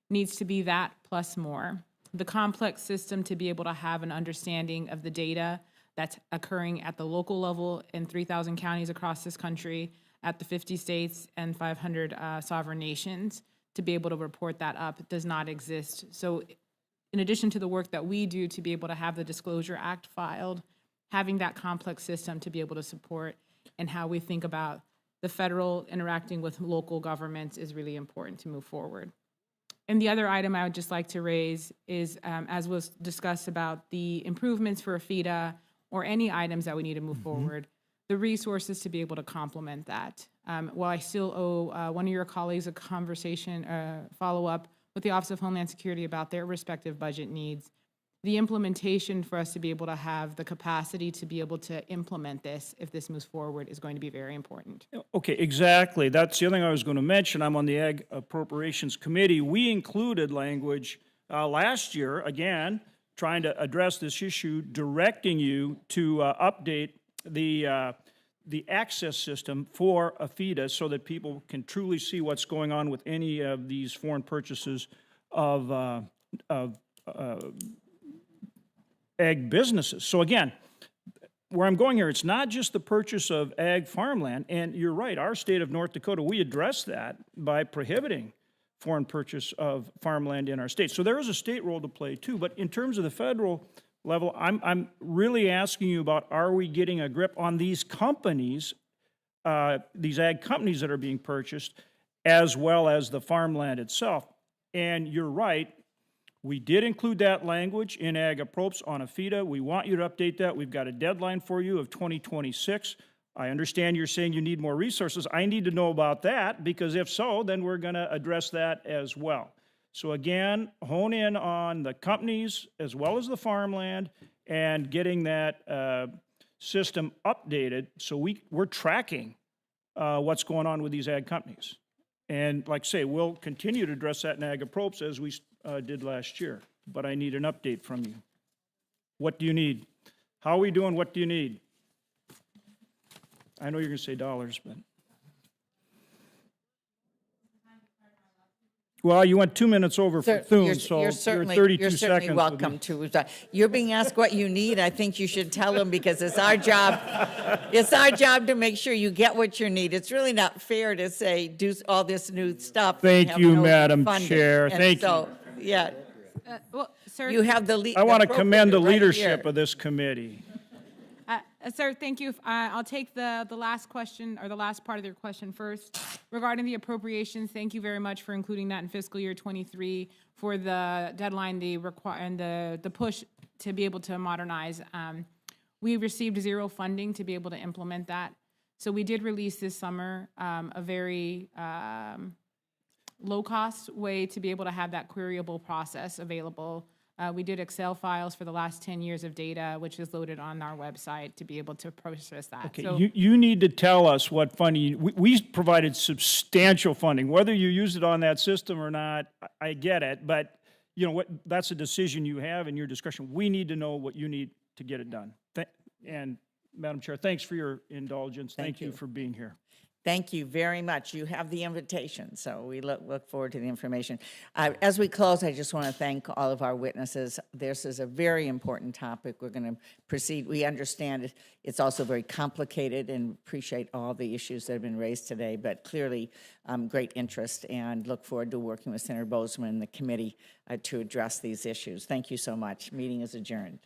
Needs to be that plus more. The complex system to be able to have an understanding of the data that's occurring at the local level in 3,000 counties across this country, at the 50 states and 500 sovereign nations, to be able to report that up does not exist. So in addition to the work that we do to be able to have the Disclosure Act filed, having that complex system to be able to support and how we think about the federal interacting with local governments is really important to move forward. And the other item I would just like to raise is, as was discussed about the improvements for AFIDA or any items that we need to move forward, the resources to be able to complement that. While I still owe one of your colleagues a conversation, follow-up with the Office of Homeland Security about their respective budget needs, the implementation for us to be able to have the capacity to be able to implement this, if this moves forward, is going to be very important. Okay, exactly. That's the other thing I was going to mention. I'm on the Ag Appropriations Committee. We included language last year, again, trying to address this issue, directing you to update the access system for AFIDA so that people can truly see what's going on with any of these foreign purchases of ag businesses. So again, where I'm going here, it's not just the purchase of ag farmland, and you're right, our state of North Dakota, we address that by prohibiting foreign purchase of farmland in our state. So there is a state role to play too, but in terms of the federal level, I'm really asking you about, are we getting a grip on these companies, these ag companies that are being purchased, as well as the farmland itself. And you're right, we did include that language in Ag Approps on AFIDA. We want you to update that. We've got a deadline for you of 2026. I understand you're saying you need more resources. I need to know about that, because if so, then we're going to address that as well. So again, hone in on the companies as well as the farmland and getting that system updated so we're tracking what's going on with these ag companies. And like I say, we'll continue to address that in Ag Approps as we did last year. But I need an update from you. What do you need? How are we doing? What do you need? I know you're going to say dollars, but. Well, you went 2 minutes over for Thune, so you're 32 seconds. Welcome to. You're being asked what you need. I think you should tell them, because it's our job. It's our job to make sure you get what you need. It's really not fair to say do all this new stuff. Thank you, Madam Chair. Thank you. Yeah. Well, sir, You have the lead. I want to commend the leadership of this committee. Sir, thank you. I'll take the last question, or the last part of your question first. Regarding the appropriations, thank you very much for including that in fiscal year 23 for the deadline, and the push to be able to modernize. We received zero funding to be able to implement that. So we did release this summer a very low-cost way to be able to have that queryable process available. We did Excel files for the last 10 years of data, which is loaded on our website to be able to process that. Okay, So, you need to tell us what funding, we provided substantial funding. Whether you use it on that system or not, I get it, but you know what, that's a decision you have in your discretion. We need to know what you need to get it done. And Madam Chair, thanks for your indulgence. Thank you for being here. Thank you very much. You have the invitation, so we look forward to the information. As we close, I just want to thank all of our witnesses. This is a very important topic. We're going to proceed. We understand it's also very complicated, and appreciate all the issues that have been raised today, but clearly great interest, and look forward to working with Senator Bozeman and the committee to address these issues. Thank you so much. Meeting is adjourned.